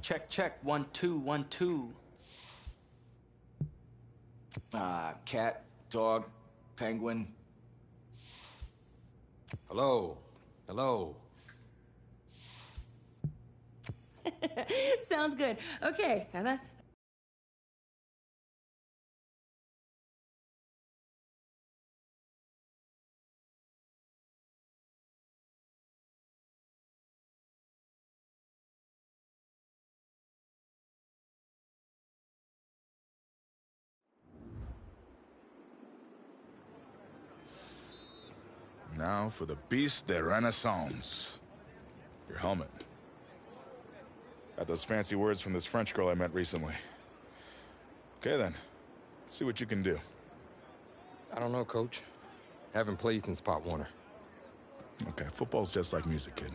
Check, check. 1, 2, 1, 2. Cat, dog, penguin. Hello. Hello. Sounds good. Okay, Heather. Now for the Beast de Renaissance. Your helmet. Got those fancy words from this French girl I met recently. Okay then, let's see what you can do. I don't know, Coach. Haven't played since Pop Warner. Okay, football's just like music, kid.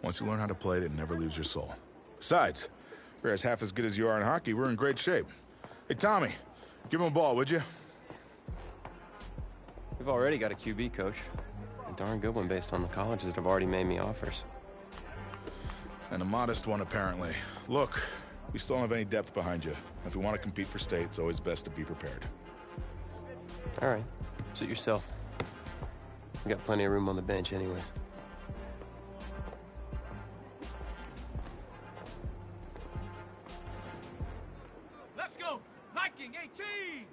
Once you learn how to play it, it never leaves your soul. Besides, if you're as half as good as you are in hockey, we're in great shape. Hey, Tommy, give him a ball, would you? We've already got a QB, Coach. A darn good one based on the colleges that have already made me offers. And a modest one, apparently. Look, we still don't have any depth behind you. If we want to compete for state, it's always best to be prepared. All right. Suit yourself. We got plenty of room on the bench anyways. Let's go! Viking 18!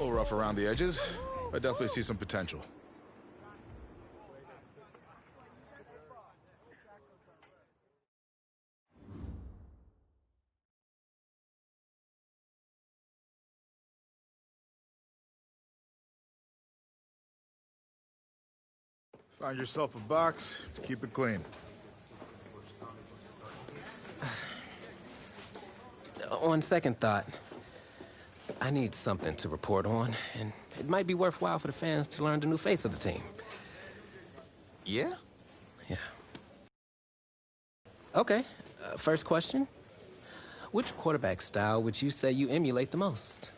Rough around the edges. I definitely see some potential. Find yourself a box, keep it clean. On second thought, I need something to report on, and it might be worthwhile for the fans to learn the new face of the team. Yeah? Yeah. Okay, first question. Which quarterback style would you say you emulate the most?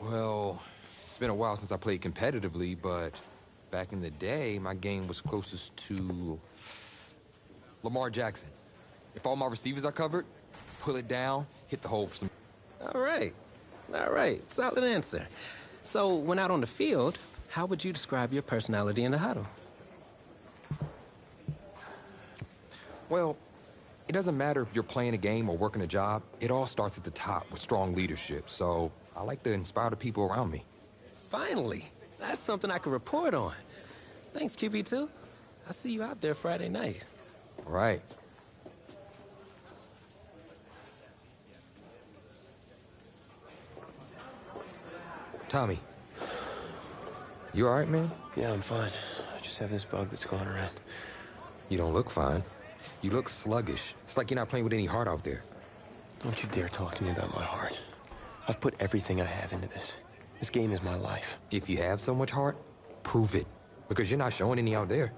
Well, it's been a while since I played competitively, but back in the day, my game was closest to Lamar Jackson. If all my receivers are covered, pull it down, hit the hole for some... All right. All right, solid answer. So, when out on the field, how would you describe your personality in the huddle? Well, it doesn't matter if you're playing a game or working a job. It all starts at the top with strong leadership. So I like to inspire the people around me. Finally, that's something I can report on. Thanks, QB2. I'll see you out there Friday night. All right. Tommy, you all right, man? Yeah, I'm fine. I just have this bug that's going around. You don't look fine. You look sluggish. It's like you're not playing with any heart out there. Don't you dare talk to me about my heart. I've put everything I have into this. This game is my life. If you have so much heart, prove it. Because you're not showing any out there.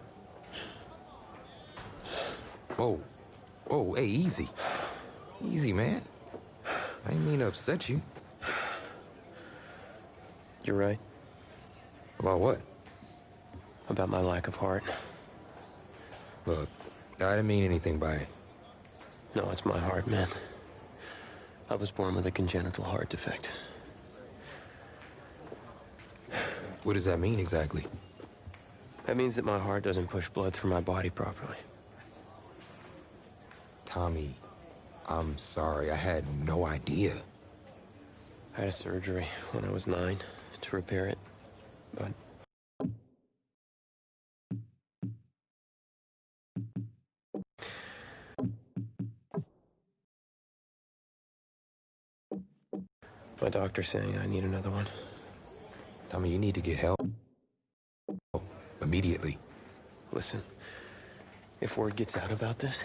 Whoa. Whoa, hey, easy. Easy, man. I didn't mean to upset you. You're right. About what? About my lack of heart. Look, I didn't mean anything by it. No, it's my heart, man. I was born with a congenital heart defect. What does that mean exactly? That means that my heart doesn't push blood through my body properly. Tommy, I'm sorry. I had no idea. I had a surgery when I was 9 to repair it, but... my doctor's saying I need another one. Tommy, you need to get help. Immediately. Listen, if word gets out about this,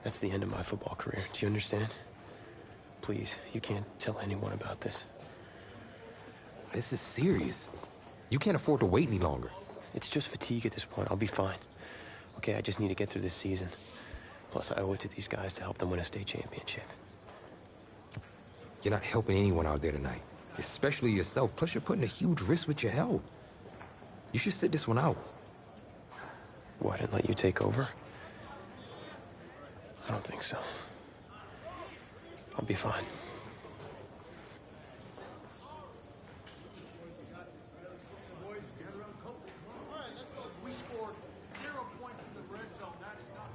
that's the end of my football career. Do you understand? Please, you can't tell anyone about this. This is serious. You can't afford to wait any longer. It's just fatigue at this point. I'll be fine. Okay, I just need to get through this season. Plus, I owe it to these guys to help them win a state championship. You're not helping anyone out there tonight, especially yourself. Plus, you're putting a huge risk with your health. You should sit this one out. What, and let you take over? I don't think so. I'll be fine. We scored 0 points in the red zone. That is not...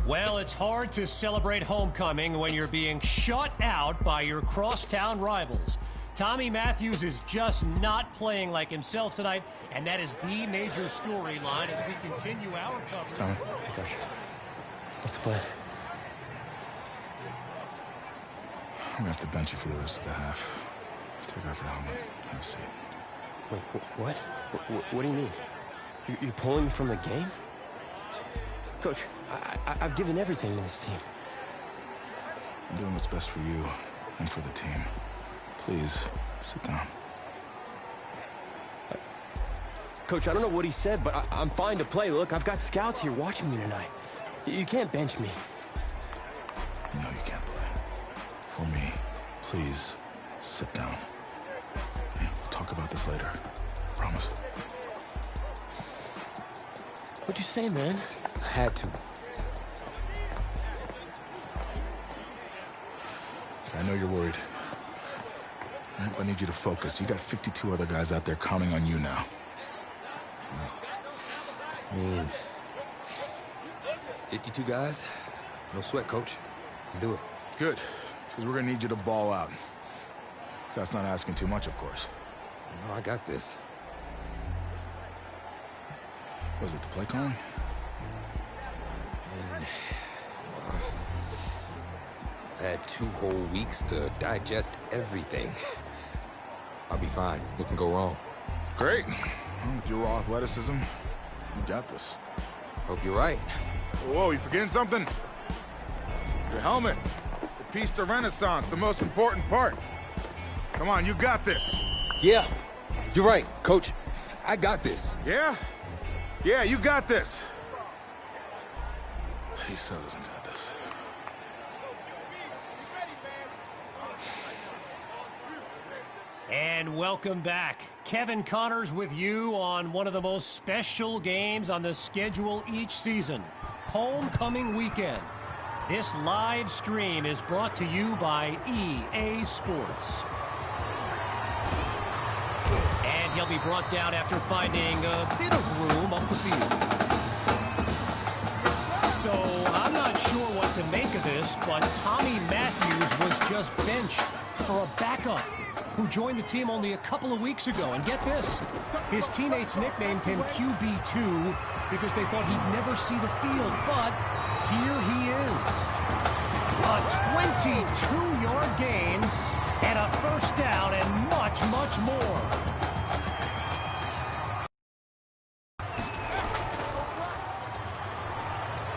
Well, it's hard to celebrate homecoming when you're being shut out by your crosstown rivals. Tommy Matthews is just not playing like himself tonight, and that is the major storyline as we continue our coverage. Tommy. Hey, Coach. What's the plan? I'm gonna have to bench you for the rest of the half. Take off your helmet. Have a seat. Wait, what? What do you mean? You're pulling me from the game? Coach, I've given everything to this team. I'm doing what's best for you and for the team. Please, sit down. Coach, I don't know what he said, but I'm fine to play. Look, I've got scouts here watching me tonight. You can't bench me. No, you can't play. For me, please, sit down. Hey, we'll talk about this later. Promise. What'd you say, man? I had to. I know you're worried. I need you to focus. You got 52 other guys out there counting on you now. I mean, 52 guys? No sweat, Coach. Do it. Good, because we're gonna need you to ball out. That's not asking too much, of course. No, I got this. Was it the play calling? I've had 2 whole weeks to digest everything. I'll be fine. What can go wrong? Great. Well, with your raw athleticism, you got this. Hope you're right. Whoa, you forgetting something? Your helmet. The piece de renaissance, the most important part. Come on, you got this. Yeah, you're right, Coach. I got this. Yeah? Yeah, you got this. He so doesn't got this. And welcome back. Kevin Connors with you on one of the most special games on the schedule each season, Homecoming Weekend. This live stream is brought to you by EA Sports. And he'll be brought down after finding a bit of room up the field. So I'm not sure what to make of this, but Tommy Matthews was just benched for a backup who joined the team only a couple of weeks ago. And get this, his teammates nicknamed him QB2 because they thought he'd never see the field, but here he is. A 22-yard gain and a first down and much, much more.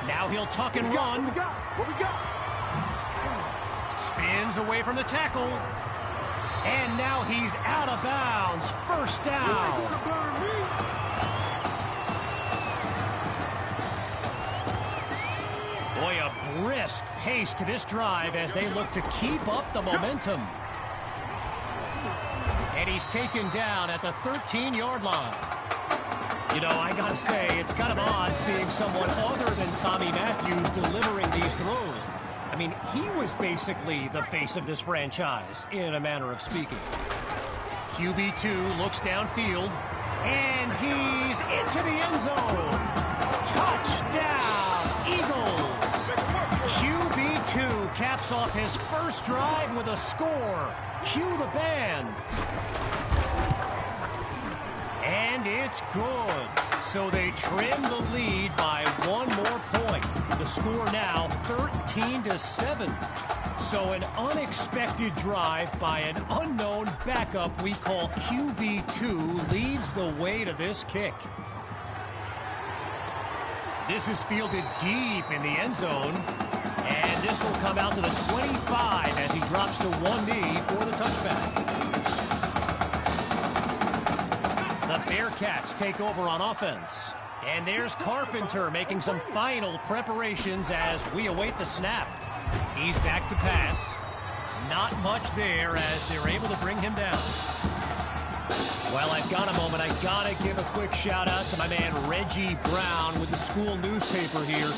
Now he'll tuck and run. What we got? Spins away from the tackle. And now he's out of bounds. First down. Boy, a brisk pace to this drive as they look to keep up the momentum. And he's taken down at the 13-yard line. You know, I gotta say, it's kind of odd seeing someone other than Tommy Matthews delivering these throws. I mean, he was basically the face of this franchise, in a manner of speaking. QB2 looks downfield, and he's into the end zone. Touchdown, Eagles! QB2 caps off his first drive with a score. Cue the band. And it's good. So they trim the lead by 1 more point. The score now 13-7. So an unexpected drive by an unknown backup we call QB2 leads the way to this kick. This is fielded deep in the end zone. And this will come out to the 25 as he drops to one knee for the touchback. The Bearcats take over on offense. And there's Carpenter making some final preparations as we await the snap. He's back to pass. Not much there as they're able to bring him down. Well, I've got a moment. I gotta give a quick shout out to my man Reggie Brown with the school newspaper here.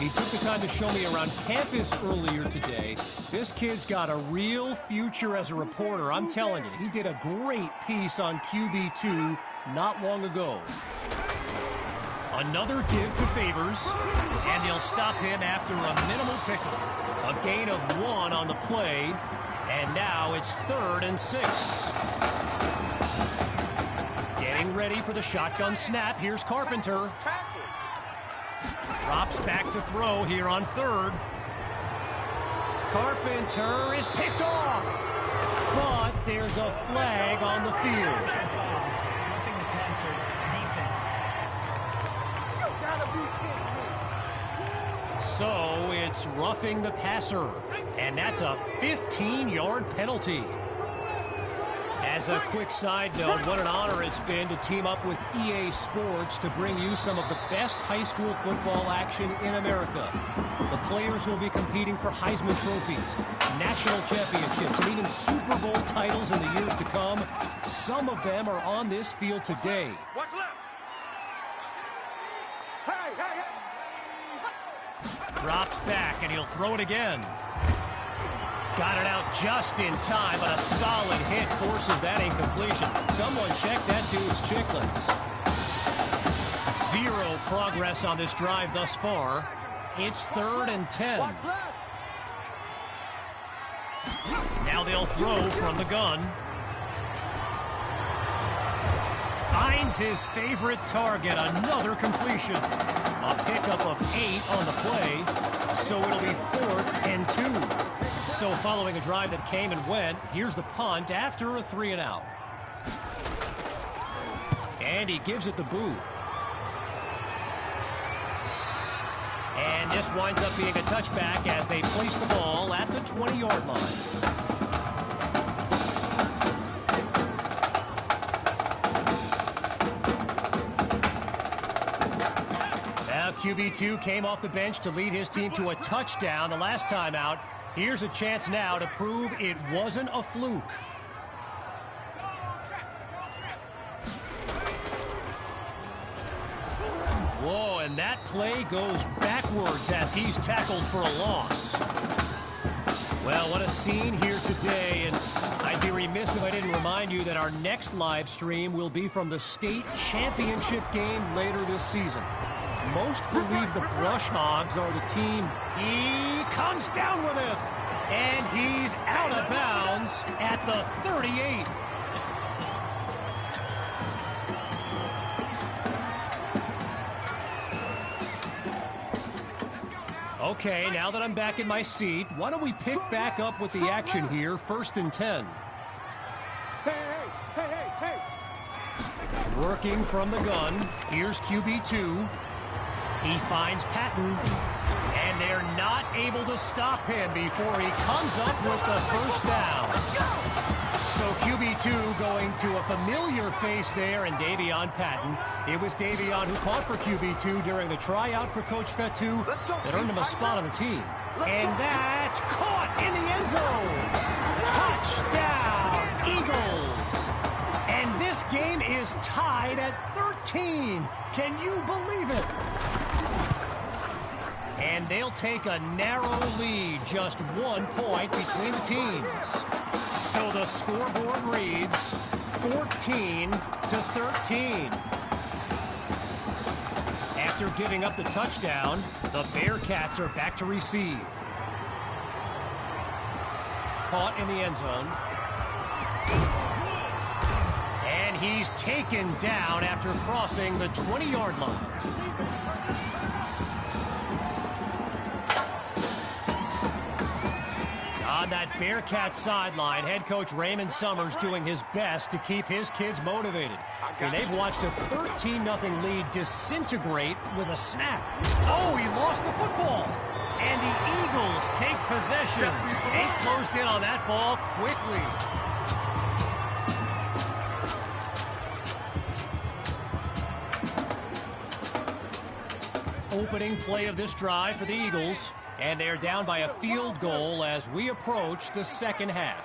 He took the time to show me around campus earlier today. This kid's got a real future as a reporter. I'm telling you, he did a great piece on QB2 not long ago. Another give to Favors, and they'll stop him after a minimal pickup. A gain of 1 on the play, and now it's 3rd and 6. Getting ready for the shotgun snap. Here's Carpenter. Drops back to throw here on 3rd. Carpenter is picked off, but there's a flag on the field. Roughing the passer defense. So it's roughing the passer, and that's a 15-yard penalty. As a quick side note, what an honor it's been to team up with EA Sports to bring you some of the best high school football action in America. The players will be competing for Heisman trophies, national championships, and even Super Bowl titles in the years to come. Some of them are on this field today. What's left? Hey, hey, hey. Drops back, and he'll throw it again. Got it out just in time, but a solid hit forces that incompletion. Someone check that dude's chicklets. 0 progress on this drive thus far. It's 3rd and 10. Now they'll throw from the gun. Finds his favorite target, another completion. A pickup of 8 on the play, so it'll be 4th and 2. So following a drive that came and went, here's the punt after a 3-and-out. And he gives it the boot. And this winds up being a touchback as they place the ball at the 20-yard line. Now QB2 came off the bench to lead his team to a touchdown the last time out. Here's a chance now to prove it wasn't a fluke. Whoa, and that play goes backwards as he's tackled for a loss. Well, what a scene here today, and I'd be remiss if I didn't remind you that our next live stream will be from the state championship game later this season. Most believe the Brush Hogs are the team. He comes down with it, and he's out of bounds at the 38. Okay, now that I'm back in my seat, why don't we pick back up with the action here, 1st and 10. Hey. Working from the gun, here's QB2. He finds Patton, and they're not able to stop him before he comes up with the first down. So QB2 going to a familiar face there in Davion Patton. It was Davion who caught for QB2 during the tryout for Coach Fatu that earned him a spot on the team. And that's caught in the end zone. Touchdown, Eagles. And this game is tied at 13. Can you believe it? And they'll take a narrow lead, just 1 point between the teams. So the scoreboard reads 14-13. After giving up the touchdown, the Bearcats are back to receive. Caught in the end zone. And he's taken down after crossing the 20-yard line. On that Bearcat sideline, head coach Raymond Summers doing his best to keep his kids motivated. And they've watched a 13-0 lead disintegrate with a snap. Oh, he lost the football. And the Eagles take possession. They closed in on that ball quickly. Opening play of this drive for the Eagles. And they're down by a field goal as we approach the second half.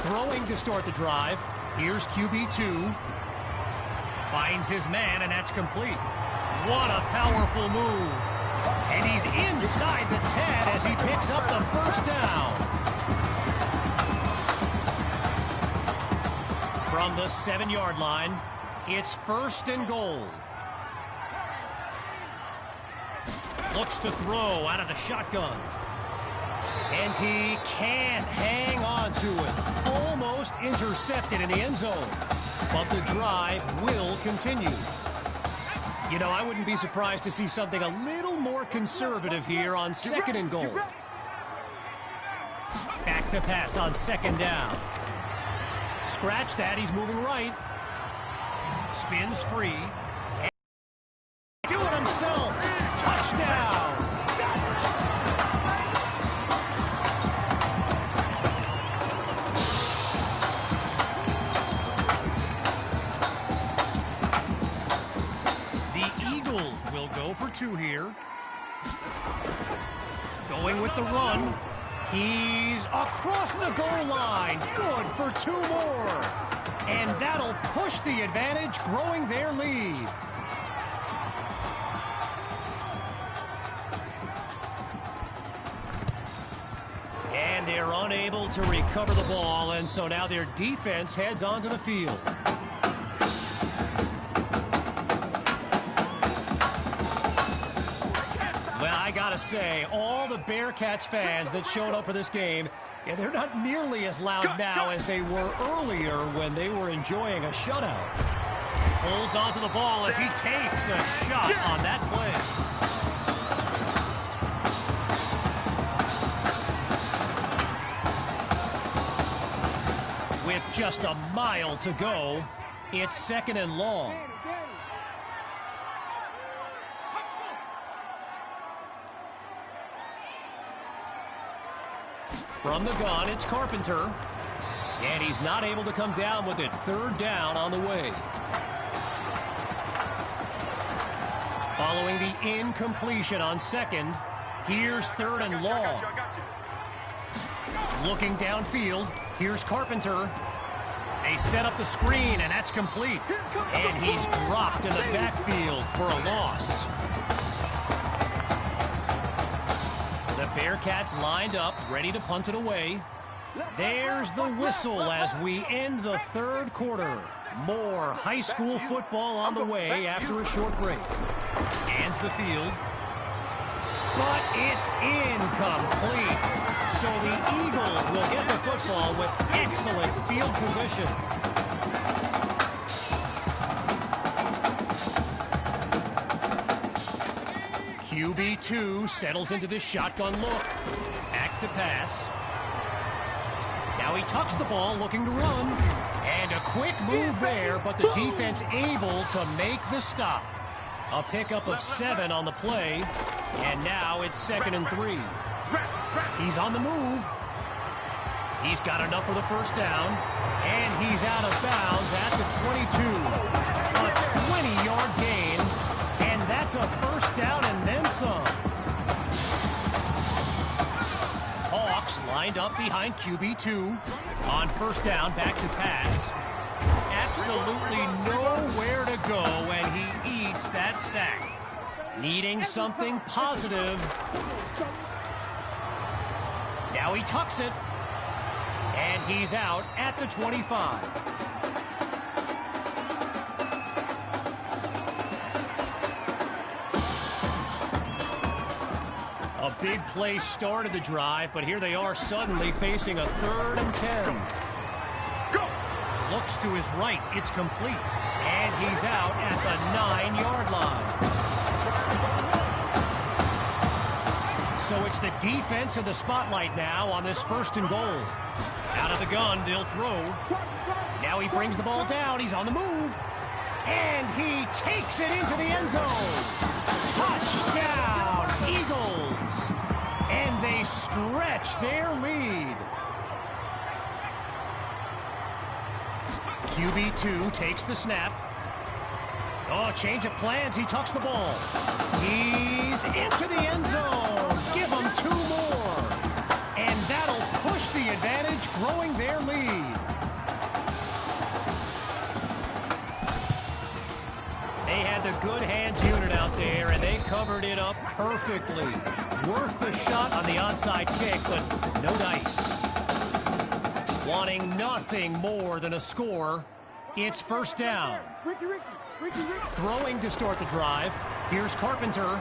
Throwing to start the drive. Here's QB2. Finds his man, and that's complete. What a powerful move. And he's inside the 10 as he picks up the first down. From the 7-yard line, it's 1st and goal. Looks to throw out of the shotgun. And he can't hang on to it. Almost intercepted in the end zone. But the drive will continue. You know, I wouldn't be surprised to see something a little more conservative here on 2nd and goal. Back to pass on 2nd down. Scratch that, he's moving right. Spins free. And do it himself. Touchdown! The Eagles will go for 2 here. Going with the run. He's across the goal line. Good for 2 more. And that'll push the advantage, growing their lead. And they're unable to recover the ball, and so now their defense heads onto the field. Well, I gotta say, all the Bearcats fans that showed up for this game, yeah, they're not nearly as loud now as they were earlier when they were enjoying a shutout. Holds onto the ball as he takes a shot on that play. just a mile to go. It's 2nd and long. From the gun, it's Carpenter. And he's not able to come down with it. 3rd down on the way. Following the incompletion on 2nd, here's 3rd and long. Looking downfield, here's Carpenter. They set up the screen, and that's complete. And he's dropped in the backfield for a loss. The Bearcats lined up, ready to punt it away. There's the whistle as we end the 3rd quarter. More high school football on the way after a short break. Scans the field. But it's incomplete. So the Eagles will get the football with excellent field position. QB2 settles into this shotgun look. Back to pass. Now he tucks the ball, looking to run. And a quick move there, but the defense able to make the stop. A pickup of 7 on the play. And now it's 2nd and 3. He's on the move. He's got enough for the 1st down. And he's out of bounds at the 22. A 20-yard gain. And that's a 1st down and then some. Hawks lined up behind QB2. On 1st down, back to pass. Absolutely nowhere to go, and he eats that sack. Needing something positive. Now he tucks it. And he's out at the 25. A big play started the drive, but here they are suddenly facing a 3rd and 10. Looks to his right. It's complete. And he's out at the 9-yard line. So it's the defense in the spotlight now on this 1st and goal. Out of the gun, they'll throw. Now he brings the ball down. He's on the move. And he takes it into the end zone. Touchdown, Eagles. And they stretch their lead. QB2 takes the snap. Oh, change of plans. He tucks the ball. He's into the end zone. Give them 2 more. And that'll push the advantage, growing their lead. They had the good hands unit out there, and they covered it up perfectly. Worth the shot on the onside kick, but no dice. Wanting nothing more than a score, it's 1st down. Throwing to start the drive. Here's Carpenter.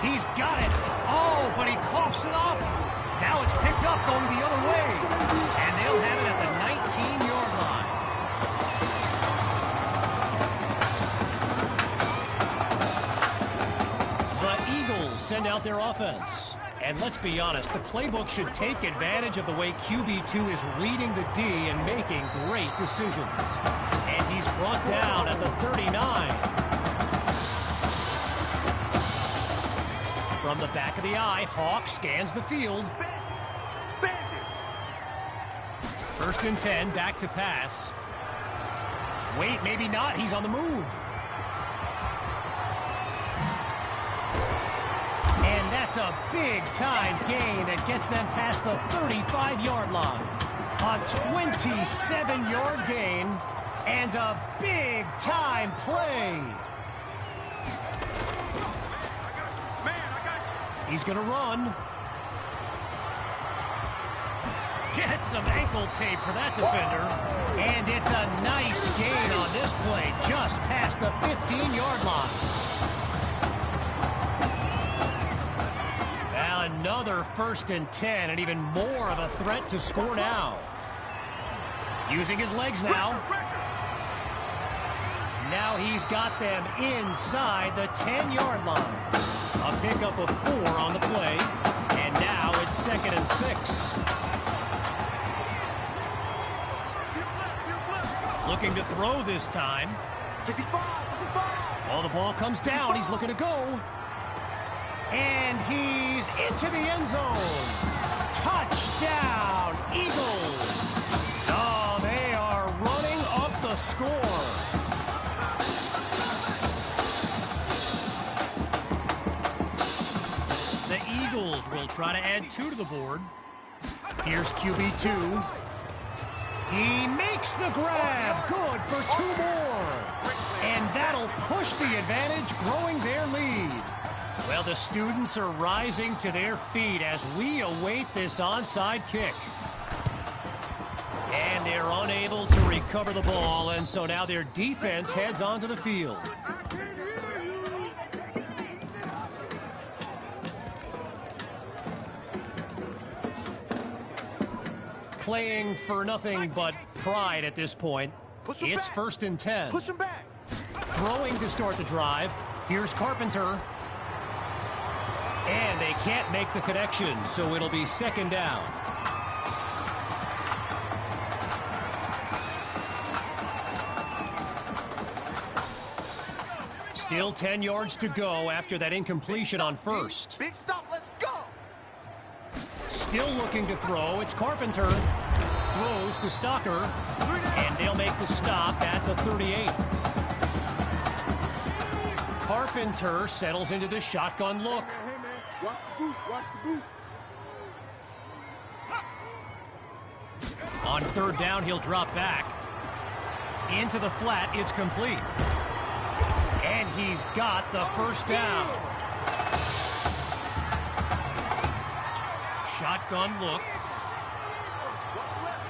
He's got it. Oh, but he coughs it up. Now it's picked up going the other way. And they'll have it at the 19-yard line. The Eagles send out their offense. And let's be honest, the playbook should take advantage of the way QB2 is reading the D and making great decisions. And he's brought down at the 39. From the back of the eye, Hawk scans the field. 1st and 10, back to pass. Wait, maybe not. He's on the move. And that's a big-time gain that gets them past the 35-yard line. A 27-yard gain and a big-time play. He's going to run. Get some ankle tape for that defender. And it's a nice gain on this play, just past the 15-yard line. Another 1st and 10, and even more of a threat to score now. Using his legs now. Now he's got them inside the 10-yard line. A pickup of 4 on the play, and now it's 2nd and 6. Looking to throw this time. 65. Well, the ball comes down. He's looking to go. And he's into the end zone. Touchdown, Eagles. Oh, they are running up the score. The Eagles will try to add 2 to the board. Here's QB2. He makes the grab. Good for 2 more. And that'll push the advantage, growing their lead. Well, the students are rising to their feet as we await this onside kick. And they're unable to recover the ball, and so now their defense heads onto the field. Playing for nothing but pride at this point. It's 1st and 10. Push him back. Throwing to start the drive. Here's Carpenter. And they can't make the connection, so it'll be 2nd down. Still 10 yards to go after that incompletion on 1st. Big stop, let's go. Still looking to throw. It's Carpenter. Throws to Stocker. And they'll make the stop at the 38. Carpenter settles into the shotgun look. Watch the boot, watch the boot. On 3rd down, he'll drop back. Into the flat, it's complete. And he's got the 1st down. Shotgun look.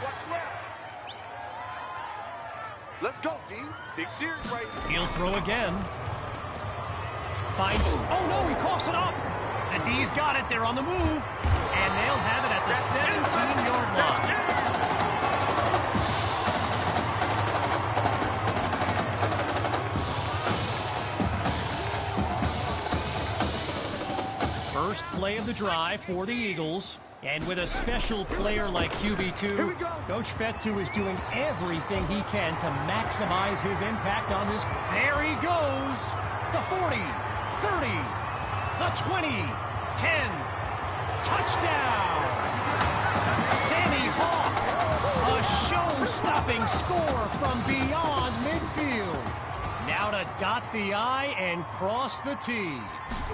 Watch left. Let's go, D. Big series right. He'll throw again. Finds, oh no, he coughs it up. The D's got it, they're on the move. And they'll have it at the 17-yard line. First play of the drive for the Eagles. And with a special player like QB2, Coach Fetu is doing everything he can to maximize his impact on this. There he goes. The 40, 30, the 20, 10. Touchdown. Sammy Hawk. A show-stopping score from beyond midfield. Now to dot the I and cross the T.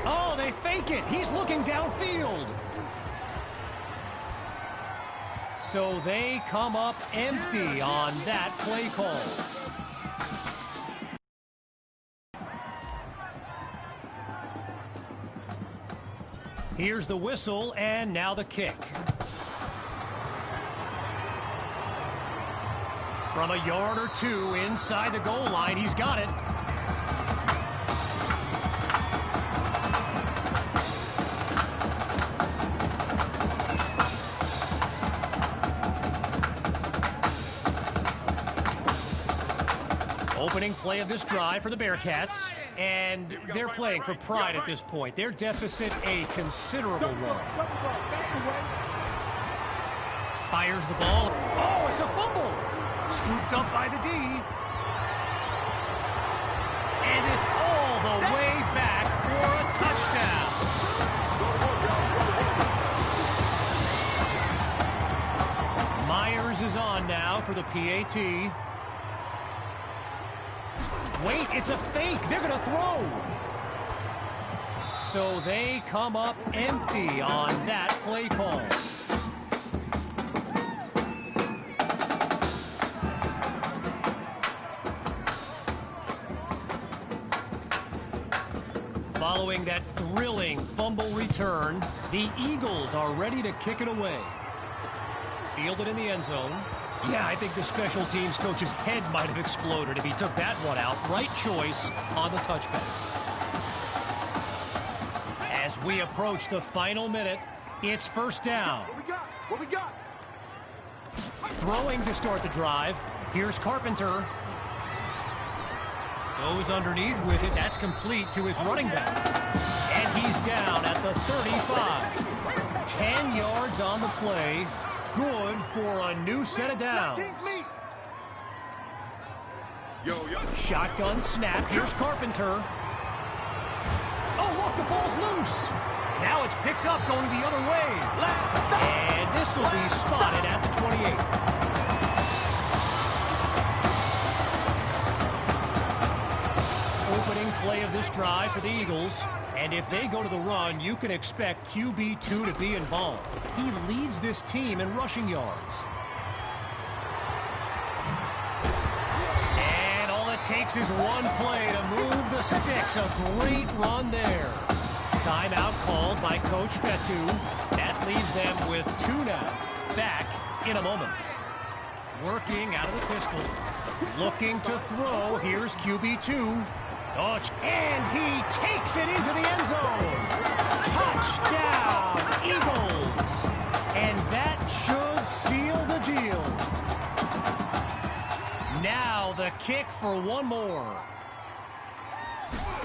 Oh, they fake it. He's looking downfield. So they come up empty on that play call. Here's the whistle, and now the kick. From a yard or 2 inside the goal line, he's got it. Opening play of this drive for the Bearcats, and they're playing for pride at this point. Their deficit a considerable one. Fires the ball. Oh, it's a fumble! Scooped up by the D. And it's all the way back for a touchdown. Myers is on now for the PAT. Wait, it's a fake. They're going to throw. So they come up empty on that play call. Following that thrilling fumble return, the Eagles are ready to kick it away. Fielded in the end zone. Yeah, I think the special teams coach's head might have exploded if he took that one out. Right choice on the touchback. As we approach the final minute, it's 1st down. What we got? Throwing to start the drive. Here's Carpenter. Goes underneath with it. That's complete to his running back. And he's down at the 35. 10 yards on the play. Good for a new set of downs. Shotgun snap. Here's Carpenter. Oh, look, the ball's loose. Now it's picked up going the other way. And this will be spotted at the 28. Opening play of this drive for the Eagles. And if they go to the run, you can expect QB2 to be involved. He leads this team in rushing yards. And all it takes is one play to move the sticks. A great run there. Timeout called by Coach Fetu. That leaves them with 2 now. Back in a moment. Working out of the pistol. Looking to throw. Here's QB2. Oh, and he takes it into the end zone. Touchdown, Eagles. And that should seal the deal. Now the kick for one more.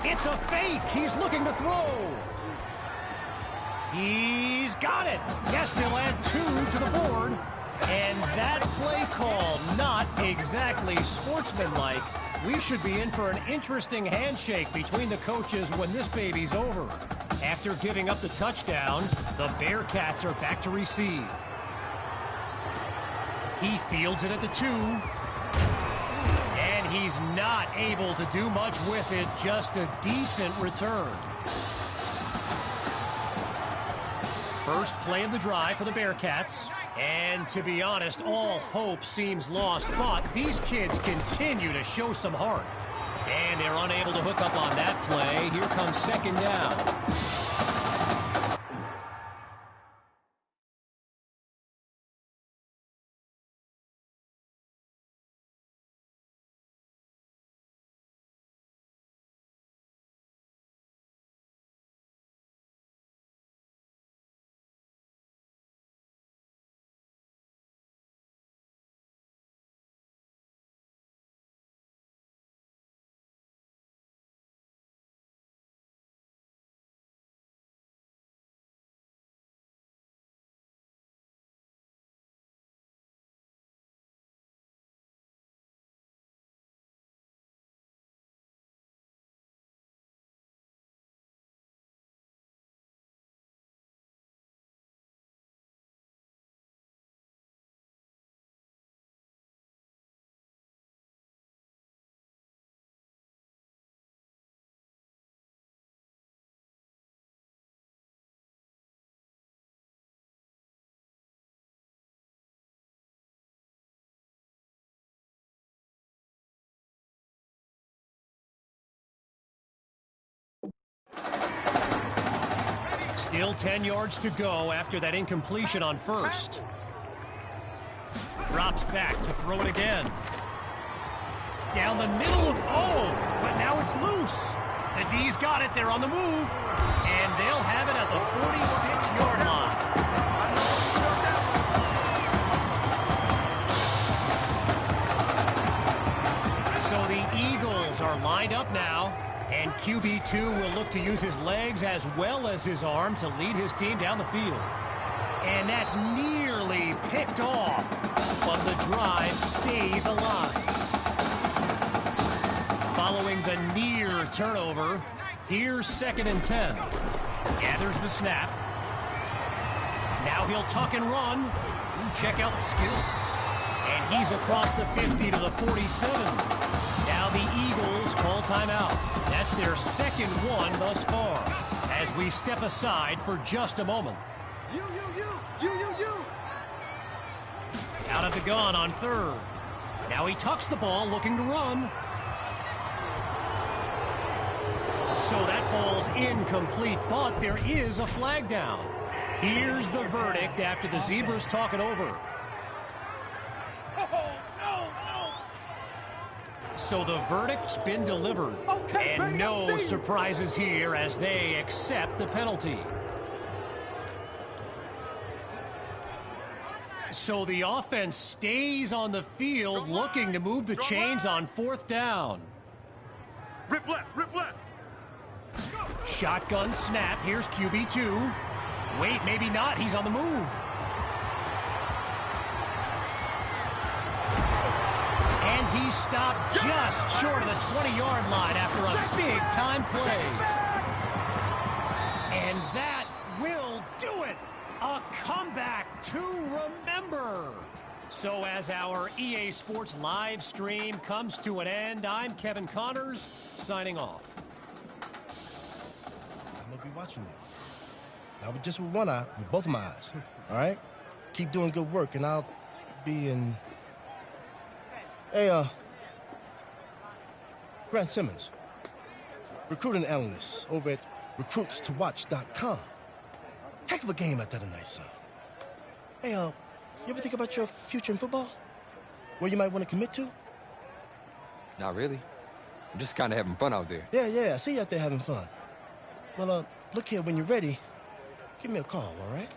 It's a fake. He's looking to throw. He's got it. Yes, they'll add 2 to the board. And that play call, not exactly sportsmanlike. We should be in for an interesting handshake between the coaches when this baby's over. After giving up the touchdown, the Bearcats are back to receive. He fields it at the 2. And he's not able to do much with it, just a decent return. First play of the drive for the Bearcats. And to be honest, all hope seems lost, but these kids continue to show some heart. And they're unable to hook up on that play. Here comes second down. Still 10 yards to go after that incompletion on first. Drops back to throw it again. Down the middle of, but now it's loose. The D's got it, they're on the move. And they'll have it at the 46-yard line. So the Eagles are lined up now. And QB2 will look to use his legs as well as his arm to lead his team down the field. And that's nearly picked off, but the drive stays alive. Following the near turnover, here's 2nd and 10. Gathers the snap. Now he'll tuck and run. Ooh, check out the skills. And he's across the 50 to the 47. Now the Eagles call timeout. That's their second one thus far. As we step aside for just a moment. Out of the gun on 3rd. Now he tucks the ball looking to run. So that falls incomplete, but there is a flag down. Here's the verdict after the Zebras talk it over. So the verdict's been delivered. And no surprises here as they accept the penalty. So the offense stays on the field looking to move the chains on 4th down. Rip left, rip left. Shotgun snap. Here's QB2. Wait, maybe not. He's on the move. And He stopped just short of the 20-yard line after a big-time play. And that will do it. A comeback to remember. So as our EA Sports live stream comes to an end, I'm Kevin Connors, signing off. I'm going to be watching you. Not with just with one eye, with both of my eyes. All right? Keep doing good work, and I'll be in... Hey, Grant Simmons, recruiting analyst over at recruitstowatch.com. Heck of a game out there tonight, son. Hey, you ever think about your future in football? Where you might want to commit to? Not really. I'm just kind of having fun out there. Yeah, I see you out there having fun. Well, look here, when you're ready, give me a call, all right?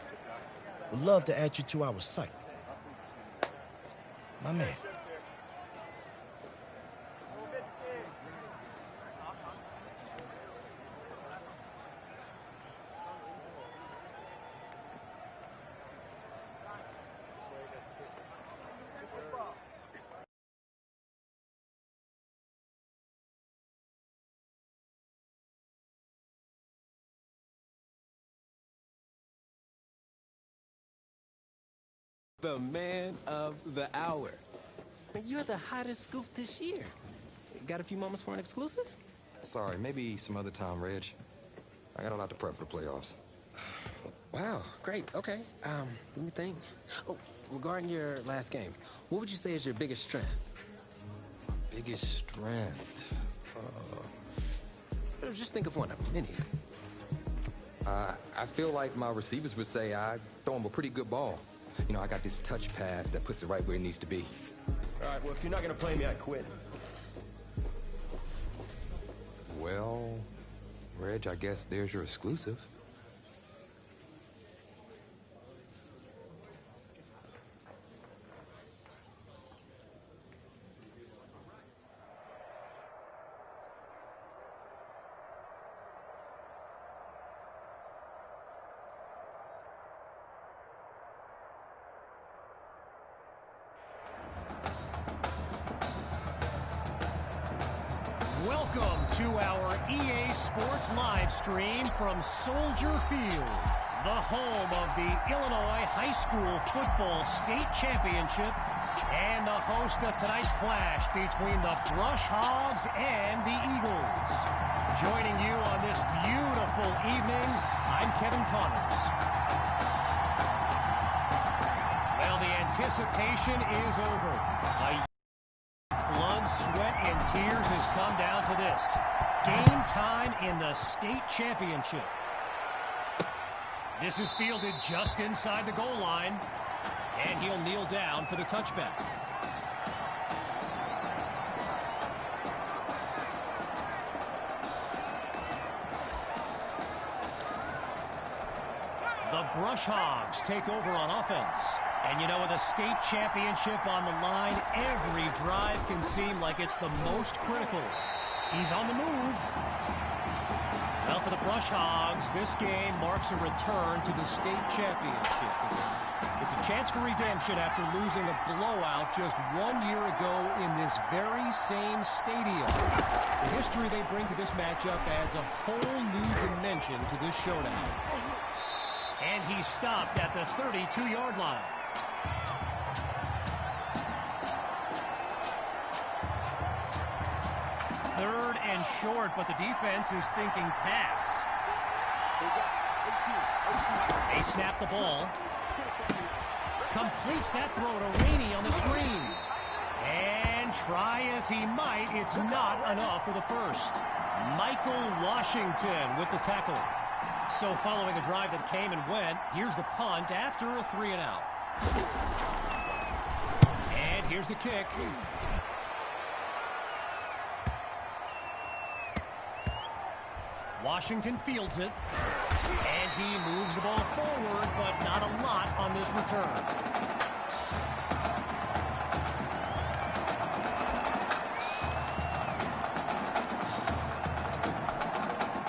Would love to add you to our site. My man. The man of the hour. You're the hottest scoop this year. Got a few moments for an exclusive? Sorry, maybe some other time, Reg. I got a lot to prep for the playoffs. Wow, great. Okay. Let me think. Oh, regarding your last game, what would you say is your biggest strength? Biggest strength? Just think of one of them, anything. I feel like my receivers would say I throw them a pretty good ball. You know, I got this touch pass that puts it right where it needs to be. All right, well, if you're not going to play me, I quit. Well, Reg, I guess there's your exclusive. Welcome to our EA Sports live stream from Soldier Field, the home of the Illinois High School Football State Championship and the host of tonight's clash between the Brush Hogs and the Eagles. Joining you on this beautiful evening, I'm Kevin Connors. Well, the anticipation is over. Blood, sweat, and tears has come down to this. Game time in the state championship. This is fielded just inside the goal line, and he'll kneel down for the touchback. The Brush Hogs take over on offense. And you know, with a state championship on the line, every drive can seem like it's the most critical. He's on the move. Well, for the Brush Hogs, this game marks a return to the state championship. It's a chance for redemption after losing a blowout just 1 year ago in this very same stadium. The history they bring to this matchup adds a whole new dimension to this showdown. And he's stopped at the 32-yard line. Third and short, but the defense is thinking pass. They snap the ball. Completes that throw to Rainey on the screen. And try as he might, it's not enough for the first. Michael Washington with the tackle. So following a drive that came and went, here's the punt after a 3-and-out. And here's the kick. Washington fields it, and he moves the ball forward, but not a lot on this return.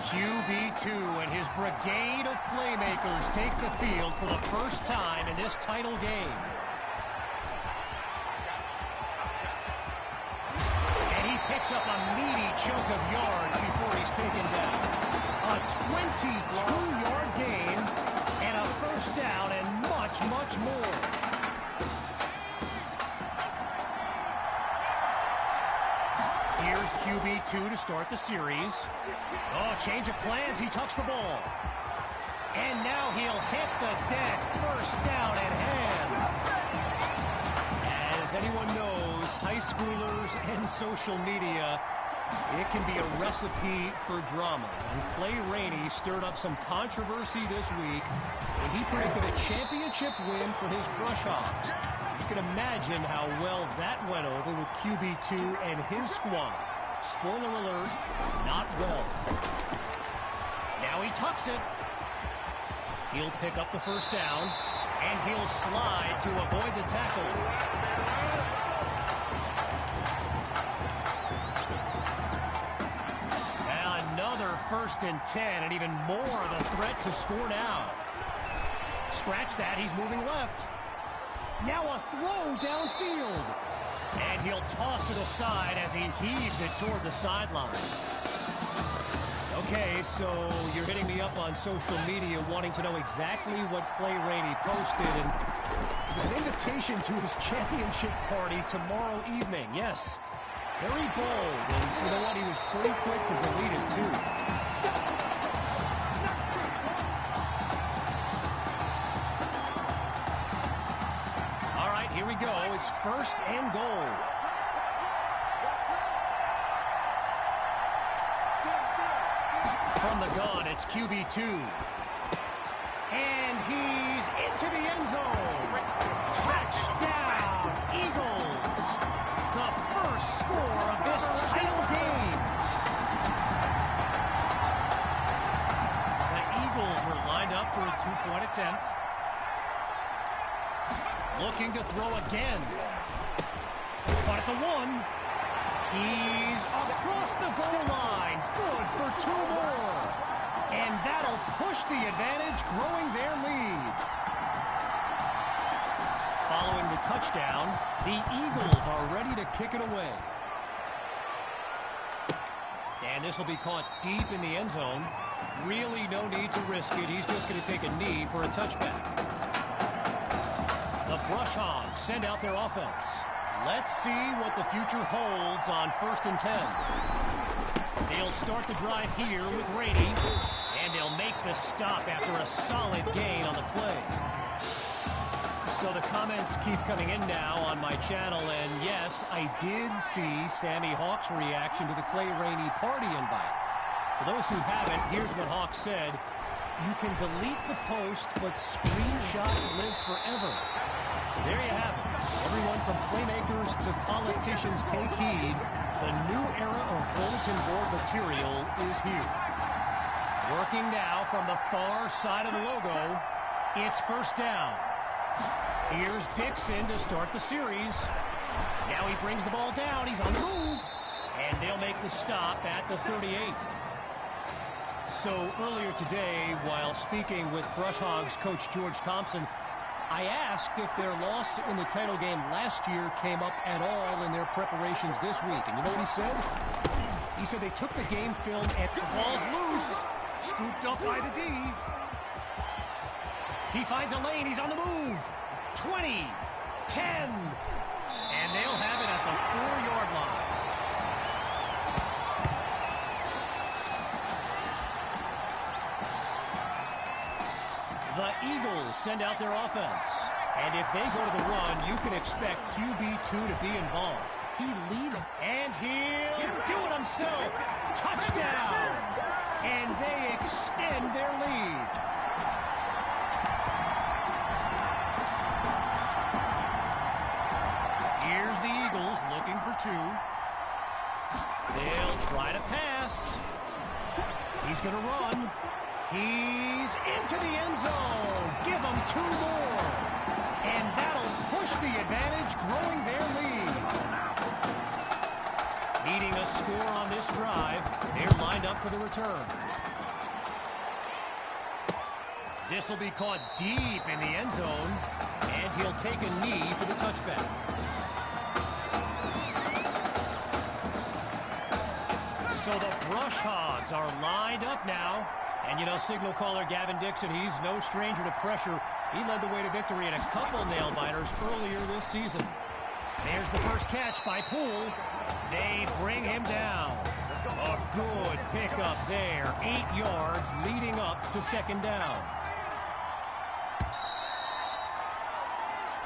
QB2 and his brigade of playmakers take the field for the first time in this title game. up a meaty chunk of yards before he's taken down. A 22-yard gain and a first down and much, much more. Here's QB2 to start the series. Oh, change of plans. He tucks the ball. And now he'll hit the deck. First down at hand. As anyone knows, high schoolers and social media, it can be a recipe for drama. And Clay Rainey stirred up some controversy this week when he predicted a championship win for his Brush Hogs. You can imagine how well that went over with QB2 and his squad. Spoiler alert, not well. Now he tucks it. He'll pick up the first down, and he'll slide to avoid the tackle. And another 1st and 10, and even more of a threat to score now. Scratch that, he's moving left. Now a throw downfield. And he'll toss it aside as he heaves it toward the sideline. Okay, so you're hitting me up on social media wanting to know exactly what Clay Rainey posted, and it was an invitation to his championship party tomorrow evening. Yes, very bold, and you know what? He was pretty quick to delete it, too. All right, here we go. It's 1st and goal. From the gun, it's QB2. And he's into the end zone. Touchdown, Eagles. The first score of this title game. The Eagles are lined up for a 2-point attempt. Looking to throw again. But at the 1. He's across the goal line. Good for 2 more. And that'll push the advantage, growing their lead. Following the touchdown, the Eagles are ready to kick it away. And this will be caught deep in the end zone. Really no need to risk it. He's just going to take a knee for a touchback. The Brush Hogs send out their offense. Let's see what the future holds on 1st and 10. They'll start the drive here with Rainey, and they'll make the stop after a solid gain on the play. So the comments keep coming in now on my channel, and yes, I did see Sammy Hawk's reaction to the Clay Rainey party invite. For those who haven't, here's what Hawk said. You can delete the post, but screenshots live forever. There you have it. Everyone from playmakers to politicians take heed. The new era of bulletin board material is here. Working now from the far side of the logo. It's 1st down. Here's Dixon to start the series. Now he brings the ball down. He's on the move. And they'll make the stop at the 38. So earlier today, while speaking with Brush Hogs coach George Thompson, I asked if their loss in the title game last year came up at all in their preparations this week. And you know what he said? He said they took the game film and the ball's loose. Scooped up by the D. He finds a lane. He's on the move. 20, 10. And they'll have it at the 4-yard line. The Eagles send out their offense. And if they go to the run, you can expect QB2 to be involved. He leads, and he'll do it himself. Touchdown! And they extend their lead. Here's the Eagles looking for 2. They'll try to pass. He's going to run. He's into the end zone. Give them 2 more. And that'll push the advantage, growing their lead. Needing a score on this drive, they're lined up for the return. This will be caught deep in the end zone, and he'll take a knee for the touchback. So the Brush Hogs are lined up now. And you know, signal caller Gavin Dixon, he's no stranger to pressure. He led the way to victory in a couple nail-biters earlier this season. There's the first catch by Poole. They bring him down. A good pickup there. 8 yards leading up to second down.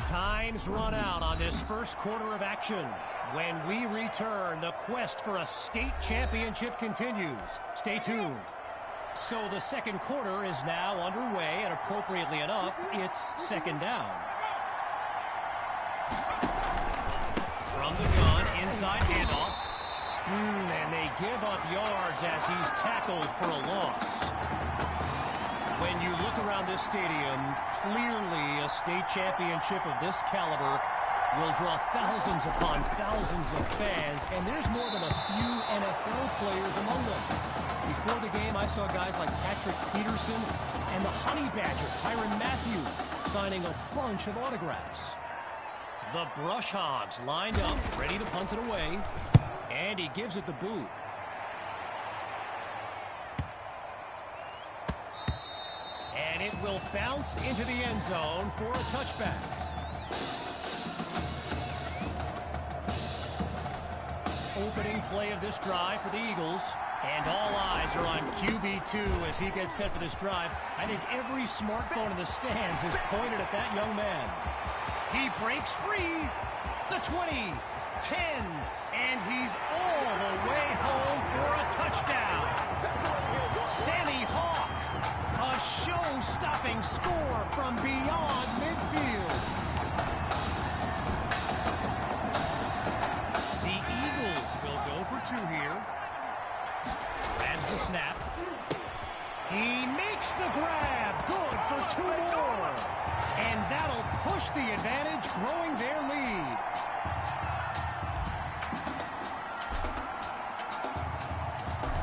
Time's run out on this first quarter of action. When we return, the quest for a state championship continues. Stay tuned. So the second quarter is now underway, and appropriately enough, it's second down. From the gun, inside handoff. And they give up yards as he's tackled for a loss. When you look around this stadium, clearly a state championship of this caliber will draw thousands upon thousands of fans, and there's more than a few NFL players among them. Before the game, I saw guys like Patrick Peterson and the Honey Badger, Tyrann Mathieu, signing a bunch of autographs. The Brush Hogs lined up, ready to punt it away, and he gives it the boot. And it will bounce into the end zone for a touchback. Opening play of this drive for the Eagles. And all eyes are on QB2 as he gets set for this drive. I think every smartphone in the stands is pointed at that young man. He breaks free. The 20, 10, and he's all the way home for a touchdown. Sammy Hawk, a show-stopping score from beyond midfield. The Eagles will go for 2 here. Adds the snap. He makes the grab. Good for 2 more. And that'll push the advantage, growing their lead.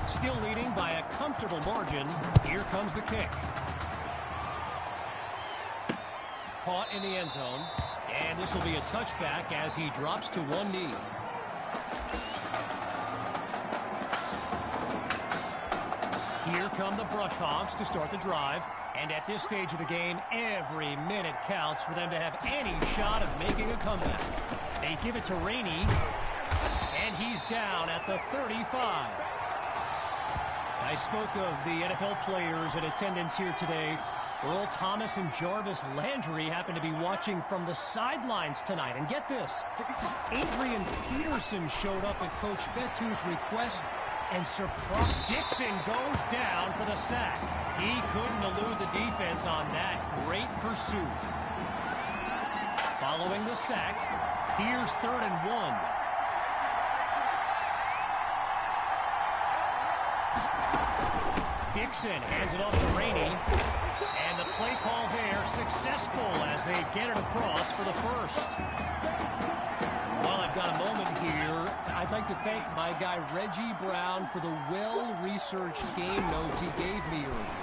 Still leading by a comfortable margin. Here comes the kick. Caught in the end zone. And this will be a touchback as he drops to one knee. Here come the Brush Hogs to start the drive. And at this stage of the game, every minute counts for them to have any shot of making a comeback. They give it to Rainey. And he's down at the 35. I spoke of the NFL players in attendance here today. Earl Thomas and Jarvis Landry happen to be watching from the sidelines tonight. And get this, Adrian Peterson showed up at Coach Fetu's request, and Sir Prof Dixon goes down for the sack. He couldn't elude the defense on that great pursuit. Following the sack, here's 3rd and 1. Dixon hands it off to Rainey. And the play call there successful as they get it across for the first. While I've got a moment here, I'd like to thank my guy Reggie Brown for the well-researched game notes he gave me earlier.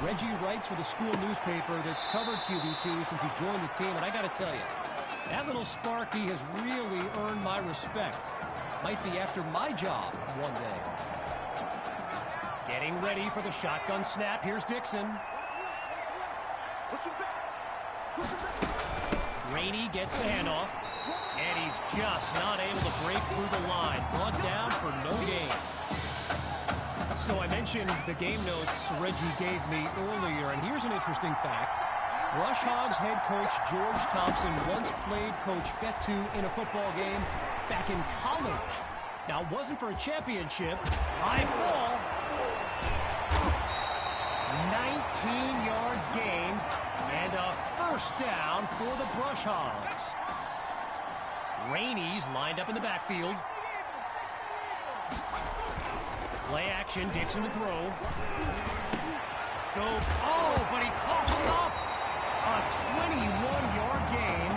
Reggie writes for the school newspaper that's covered QB2 since he joined the team, and I got to tell you, that little Sparky has really earned my respect. Might be after my job one day. Getting ready for the shotgun snap. Here's Dixon. Rainey gets the handoff, and he's just not able to break through the line. Brought down for no gain. So I mentioned the game notes Reggie gave me earlier, and here's an interesting fact. Brush Hogs head coach George Thompson once played Coach Fetu in a football game back in college. Now, it wasn't for a championship. High ball. 19 yards gained, and a first down for the Brush Hogs. Rainey's lined up in the backfield. Play action, Dixon to throw. But he coughs up a 21-yard gain,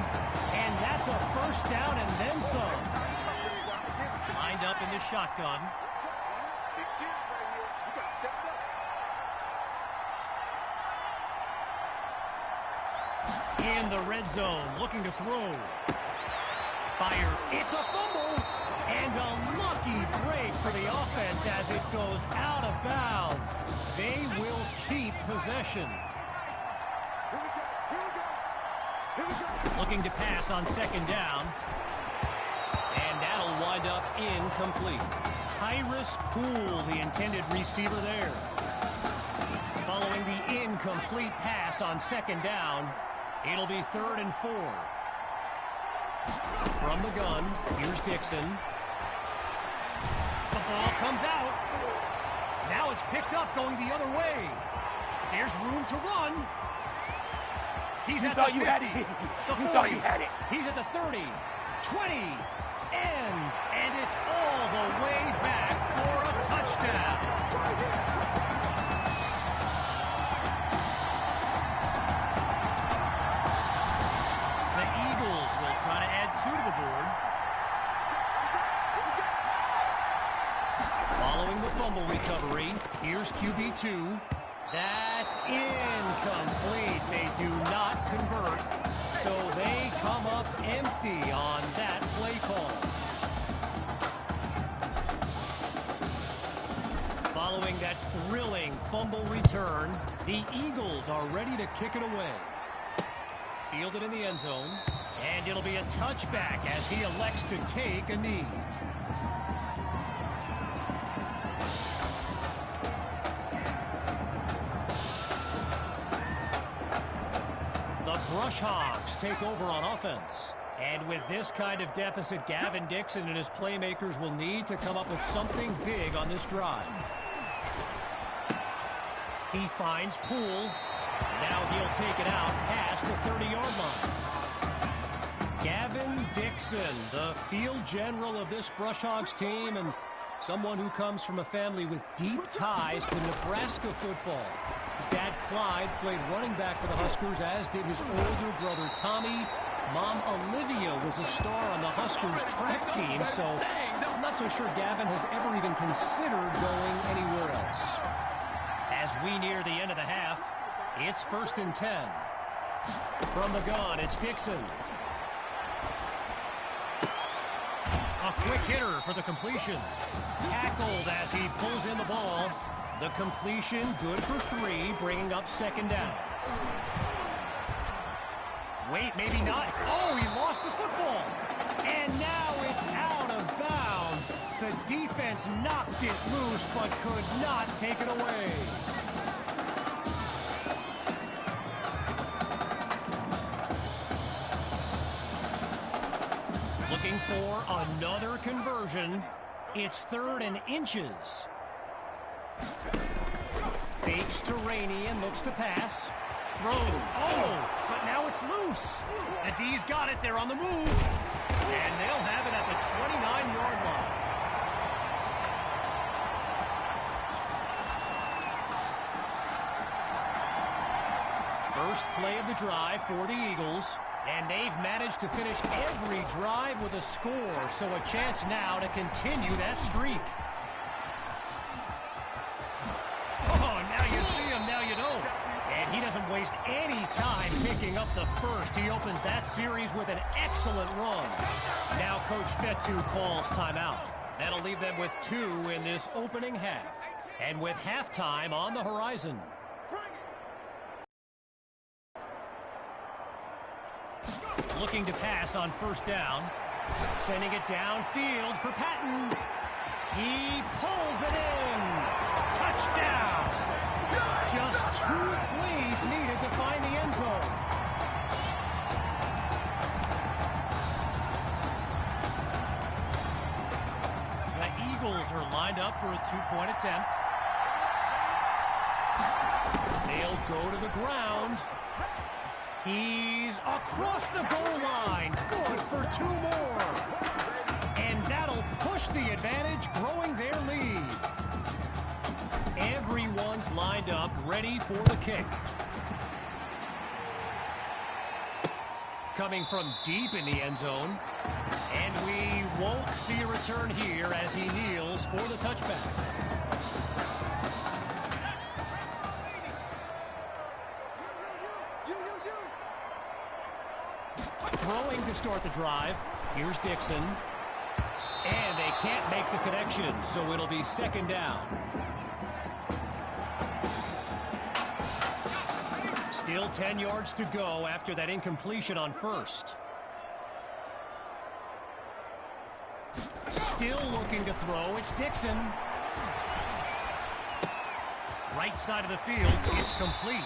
and that's a first down and then some. Lined up in the shotgun. In the red zone, looking to throw. Fire. It's a fumble. And a lucky break for the offense defense as it goes out of bounds. They will keep possession. Looking to pass on second down. And that'll wind up incomplete. Tyrus Poole, the intended receiver there. Following the incomplete pass on second down, it'll be 3rd and 4. From the gun, here's Dixon. The ball comes out. Now it's picked up going the other way. There's room to run. He's at the 50, the 40. He's at the 30, 20, and it's all the way back for a touchdown. The Eagles will try to add 2 to the board. Following the fumble recovery, here's QB2. That's incomplete. They do not convert, so they come up empty on that play call. Following that thrilling fumble return, the Eagles are ready to kick it away. Fielded in the end zone, and it'll be a touchback as he elects to take a knee. Brush Hogs take over on offense. And with this kind of deficit, Gavin Dixon and his playmakers will need to come up with something big on this drive. He finds Poole. Now he'll take it out past the 30-yard line. Gavin Dixon, the field general of this Brush Hogs team, and someone who comes from a family with deep ties to Nebraska football. His dad, Clyde, played running back for the Huskers, as did his older brother, Tommy. Mom, Olivia, was a star on the Huskers track team, so I'm not so sure Gavin has ever even considered going anywhere else. As we near the end of the half, it's 1st and 10. From the gun, it's Dixon. A quick hitter for the completion. Tackled as he pulls in the ball. The completion good for 3, bringing up 2nd down. Wait, maybe not. Oh, he lost the football. And now it's out of bounds. The defense knocked it loose, but could not take it away. Looking for another conversion. It's 3rd and inches. Fakes to Rainey and looks to pass. Throws. Oh, but now it's loose. The D's got it. They're on the move. And they'll have it at the 29-yard line. First play of the drive for the Eagles. And they've managed to finish every drive with a score. So a chance now to continue that streak. Now you don't. And he doesn't waste any time picking up the first. He opens that series with an excellent run. Now Coach Fetu calls timeout. That'll leave them with 2 in this opening half. And with halftime on the horizon. Looking to pass on 1st down. Sending it downfield for Patton. He pulls it in. Touchdown. Just 2 plays needed to find the end zone. The Eagles are lined up for a 2-point attempt. They'll go to the ground. He's across the goal line. Good for 2 more. And that'll push the advantage, growing their lead. Everyone's lined up, ready for the kick. Coming from deep in the end zone. And we won't see a return here as he kneels for the touchback. Throwing to start the drive. Here's Dixon. And they can't make the connection, so it'll be second down. Still 10 yards to go after that incompletion on first. Still looking to throw. It's Dixon. Right side of the field. It's complete.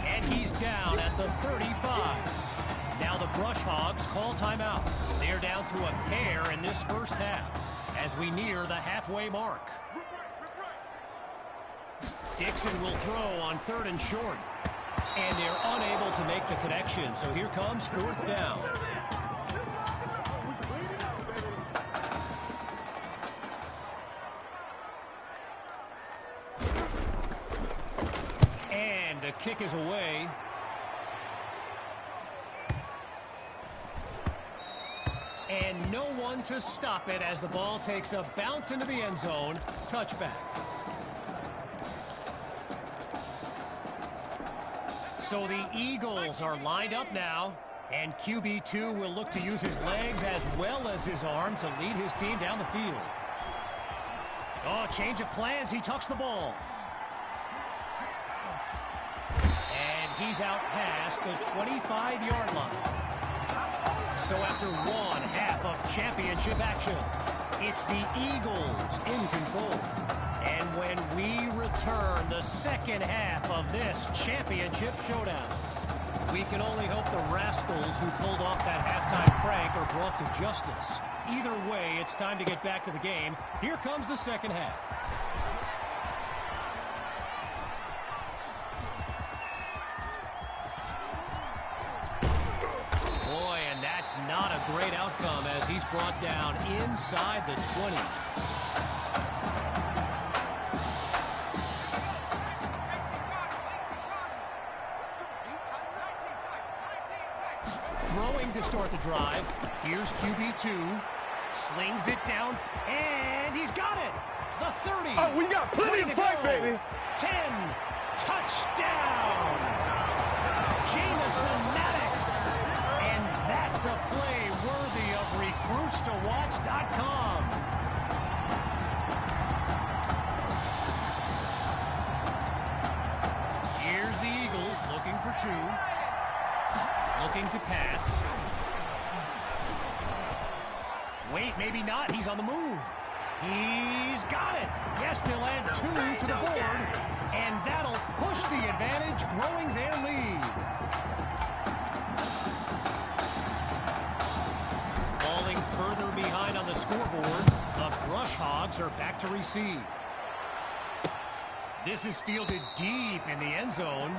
And he's down at the 35. Now the Brush Hogs call timeout. They're down to a pair in this first half as we near the halfway mark. Dixon will throw on 3rd and short. And they're unable to make the connection, so here comes 4th down. And the kick is away. And no one to stop it as the ball takes a bounce into the end zone. Touchback. So the Eagles are lined up now, and QB2 will look to use his legs as well as his arm to lead his team down the field. Oh, change of plans. He tucks the ball. And he's out past the 25-yard line. So after one half of championship action, it's the Eagles in control. And when we return the second half of this championship showdown, we can only hope the rascals who pulled off that halftime prank are brought to justice. Either way, it's time to get back to the game. Here comes the second half. Boy, and that's not a great outcome as he's brought down inside the 20. Throwing to start the drive. Here's QB2. Slings it down, and he's got it. The 30. Oh, we got plenty to fight, baby. 10. Touchdown. Jameson Maddox. And that's a play worthy of recruitstowatch.com. Here's the Eagles looking for 2. Looking to pass. Wait, maybe not. He's on the move. He's got it. Yes, they'll add 2 to the board. And that'll push the advantage, growing their lead. Falling further behind on the scoreboard, the Brush Hogs are back to receive. This is fielded deep in the end zone.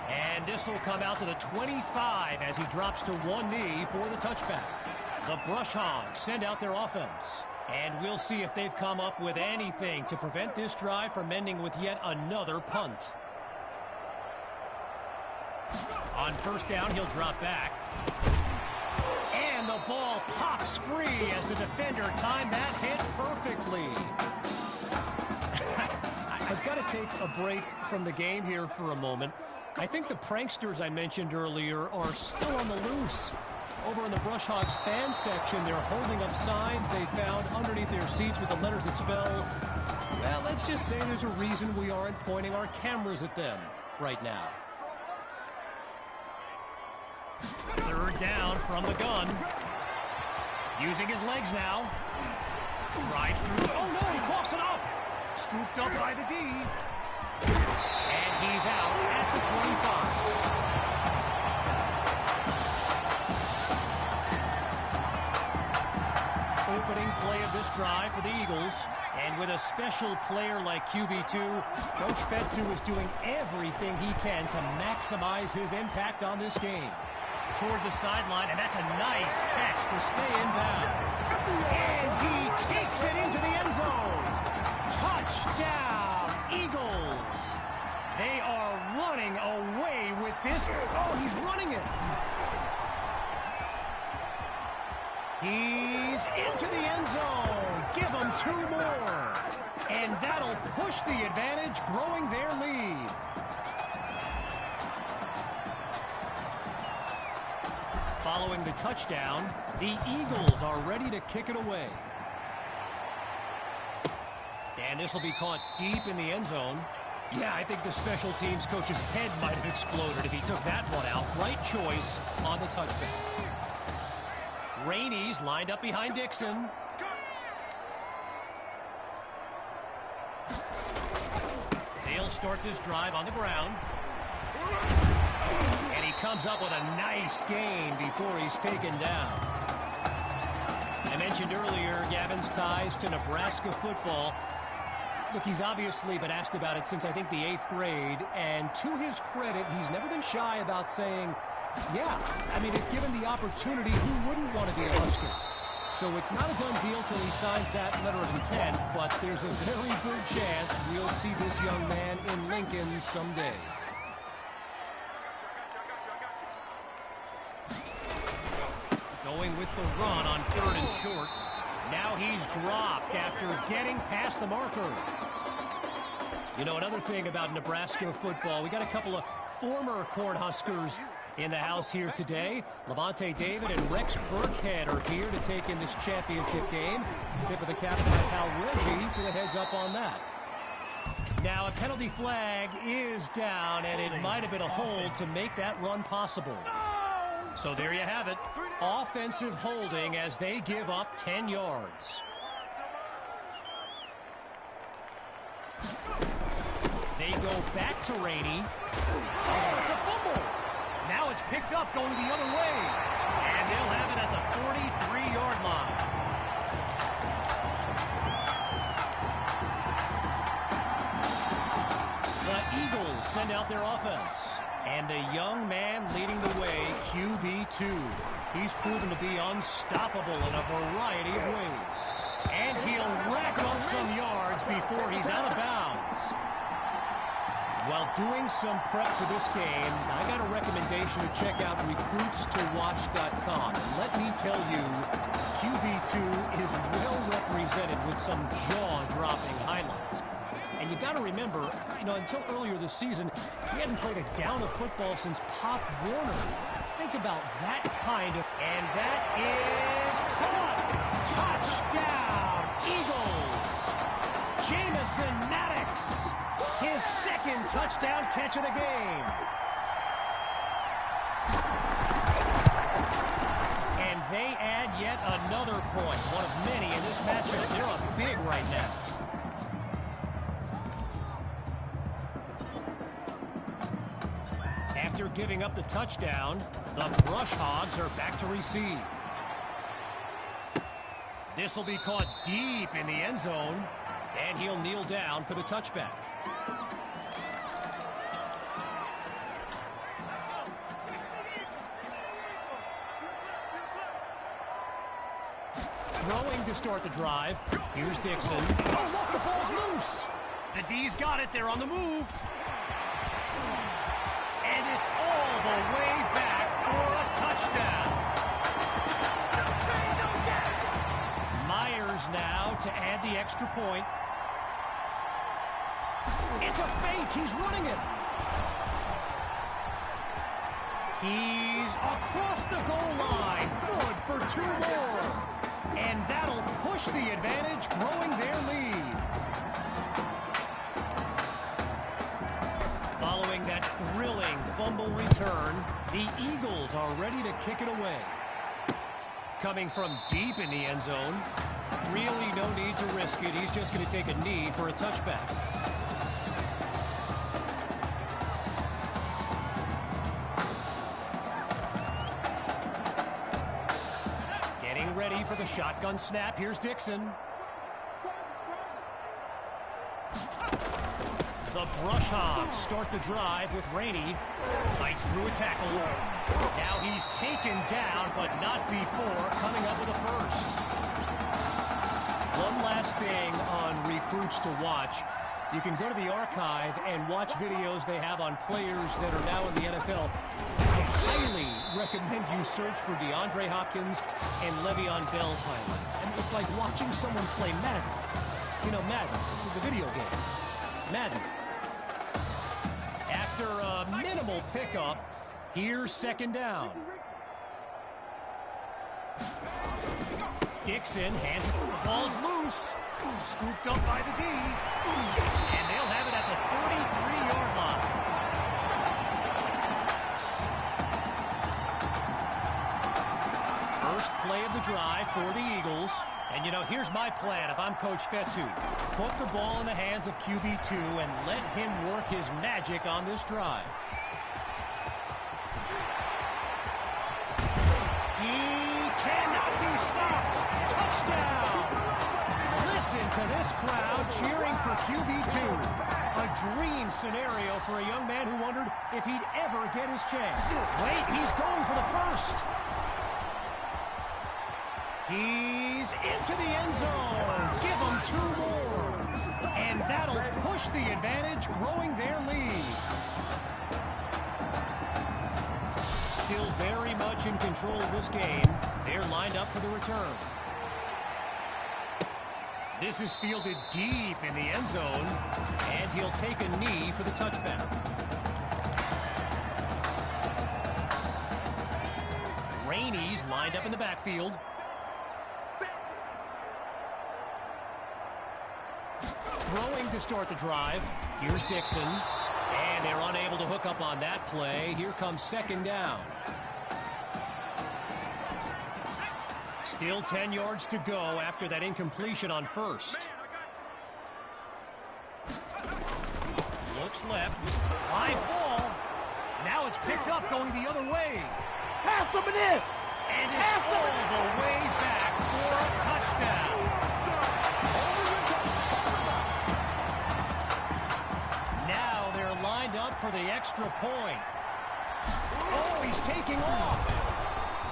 And this will come out to the 25 as he drops to one knee for the touchback. The Brush Hogs send out their offense. And we'll see if they've come up with anything to prevent this drive from ending with yet another punt. On first down, he'll drop back. And the ball pops free as the defender timed that hit perfectly. I've got to take a break from the game here for a moment. I think the pranksters I mentioned earlier are still on the loose. Over in the Brush Hogs fan section, they're holding up signs they found underneath their seats with the letters that spell, well, let's just say there's a reason we aren't pointing our cameras at them right now. Third down from the gun. Using his legs now. Drives through. Oh, no, he coughs it up. Scooped up by the D. And he's out at the 25. Opening play of this drive for the Eagles. And with a special player like QB2, Coach Fetu is doing everything he can to maximize his impact on this game. Toward the sideline, and that's a nice catch to stay in bounds. And he takes it into the end zone. Touchdown, Eagles. They are running away with this. Oh, he's running it. He's into the end zone. Give them 2 more. And that'll push the advantage, growing their lead. Following the touchdown, the Eagles are ready to kick it away. And this will be caught deep in the end zone. Yeah, I think the special teams coach's head might have exploded if he took that one out. Right choice on the touchback. Rainey's lined up behind Dixon. They'll start this drive on the ground. And he comes up with a nice gain before he's taken down. I mentioned earlier Gavin's ties to Nebraska football. Look, he's obviously been asked about it since, I think, the 8th grade. And to his credit, he's never been shy about saying, yeah, I mean, if given the opportunity, who wouldn't want to be a Husker? So it's not a done deal till he signs that letter of intent, but there's a very good chance we'll see this young man in Lincoln someday. Going with the run on 3rd and short. Now he's dropped after getting past the marker. You know, another thing about Nebraska football, we got a couple of former Cornhuskers in the house here today. Levante David and Rex Burkhead are here to take in this championship game. Tip of the cap to my pal Reggie for the heads up on that. Now a penalty flag is down, and it might have been a hold to make that run possible. So there you have it. Offensive holding as they give up 10 yards. They go back to Rainey. Oh, it's a fumble. Now it's picked up going the other way. And they'll have it at the 43-yard line. The Eagles send out their offense. And a young man leading the way, QB2. He's proven to be unstoppable in a variety of ways. And he'll rack up some yards before he's out of bounds. While doing some prep for this game, I got a recommendation to check out recruitstowatch.com. And let me tell you, QB2 is well represented with some jaw-dropping highlights. And you got to remember, you know, until earlier this season, he hadn't played a down of football since Pop Warner. Think about that kind of... And that is caught! Touchdown, Eagles! Jamison Maddox, his 2nd touchdown catch of the game. And they add yet another point, one of many in this matchup. They're up big right now. After giving up the touchdown, the Brush Hogs are back to receive. This will be caught deep in the end zone, and he'll kneel down for the touchback. Throwing to start the drive. Here's Dixon. Oh, look, the ball's loose. The D's got it. They're on the move. And it's all the way back for a touchdown. Myers now to add the extra point. It's a fake. He's running it. He's across the goal line. Good for 2 more. And that'll push the advantage, growing their lead. Following that thrilling fumble return, the Eagles are ready to kick it away. Coming from deep in the end zone, really no need to risk it. He's just going to take a knee for a touchback. Getting ready for the shotgun snap. Here's Dixon. The Brush Hogs start the drive with Rainey. Fights through a tackle. Now he's taken down, but not before coming up with a first. One last thing on Recruits to Watch. You can go to the archive and watch videos they have on players that are now in the NFL. I highly recommend you search for DeAndre Hopkins and Le'Veon Bell's highlights. And it's like watching someone play Madden. You know, Madden, the video game. Madden. After a minimal pickup, here's 2nd down. Dixon hands it. The ball's loose. Scooped up by the D. And they'll have it at the 33-yard line. First play of the drive for the Eagles. And, you know, here's my plan if I'm Coach Fetu. Put the ball in the hands of QB2 and let him work his magic on this drive. He cannot be stopped. Touchdown! Listen to this crowd cheering for QB2. A dream scenario for a young man who wondered if he'd ever get his chance. Wait, he's going for the first. He's into the end zone. Give him 2 more. And that'll push the advantage, growing their lead. Still very much in control of this game. They're lined up for the return. This is fielded deep in the end zone, and he'll take a knee for the touchback. Rainey's lined up in the backfield. Throwing to start the drive. Here's Dixon. And they're unable to hook up on that play. Here comes second down. Still 10 yards to go after that incompletion on first. Looks left. Live ball. Now it's picked up going the other way. Pass him this. And it's all the way back for a touchdown. Now they're lined up for the extra point. Oh, he's taking off.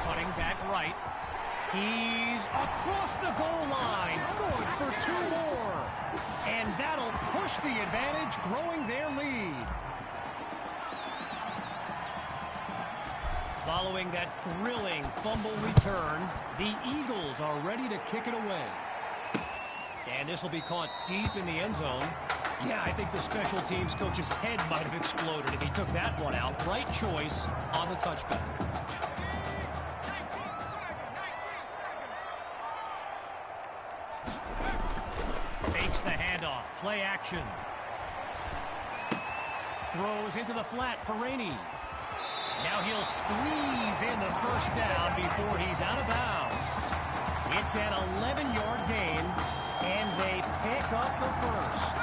Cutting back right. He's across the goal line. Good for 2 more. And that'll push the advantage, growing their lead. Following that thrilling fumble return, the Eagles are ready to kick it away. And this will be caught deep in the end zone. Yeah, I think the special teams coach's head might have exploded if he took that one out. Right choice on the touchback. Fakes the handoff. Play action. Throws into the flat for Rainey. Now he'll squeeze in the first down before he's out of bounds. It's an 11-yard gain, and they pick up the first.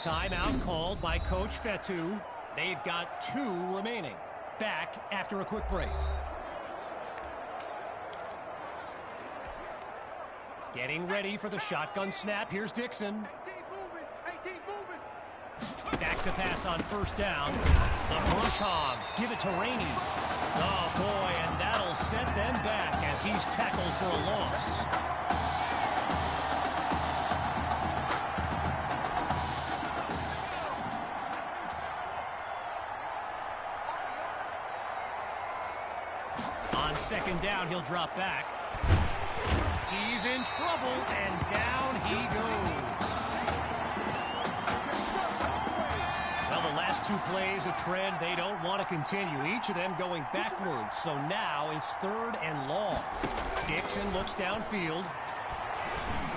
Timeout called by Coach Fetu. They've got 2 remaining. Back after a quick break. Getting ready for the shotgun snap. Here's Dixon. Back to pass on first down. The Bulldogs give it to Rainey. Oh, boy, and that'll set them back as he's tackled for a loss. On second down, he'll drop back. He's in trouble, and down he goes. Well, the last 2 plays, a trend they don't want to continue, each of them going backwards. So now it's 3rd and long. Dixon looks downfield.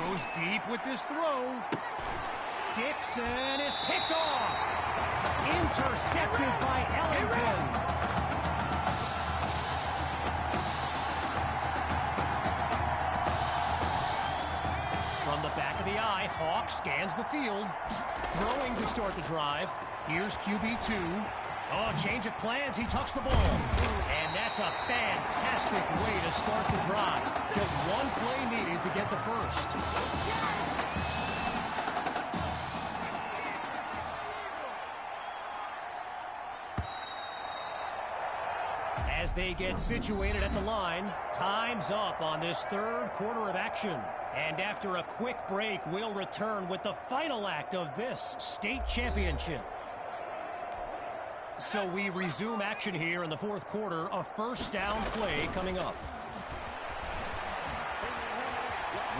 Goes deep with this throw. Dixon is picked off. Intercepted by Ellington. Hawk scans the field. Throwing to start the drive. Here's QB2. Oh, change of plans. He tucks the ball. And that's a fantastic way to start the drive. Just 1 play needed to get the first. As they get situated at the line, time's up on this 3rd quarter of action. And after a quick break, we'll return with the final act of this state championship. So we resume action here in the 4th quarter, a first down play coming up.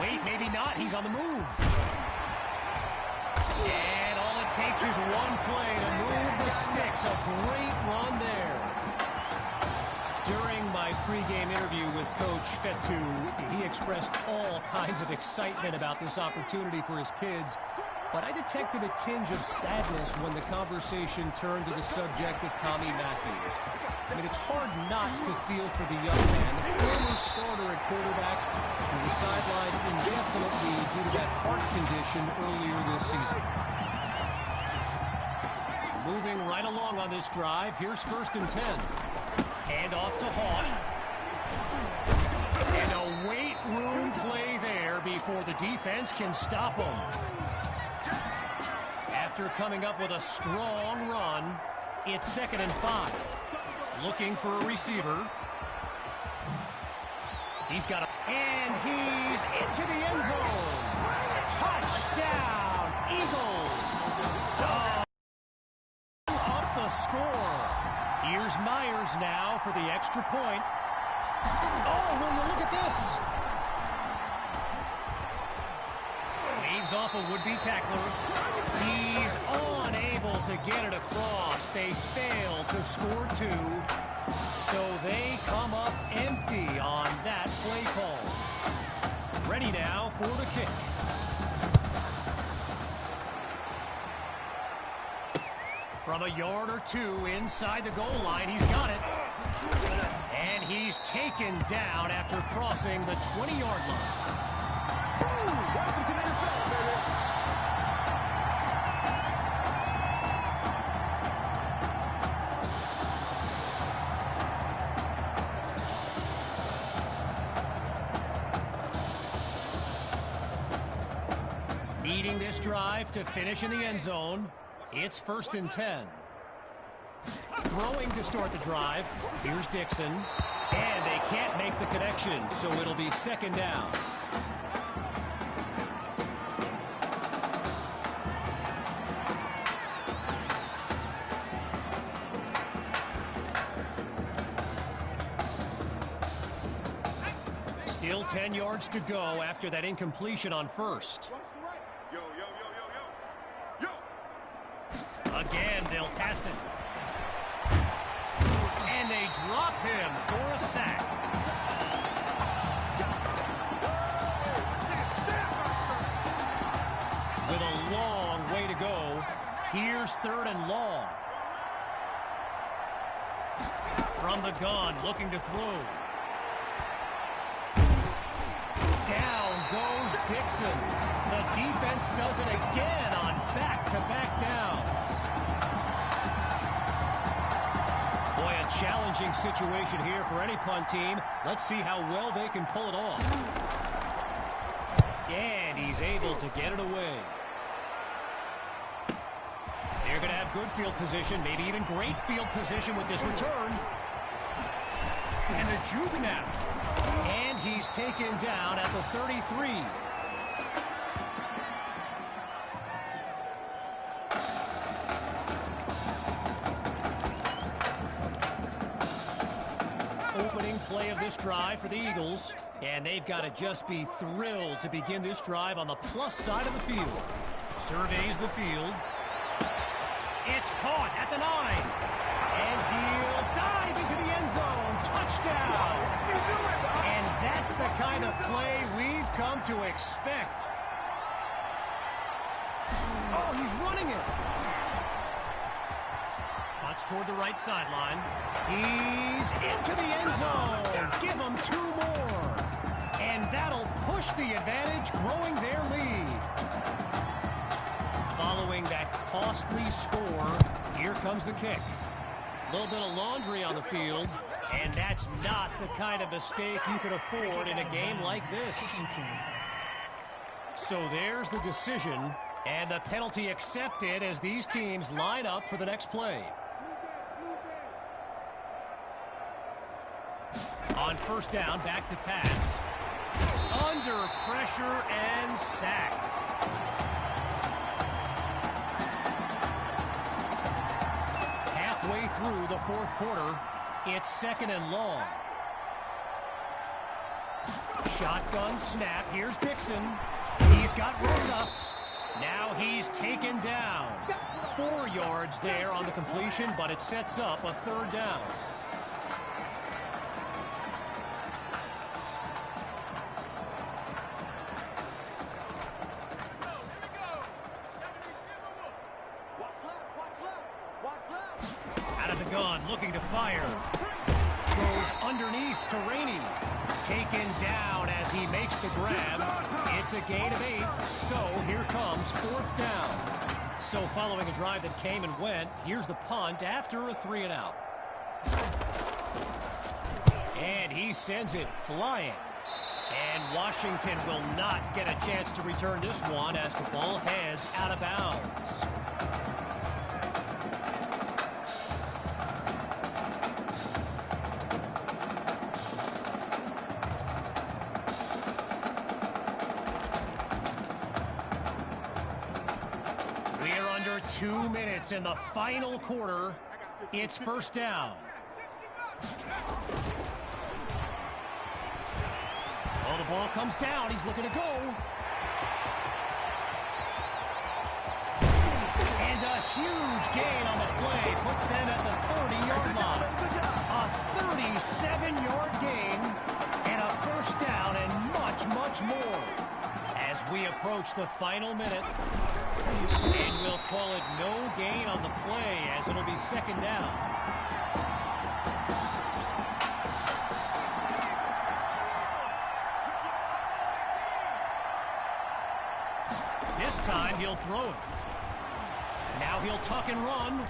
Wait, maybe not. He's on the move. And all it takes is one play to move the sticks. A great run there. During my pregame interview with Coach Fetu, he expressed all kinds of excitement about this opportunity for his kids. But I detected a tinge of sadness when the conversation turned to the subject of Tommy Matthews. I mean, it's hard not to feel for the young man, the former starter at quarterback, who was sidelined indefinitely due to that heart condition earlier this season. Moving right along on this drive, here's 1st and 10. Hand off to Hawk. And a weight room play there before the defense can stop him. After coming up with a strong run, it's 2nd and 5. Looking for a receiver. He's got a... And he's into the end zone. Touchdown, Eagles. Up the score. Here's Myers now for the extra point. Oh, will you look at this? Waves off a would-be tackler. He's unable to get it across. They fail to score 2. So they come up empty on that play call. Ready now for the kick. From a yard or 2 inside the goal line, he's got it. And he's taken down after crossing the 20-yard line. Welcome to the NFL, baby. Needing this drive to finish in the end zone. It's 1st and 10. Throwing to start the drive. Here's Dixon. And they can't make the connection, so it'll be 2nd down. Still 10 yards to go after that incompletion on 1st. Again, they'll pass it. And they drop him for a sack. With a long way to go, here's 3rd and long. From the gun, looking to throw. Down goes Dixon. The defense does it again on back-to-back downs. Boy, a challenging situation here for any punt team. Let's see how well they can pull it off. And he's able to get it away. They're going to have good field position, maybe even great field position with this return. And the juke now. And he's taken down at the 33. Opening play of this drive for the Eagles. And they've got to just be thrilled to begin this drive on the plus side of the field. Surveys the field. It's caught at the 9. And he'll dive into the end zone. Touchdown. And that's the kind of play we've come to expect. Oh, he's running it. Cuts toward the right sideline. He's into the end zone. Give him 2 more. And that'll push the advantage, growing their lead. Following that costly score, here comes the kick. A little bit of laundry on the field, and that's not the kind of mistake you can afford in a game like this. So there's the decision, and the penalty accepted as these teams line up for the next play. On 1st down, back to pass. Under pressure and sacked. Halfway through the 4th quarter, it's 2nd and long. Shotgun snap. Here's Dixon. He's got Rosas. Now he's taken down. 4 yards there on the completion, but it sets up a 3rd down. Out of the gun, looking to fire. Goes underneath to Rainey. Taken down as he makes the grab. It's a gain of 8, so here comes 4th down. So following a drive that came and went, here's the punt after a 3-and-out. And he sends it flying. And Washington will not get a chance to return this one as the ball heads out of bounds. We're under 2 minutes in the final quarter. It's 1st down. Oh, the ball comes down. He's looking to go. And a huge gain on the play puts them at the 30-yard line. A 37-yard gain and a 1st down and much, much more. As we approach the final minute, and we'll call it no gain on the play as it'll be 2nd down. This time he'll throw it. Now he'll tuck and run.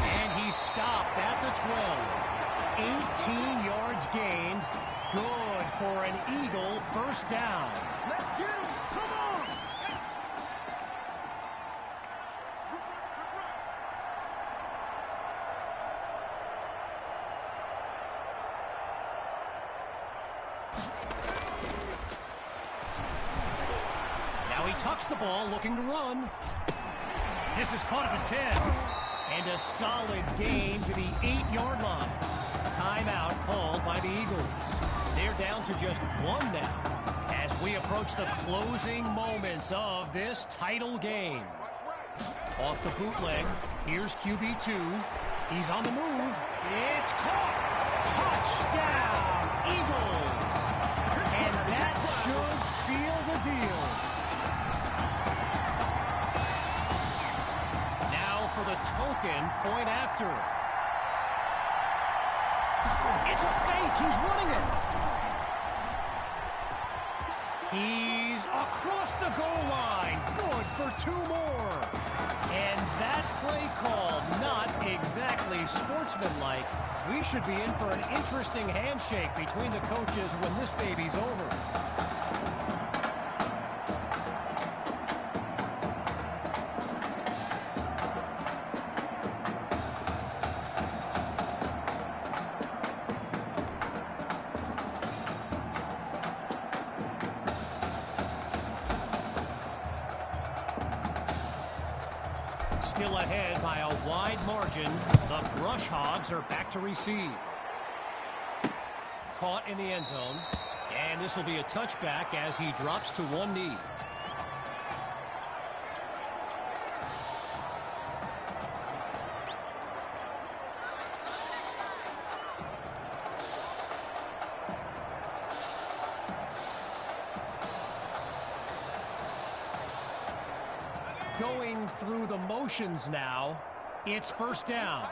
And he's stopped at the 12. 18 yards gained. Good for an Eagle 1st down. Let's get him. Come on. Now he tucks the ball, looking to run. This is caught at the 10. And a solid gain to the 8-yard line. Timeout called by the Eagles. They're down to just 1 now as we approach the closing moments of this title game. Off the bootleg, here's QB2. He's on the move. It's caught. Touchdown, Eagles. And that should seal the deal. Now for the token point after. It's a fake. He's running it. He's across the goal line. Good for 2 more. And that play call, not exactly sportsmanlike. We should be in for an interesting handshake between the coaches when this baby's over. Still ahead by a wide margin. The Brush Hogs are back to receive. Caught in the end zone. And this will be a touchback as he drops to 1 knee. Going through the motions now. It's 1st down.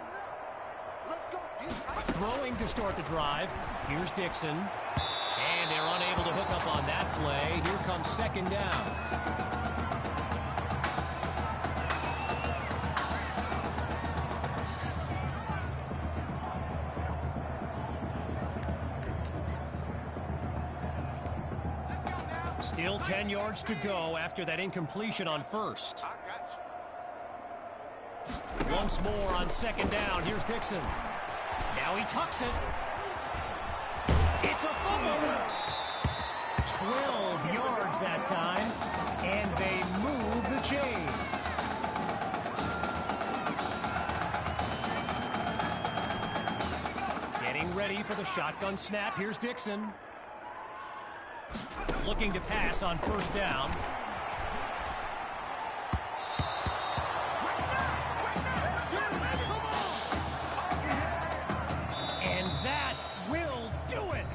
Throwing to start the drive. Here's Dixon. And they're unable to hook up on that play. Here comes 2nd down. Still 10 yards to go after that incompletion on 1st. Once more on 2nd down. Here's Dixon. Now he tucks it. It's a fumble. 12 yards that time. And they move the chains. Getting ready for the shotgun snap. Here's Dixon. Looking to pass on first down. And that will do it.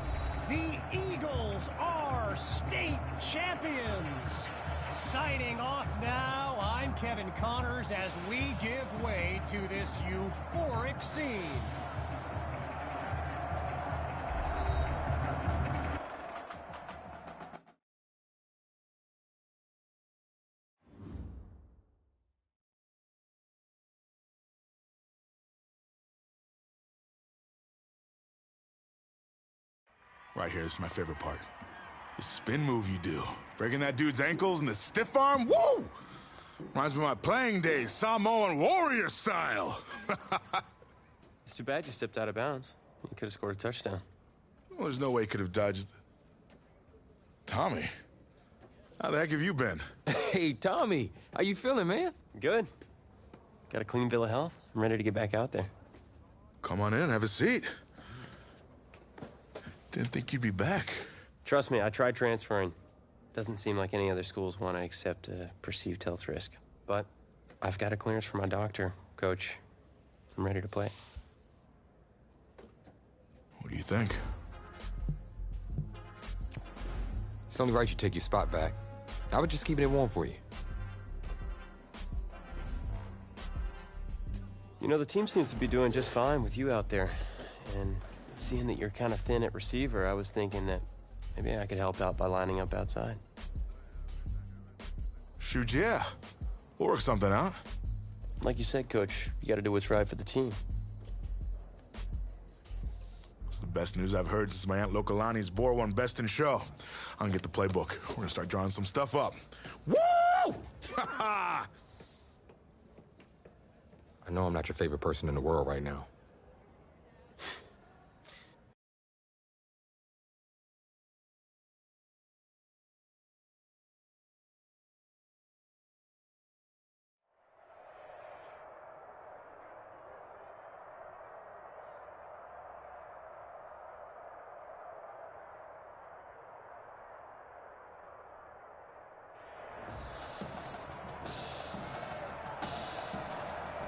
The Eagles are state champions. Signing off now, I'm Kevin Connors as we give way to this euphoric scene. Right here is my favorite part. The spin move you do. Breaking that dude's ankles and the stiff arm, woo! Reminds me of my playing days, Samoan warrior style. It's too bad you stepped out of bounds. You could have scored a touchdown. Well, there's no way he could have dodged. Tommy, how the heck have you been? Hey, Tommy, how you feeling, man? Good. Got a clean bill of health. I'm ready to get back out there. Come on in, have a seat. Didn't think you'd be back. Trust me, I tried transferring. Doesn't seem like any other schools want to accept a perceived health risk. But I've got a clearance from my doctor, Coach. I'm ready to play. What do you think? It's only right you take your spot back. I was just keeping it warm for you. You know, the team seems to be doing just fine with you out there. And seeing that you're kind of thin at receiver, I was thinking that maybe I could help out by lining up outside. Shoot, yeah. We'll work something out. Like you said, Coach, you got to do what's right for the team. It's the best news I've heard since my Aunt Lokalani's Boar won Best in Show. I'm gonna get the playbook. We're gonna start drawing some stuff up. Woo! I know I'm not your favorite person in the world right now.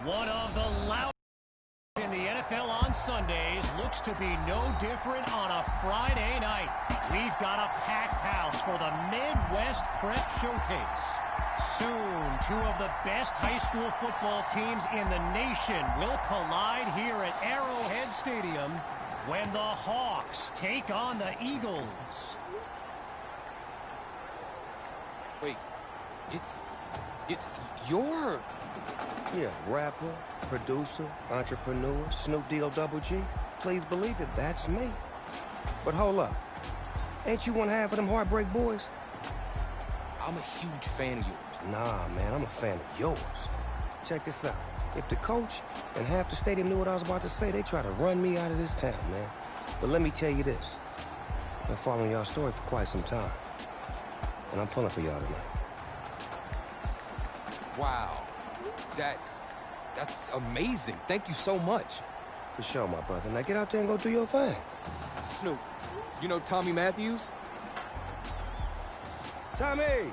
One of the loudest in the NFL on Sundays looks to be no different on a Friday night. We've got a packed house for the Midwest Prep Showcase. Soon, two of the best high school football teams in the nation will collide here at Arrowhead Stadium when the Hawks take on the Eagles. Wait, it's your... Yeah, rapper, producer, entrepreneur, Snoop D-O double G. Please believe it, that's me. But hold up. Ain't you one half of them Heartbreak Boys? I'm a huge fan of yours. Nah, man, I'm a fan of yours. Check this out. If the coach and half the stadium knew what I was about to say, they try to run me out of this town, man. But let me tell you this. I've been following y'all story for quite some time. And I'm pulling for y'all tonight. Wow. That's amazing. Thank you so much. For sure, my brother. Now get out there and go do your thing. Snoop, you know Tommy Matthews? Tommy!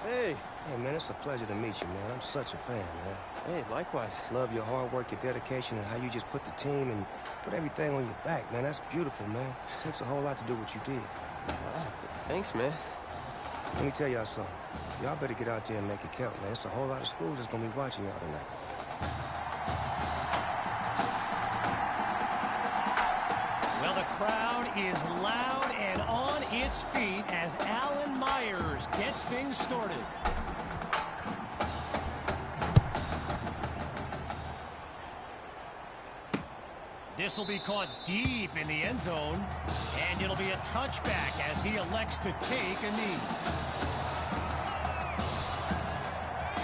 Hey. Hey, man, it's a pleasure to meet you, man. I'm such a fan, man. Hey, likewise. Love your hard work, your dedication, and how you just put the team and put everything on your back, man. That's beautiful, man. It takes a whole lot to do what you did. Wow, thanks, man. Let me tell y'all something. Y'all better get out there and make it count, man. It's a whole lot of schools that's gonna be watching y'all tonight. Well, the crowd is loud and on its feet as Alan Myers gets things started. This will be caught deep in the end zone, and it'll be a touchback as he elects to take a knee.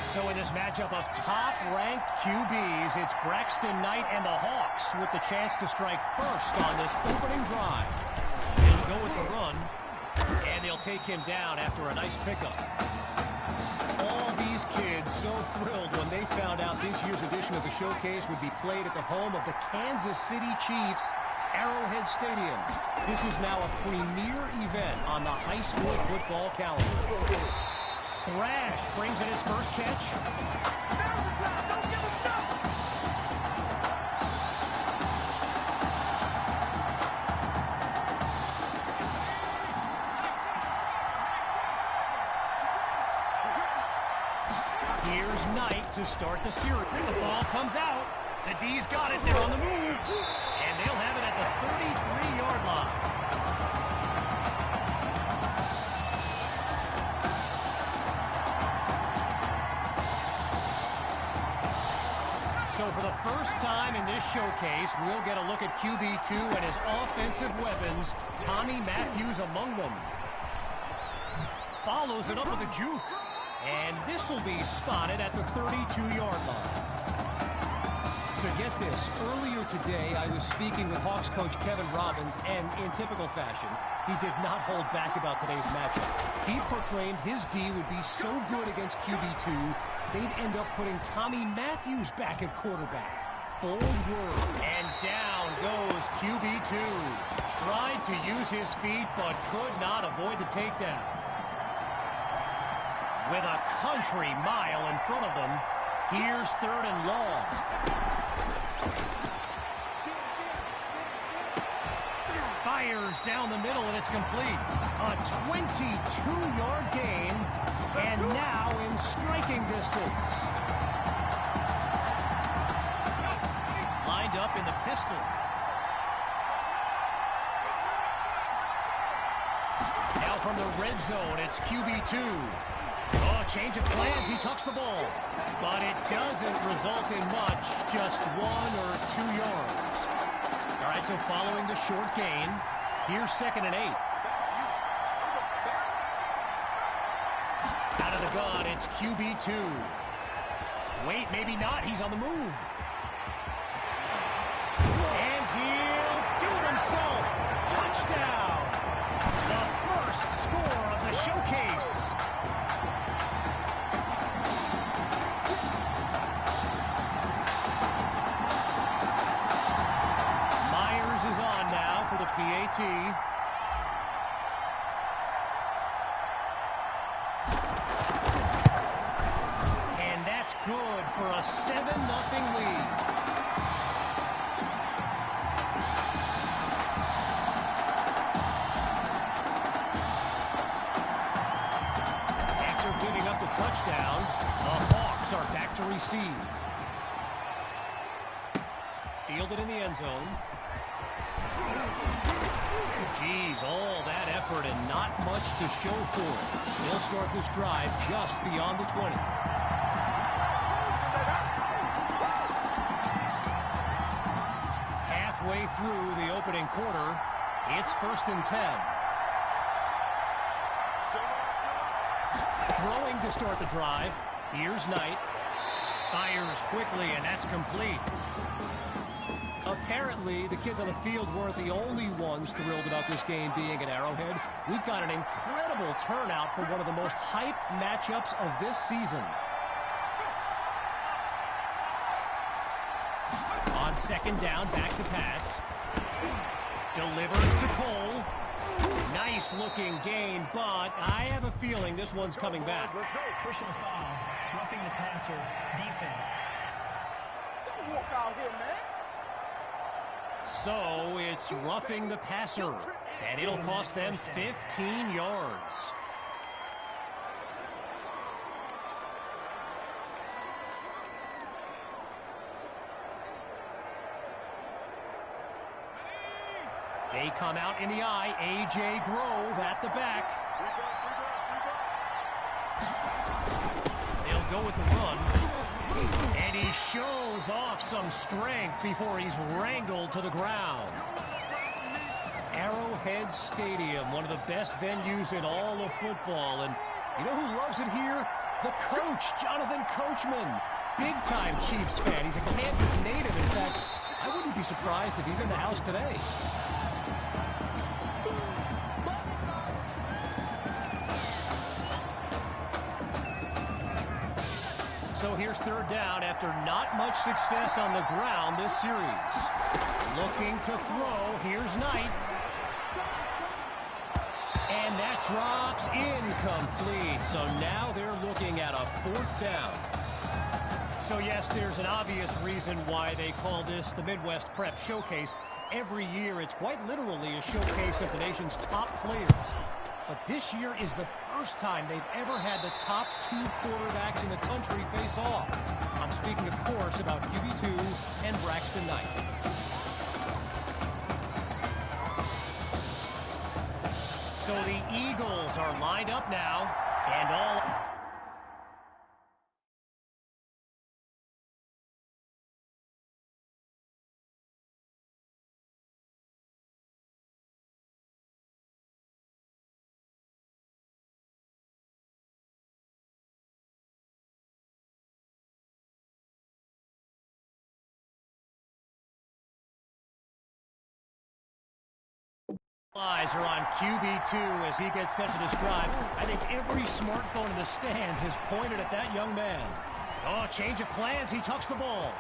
So in this matchup of top-ranked QBs, it's Braxton Knight and the Hawks with the chance to strike first on this opening drive. They'll go with the run, and they'll take him down after a nice pickup. All these kids so thrilled when they found out this year's edition of the showcase would be played at the home of the Kansas City Chiefs Arrowhead Stadium. This is now a premier event on the high school football calendar. Thrash brings in his first catch. Here's Knight to start the series. The ball comes out. The D's got it. They're on the move. And they'll have it at the 33-yard line. So for the first time in this showcase, we'll get a look at QB2 and his offensive weapons. Tommy Matthews among them. Follows it up with a juke. And this will be spotted at the 32-yard line. So get this, earlier today I was speaking with Hawks coach Kevin Robbins, and in typical fashion, he did not hold back about today's matchup. He proclaimed his D would be so good against QB2, they'd end up putting Tommy Matthews back at quarterback. Bold word, and down goes QB2. Tried to use his feet, but could not avoid the takedown. With a country mile in front of them, here's 3rd and long. Fires down the middle, and it's complete. A 22-yard gain, and now in striking distance. Lined up in the pistol. Now from the red zone, it's QB2. Oh, change of plans. He tucks the ball. But it doesn't result in much. Just 1 or 2 yards. All right, so following the short gain, here's 2nd and 8. Out of the gun, it's QB2. Wait, maybe not. He's on the move. And he'll do it himself. Touchdown. The first score of the showcase. Is on now for the PAT. And that's good for a 7-0 lead. After giving up the touchdown, the Hawks are back to receive. Fielded in the end zone. Geez, all that effort and not much to show for it. They'll start this drive just beyond the 20. Halfway through the opening quarter, it's 1st and 10. Throwing to start the drive. Here's Knight. Fires quickly, and that's complete. Apparently, the kids on the field weren't the only ones thrilled about this game being at Arrowhead. We've got an incredible turnout for one of the most hyped matchups of this season. On 2nd down, back to pass. Delivers to Cole. Nice looking gain, but I have a feeling this one's coming back. Personal foul, roughing the passer, defense. Don't walk out here, man. So it's roughing the passer, and it'll cost them 15 yards. They come out in the eye. A.J. Grove at the back. They'll go with the run. And he shows off some strength before he's wrangled to the ground. Arrowhead Stadium, one of the best venues in all of football. And you know who loves it here? The coach, Jonathan Coachman. Big-time Chiefs fan. He's a Kansas native. In fact, I wouldn't be surprised if he's in the house today. So here's 3rd down after not much success on the ground this series. Looking to throw. Here's Knight. And that drops incomplete. So now they're looking at a 4th down. So yes, there's an obvious reason why they call this the Midwest Prep Showcase. Every year, it's quite literally a showcase of the nation's top players. But this year is the first time they've ever had the top 2 quarterbacks in the country face off. I'm speaking, of course, about QB2 and Braxton Knight. So the Eagles are lined up now, and all... eyes are on QB2 as he gets set for this drive. I think every smartphone in the stands is pointed at that young man. Oh, change of plans. He tucks the ball.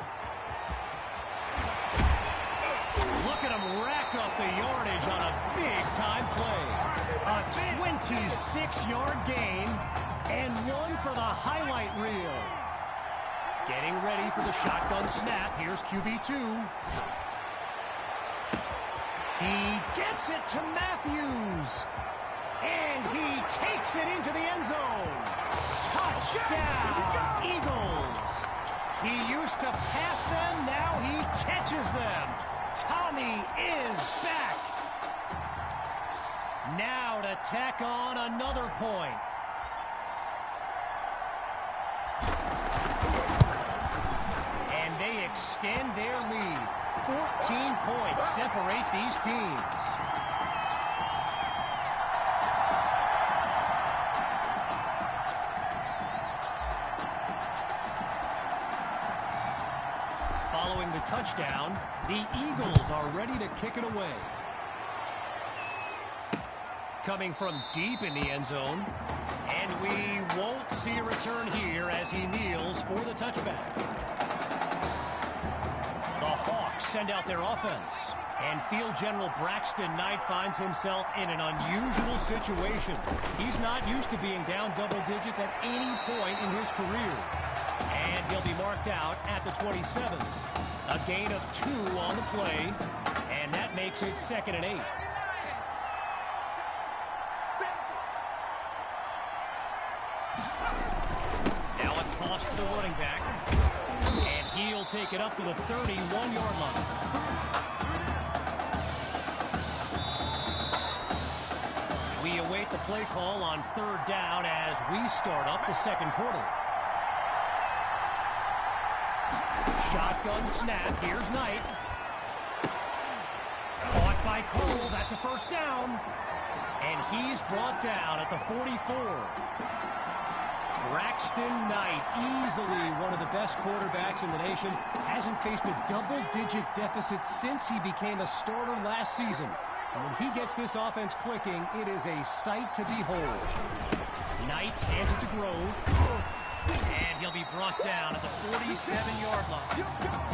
Look at him rack up the yardage on a big-time play. A 26-yard gain and one for the highlight reel. Getting ready for the shotgun snap. Here's QB2. He gets it to Matthews. And he takes it into the end zone. Touchdown, Eagles. He used to pass them, now he catches them. Tommy is back. Now to tack on another point. And they extend their lead. 14 points separate these teams. Following the touchdown, the Eagles are ready to kick it away. Coming from deep in the end zone, and we won't see a return here as he kneels for the touchback. Send out their offense. And field general Braxton Knight finds himself in an unusual situation. He's not used to being down double digits at any point in his career. And he'll be marked out at the 27. A gain of 2 on the play, and that makes it 2nd and 8. Now a toss to the running back. And he'll take it up to the 31-yard line. We await the play call on 3rd down as we start up the 2nd quarter. Shotgun snap. Here's Knight. Caught by Cole. That's a 1st down. And he's brought down at the 44. Braxton Knight, easily one of the best quarterbacks in the nation, hasn't faced a double-digit deficit since he became a starter last season. And when he gets this offense clicking, it is a sight to behold. Knight hands it to Grove, and he'll be brought down at the 47-yard line.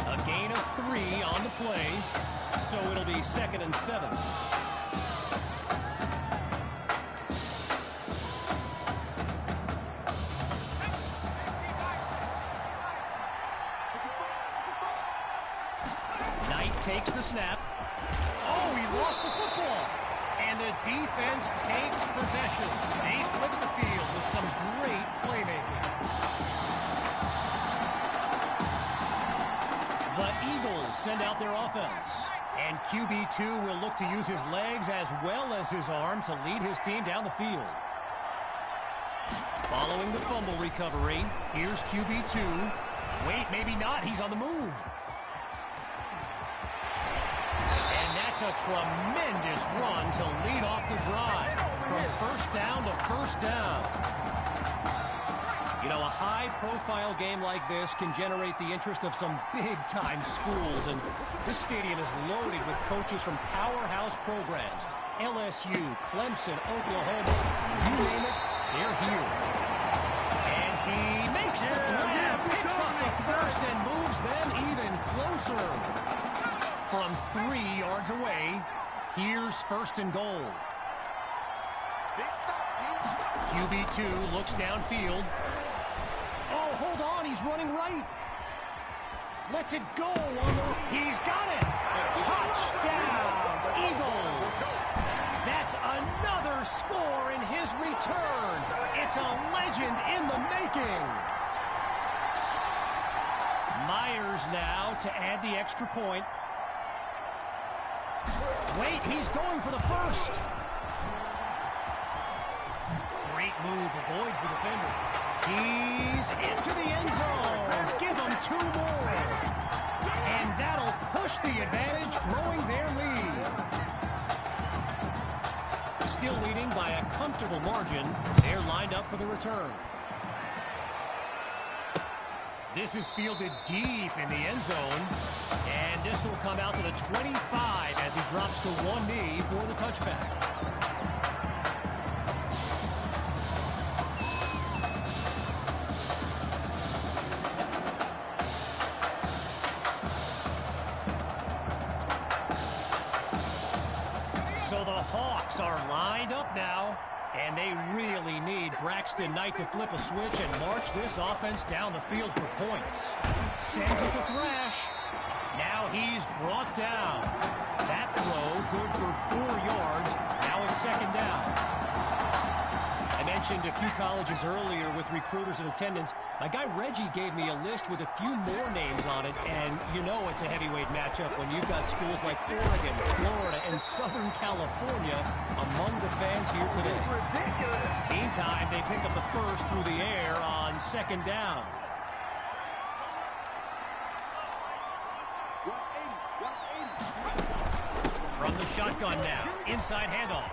A gain of 3 on the play, so it'll be 2nd and 7. Takes the snap. Oh, he lost the football. And the defense takes possession. They flip the field with some great playmaking. The Eagles send out their offense. And QB2 will look to use his legs as well as his arm to lead his team down the field. Following the fumble recovery, here's QB2. Wait, maybe not. He's on the move. That's a tremendous run to lead off the drive. From 1st down to 1st down. You know, a high-profile game like this can generate the interest of some big-time schools, and this stadium is loaded with coaches from powerhouse programs. LSU, Clemson, Oklahoma, you name it, they're here. And he makes the grab, picks up the 1st, and moves them even closer. from 3 yards away. Here's first and goal. QB2 looks downfield. Oh, hold on, he's running right. Lets it go on the... He's got it! Touchdown, Eagles! That's another score in his return. It's a legend in the making. Myers now to add the extra point. Wait, he's going for the first. Great move, avoids the defender. He's into the end zone. Give him 2 more. And that'll push the advantage, growing their lead. Still leading by a comfortable margin. They're lined up for the return. This is fielded deep in the end zone. And this will come out to the 25 as he drops to one knee for the touchback. So the Hawks are lined up now, and they really need Braxton Knight to flip a switch and march this offense down the field for points. Sends it to Thrash. Now he's brought down. That throw good for 4 yards. Now it's second down. I mentioned a few colleges earlier with recruiters in attendance. My guy Reggie gave me a list with a few more names on it, and you know it's a heavyweight matchup when you've got schools like Oregon, Florida, and Southern California among the fans here today. Meantime, they pick up the first through the air on second down. From the shotgun now, inside handoff.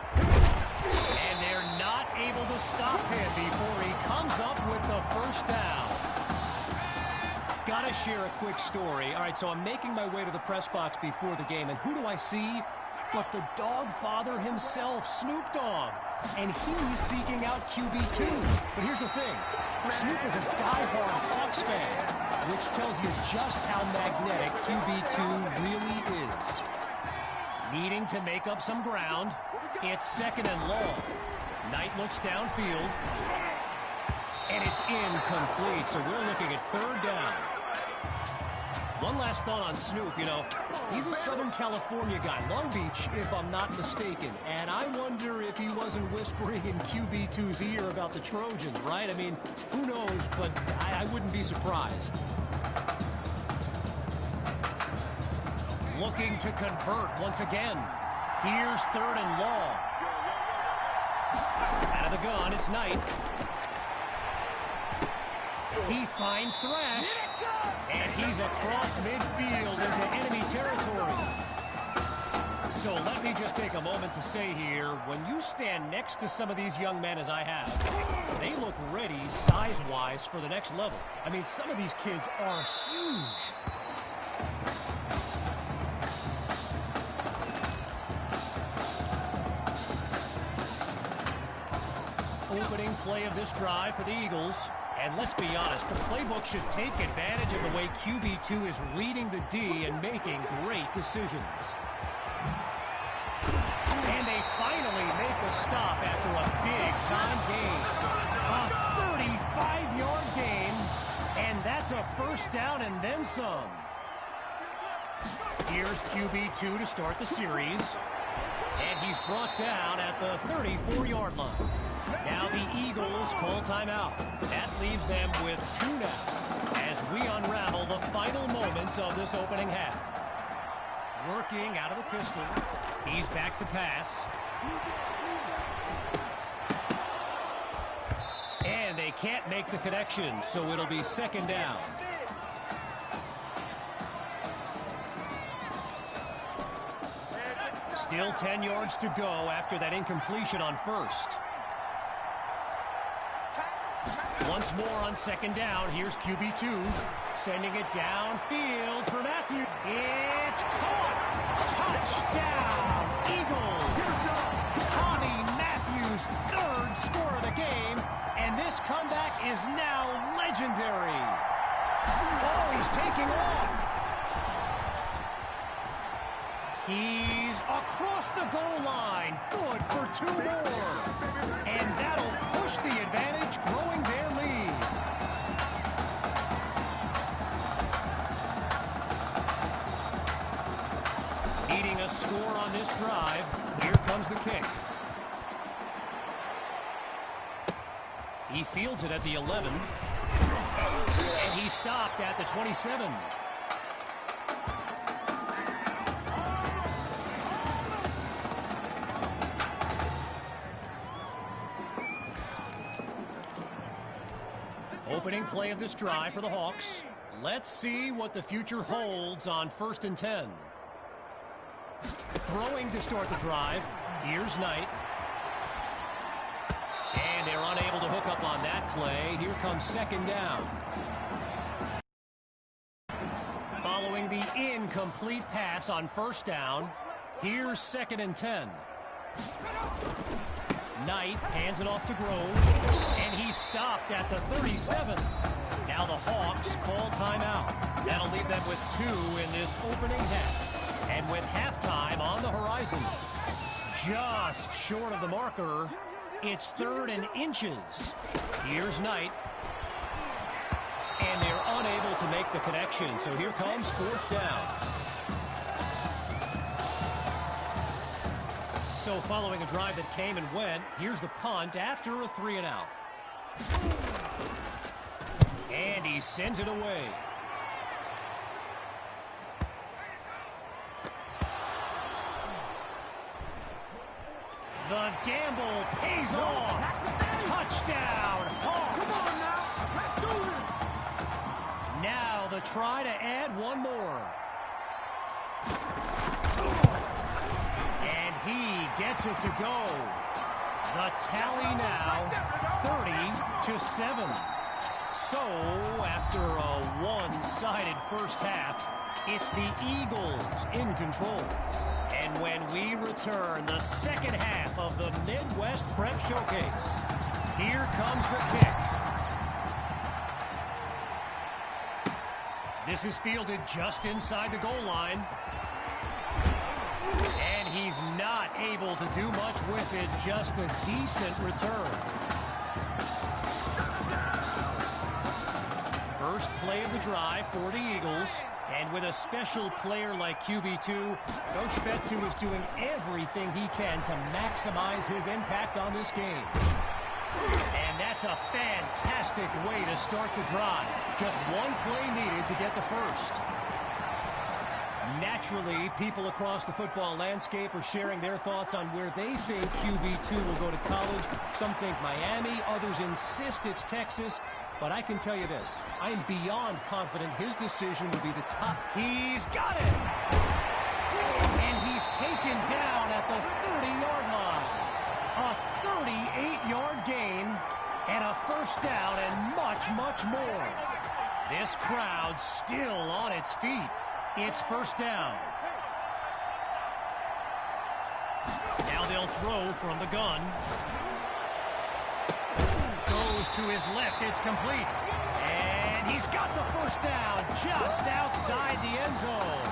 And they're not able to stop him before he comes up with the first down. Gotta share a quick story. All right, so I'm making my way to the press box before the game, and who do I see but the dog father himself, Snoop Dogg. And he's seeking out QB2. But here's the thing. Snoop is a diehard Hawks fan, which tells you just how magnetic QB2 really is. Needing to make up some ground. It's second and long. Knight looks downfield. And it's incomplete, so we're looking at third down. One last thought on Snoop. You know, he's a Southern California guy, Long Beach, if I'm not mistaken. And I wonder if he wasn't whispering in QB2's ear about the Trojans, right? I mean, who knows, but I wouldn't be surprised. Looking to convert once again. Here's third and long. Out of the gun, it's Knight. He finds Thrash. And he's across midfield into enemy territory. So let me just take a moment to say here, when you stand next to some of these young men as I have, they look ready size-wise for the next level. I mean, some of these kids are huge. Opening play of this drive for the Eagles. And let's be honest, the playbook should take advantage of the way QB2 is reading the D and making great decisions. And they finally make a stop after a big-time gain. A 35-yard gain, and that's a first down and then some. Here's QB2 to start the series. And he's brought down at the 34-yard line. Now the Eagles call timeout. That leaves them with 2 now as we unravel the final moments of this opening half. Working out of the pistol. He's back to pass. And they can't make the connection, so it'll be second down. Still 10 yards to go after that incompletion on first. Once more on second down, here's QB2, sending it downfield for Matthews. It's caught! Touchdown, Eagles! Tommy Matthews' third score of the game, and this comeback is now legendary. Oh, he's taking off. He's across the goal line. Good for 2 more. And that'll push the advantage, growing their lead. Needing a score on this drive. Here comes the kick. He fields it at the 11. And he stopped at the 27. Opening play of this drive for the Hawks. Let's see what the future holds on 1st and 10. Throwing to start the drive. Here's Knight. And they're unable to hook up on that play. Here comes 2nd down. Following the incomplete pass on 1st down, here's 2nd and 10. Knight hands it off to Grove, and he's stopped at the 37. Now the Hawks call timeout. That'll leave them with 2 in this opening half. And with halftime on the horizon, just short of the marker, it's 3rd and inches. Here's Knight. And they're unable to make the connection, so here comes 4th down. So following a drive that came and went, here's the punt after a 3 and out. And he sends it away. The gamble pays off. Touchdown, Hawks. Now the try to add one more. And he gets it to go. The tally now 30-7. So after a one-sided first half, it's the Eagles in control. And when we return, the second half of the Midwest Prep Showcase. Here comes the kick. This is fielded just inside the goal line. And he's not able to do much with it, just a decent return. First play of the drive for the Eagles. And with a special player like QB2, Coach Fetu is doing everything he can to maximize his impact on this game. And that's a fantastic way to start the drive. Just one play needed to get the first. Naturally, people across the football landscape are sharing their thoughts on where they think QB2 will go to college. Some think Miami, others insist it's Texas. But I can tell you this, I am beyond confident his decision will be the top. He's got it! And he's taken down at the 30-yard line. A 38-yard gain and a first down and much, much more. This crowd still on its feet. It's first down. Now they'll throw from the gun. Goes to his left, it's complete. And he's got the first down just outside the end zone.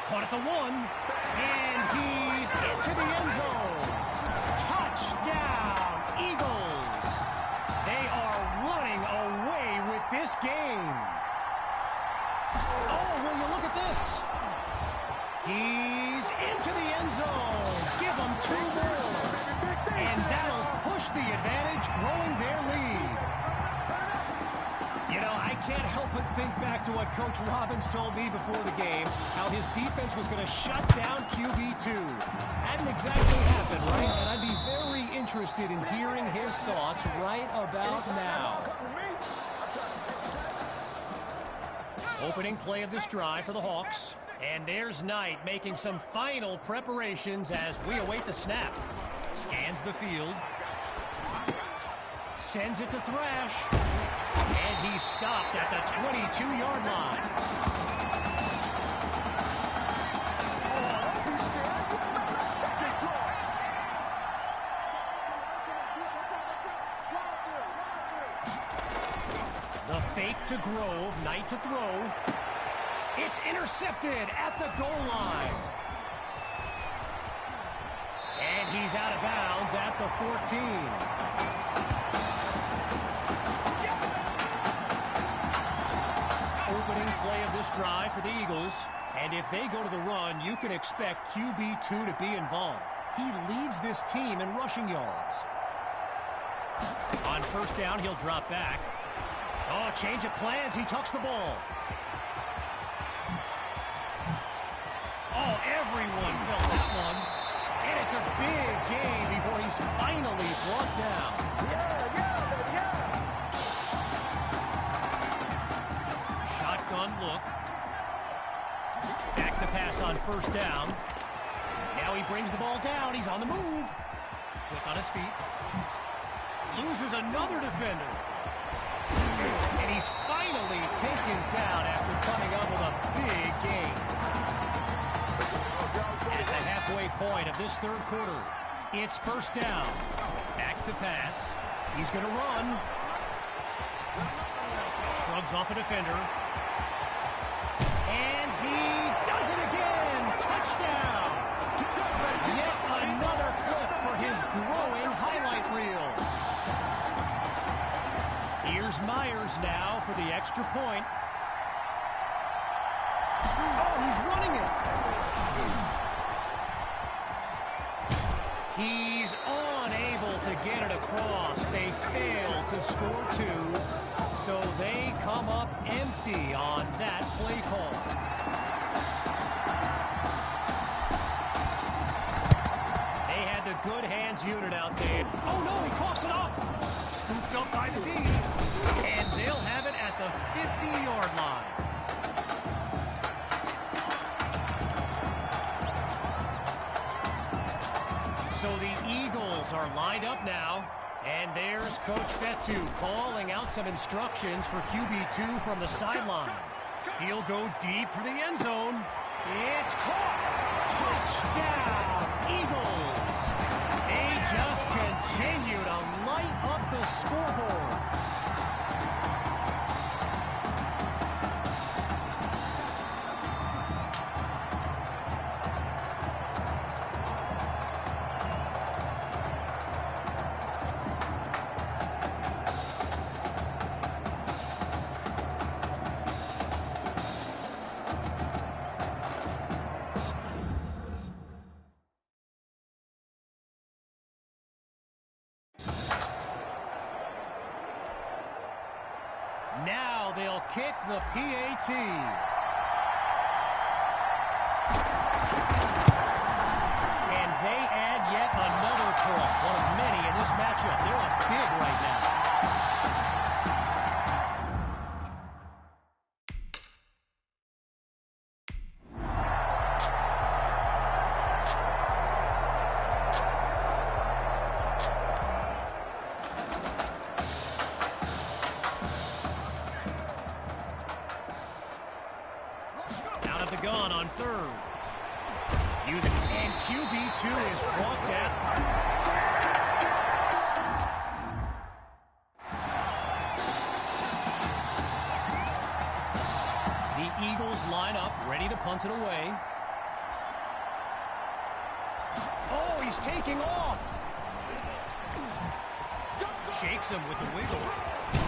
Caught at the 1, and he's into the end zone. Touchdown, Eagles. They are running away with this game. Oh, will you look at this? He's into the end zone. Give them 2 more. And that'll push the advantage, growing their lead. You know, I can't help but think back to what Coach Robbins told me before the game, how his defense was going to shut down QB2. Hadn't exactly happened, right? And I'd be very interested in hearing his thoughts right about now. Opening play of this drive for the Hawks. And there's Knight making some final preparations as we await the snap. Scans the field. Sends it to Thrash. And he's stopped at the 22-yard line. to Grove. Knight to throw. It's intercepted at the goal line. And he's out of bounds at the 14. Opening play of this drive for the Eagles. And if they go to the run, you can expect QB2 to be involved. He leads this team in rushing yards. On first down, he'll drop back. Oh, change of plans. He tucks the ball. Oh, everyone felt that one. And it's a big gain before he's finally brought down. Shotgun look. Back to pass on first down. Now he brings the ball down. He's on the move. Quick on his feet. Loses another defender. And he's finally taken down after coming up with a big gain. At the halfway point of this third quarter, it's first down. Back to pass. He's going to run. Shrugs off a defender. And he does it again. Touchdown. Yet another clip for his growing highlight reel. Here's Myers now for the extra point. Oh, he's running it. He's unable to get it across. They fail to score two, so they come up empty on that play call. They had the good hands unit out there. Oh, no, he coughs it up. Scooped up by the D, and they'll have it at the 50-yard line. So the Eagles are lined up now, and there's Coach Fetu calling out some instructions for QB2 from the sideline. He'll go deep for the end zone. It's caught. Touchdown, Eagles. They just continue to light up the scoreboard. Now they'll kick the PAT. And they add yet another point. One of many in this matchup. They're up big right now. The gun on third. Using and QB2 is brought down. The Eagles line up, ready to punt it away. Oh, he's taking off. Shakes him with the wiggle.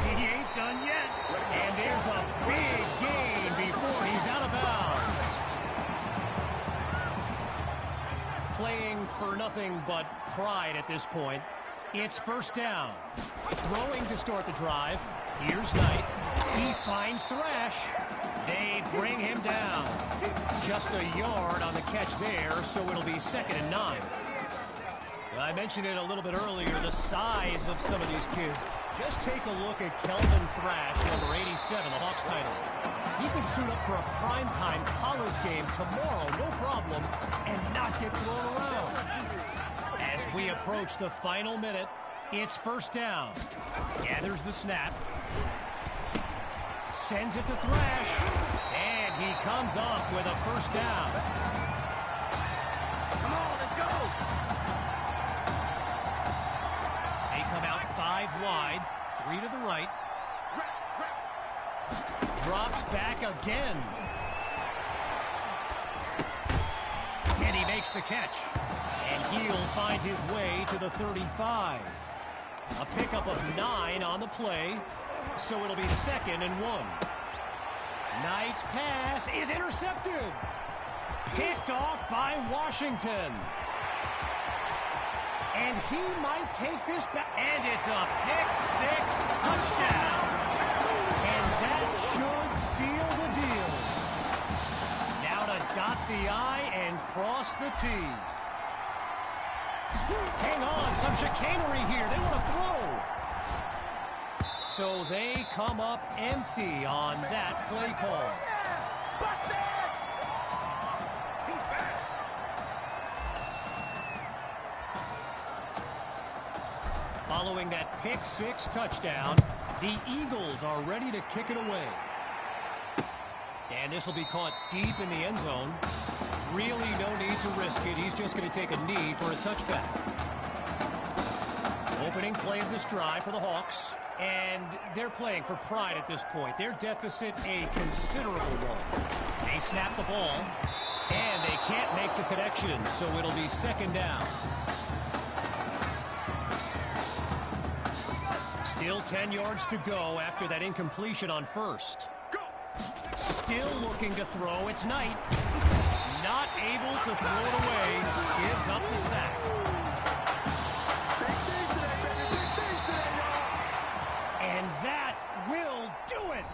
He ain't done yet. And there's a big gain before he's out of bounds. Playing for nothing but pride at this point. It's first down. Throwing to start the drive. Here's Knight. He finds Thrash. They bring him down. Just a yard on the catch there, so it'll be 2nd and 9. I mentioned it a little bit earlier, the size of some of these kids. Just take a look at Kelvin Thrash, number 87, the Hawks tight end. He could suit up for a primetime college game tomorrow, no problem, and not get thrown around. As we approach the final minute, it's first down. Gathers the snap. Sends it to Thrash. And he comes up with a first down. Come on, let's go. They come out 5 wide, 3 to the right. drops back again. And he makes the catch. And he'll find his way to the 35. A pickup of 9 on the play, so it'll be 2nd and 1. Knight's pass is intercepted. Picked off by Washington. And he might take this back. And it's a pick-6 touchdown. And that should seal the deal. Now to dot the I and cross the T. Hang on, some chicanery here. They want to throw. So they come up empty on that play call. Following that pick-6 touchdown, the Eagles are ready to kick it away. And this will be caught deep in the end zone. Really no need to risk it. He's just going to take a knee for a touchback. Opening play of this drive for the Hawks. And they're playing for pride at this point. Their deficit a considerable one. They snap the ball, and they can't make the connection, so it'll be 2nd down. Still 10 yards to go after that incompletion on 1st. Still looking to throw. It's Knight. Not able to throw it away. Gives up the sack. And that will do it.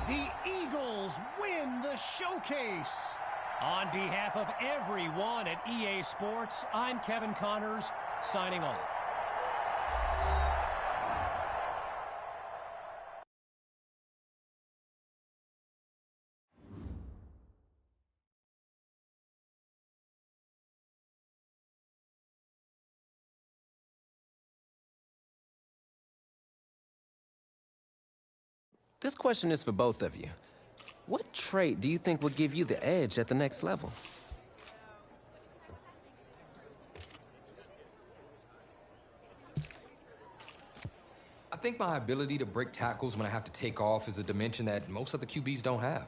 The Eagles win the showcase. On behalf of everyone at EA Sports, I'm Kevin Connors, signing off. This question is for both of you. What trait do you think will give you the edge at the next level? I think my ability to break tackles when I have to take off is a dimension that most other QBs don't have.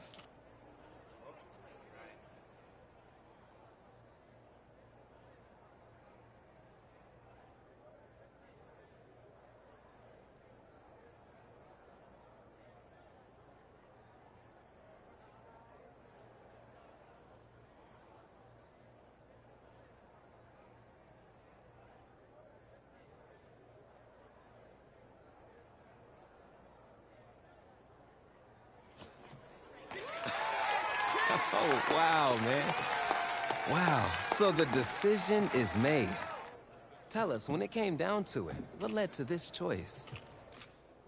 Oh, wow, man. Wow. So the decision is made. Tell us, when it came down to it, what led to this choice?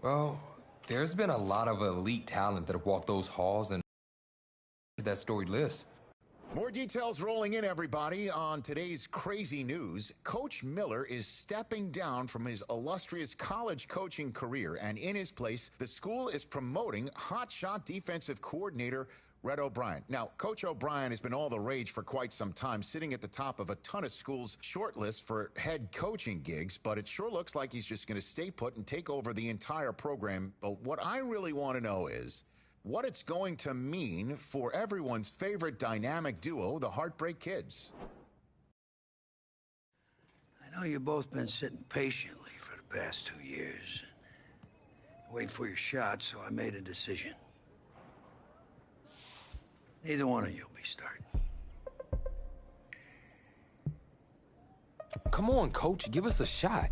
Well, there's been a lot of elite talent that have walked those halls and that storied list. More details rolling in, everybody. On today's crazy news, Coach Miller is stepping down from his illustrious college coaching career, and in his place, the school is promoting hotshot defensive coordinator Red O'Brien. Now, Coach O'Brien has been all the rage for quite some time, sitting at the top of a ton of schools' shortlist for head coaching gigs, but it sure looks like he's just going to stay put and take over the entire program. But what I really want to know is what it's going to mean for everyone's favorite dynamic duo, the Heartbreak Kids. I know you've both been sitting patiently for the past 2 years, waiting for your shot, so I made a decision. Neither one of you will be starting. Come on, Coach, give us a shot.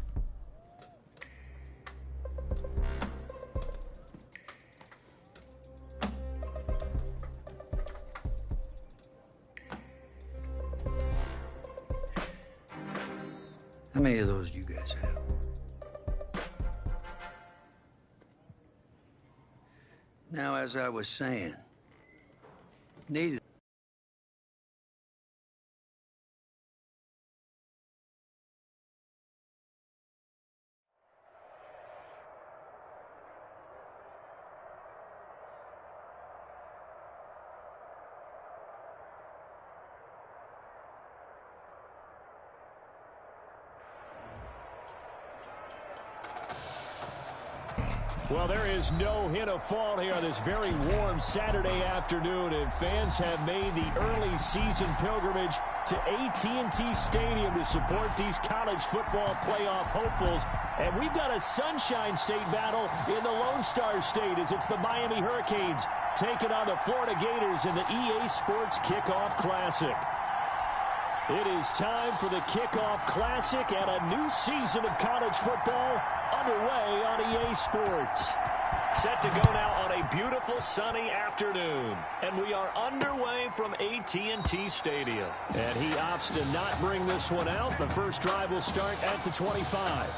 How many of those do you guys have? Now, as I was saying, neither. Well, there is no hint of fall here on this very warm Saturday afternoon, and fans have made the early season pilgrimage to AT&T Stadium to support these college football playoff hopefuls. And we've got a Sunshine State battle in the Lone Star State as it's the Miami Hurricanes taking on the Florida Gators in the EA Sports Kickoff Classic. It is time for the Kickoff Classic and a new season of college football underway on EA Sports. Set to go now on a beautiful sunny afternoon. And we are underway from AT&T Stadium. And he opts to not bring this one out. The first drive will start at the 25.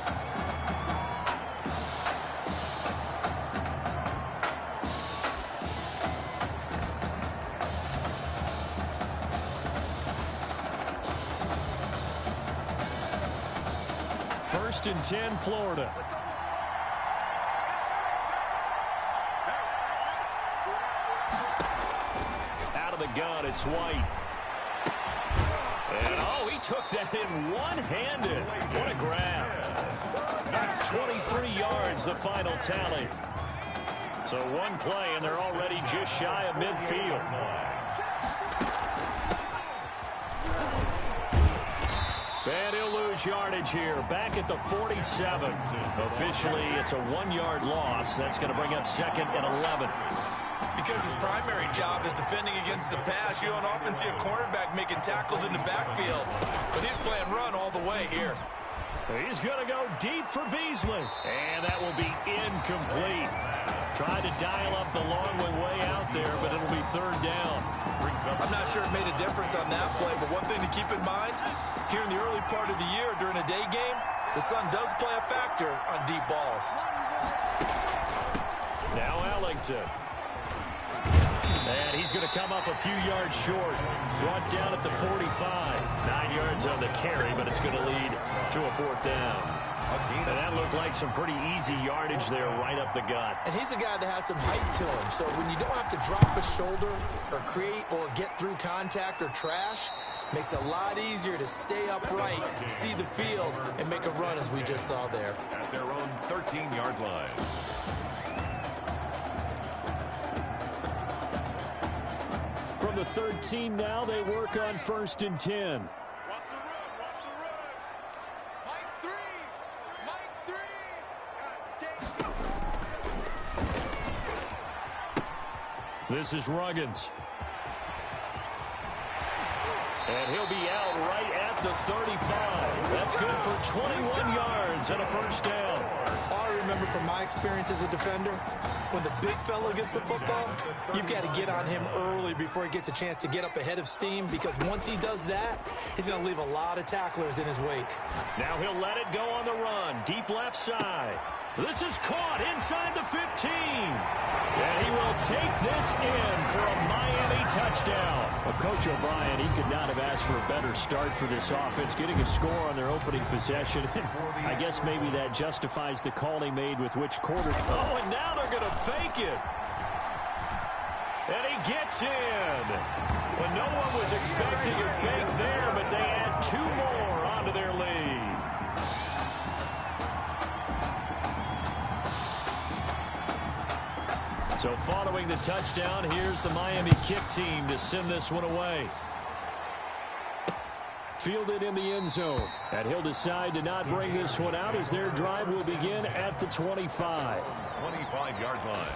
First and 10, Florida. Out of the gun, it's White. And, oh, he took that in one-handed. What a grab. 23 yards, the final tally. So one play, and they're already just shy of midfield. And he'll lose yardage here. Back at the 47. Officially, it's a 1-yard loss. That's going to bring up second and 11. Because his primary job is defending against the pass. You don't often see a cornerback making tackles in the backfield. But he's playing run all the way here. He's going to go deep for Beasley. And that will be incomplete. Tried to dial up the long way out there, but it'll be third down. I'm not sure it made a difference on that play, but one thing to keep in mind, here in the early part of the year during a day game, the sun does play a factor on deep balls. Now Ellington. And he's going to come up a few yards short. Brought down at the 45. 9 yards on the carry, but it's going to lead to a fourth down. And that looked like some pretty easy yardage there right up the gut. And he's a guy that has some height to him. So when you don't have to drop a shoulder or create or get through contact or trash, makes it a lot easier to stay upright, see the field, and make a run as we just saw there. At their own 13-yard line. From the 13 now, they work on first and 10. This is Ruggins. And he'll be out right at the 35. That's good for 21 yards and a first down. All I remember from my experience as a defender, when the big fella gets the football, you've got to get on him early before he gets a chance to get up ahead of steam, because once he does that, he's going to leave a lot of tacklers in his wake. Now he'll let it go on the run. Deep left side. This is caught inside the 15. And he will take this in for a Miami touchdown. Well, Coach O'Brien, he could not have asked for a better start for this offense, getting a score on their opening possession. I guess maybe that justifies the call he made with which quarter. Oh, and now they're going to fake it. And he gets in. Well, no one was expecting a fake there, but they add 2 more onto their lead. So following the touchdown, here's the Miami kick team to send this one away. Fielded in the end zone. And he'll decide to not bring this one out as their drive will begin at the 25. 25-yard line.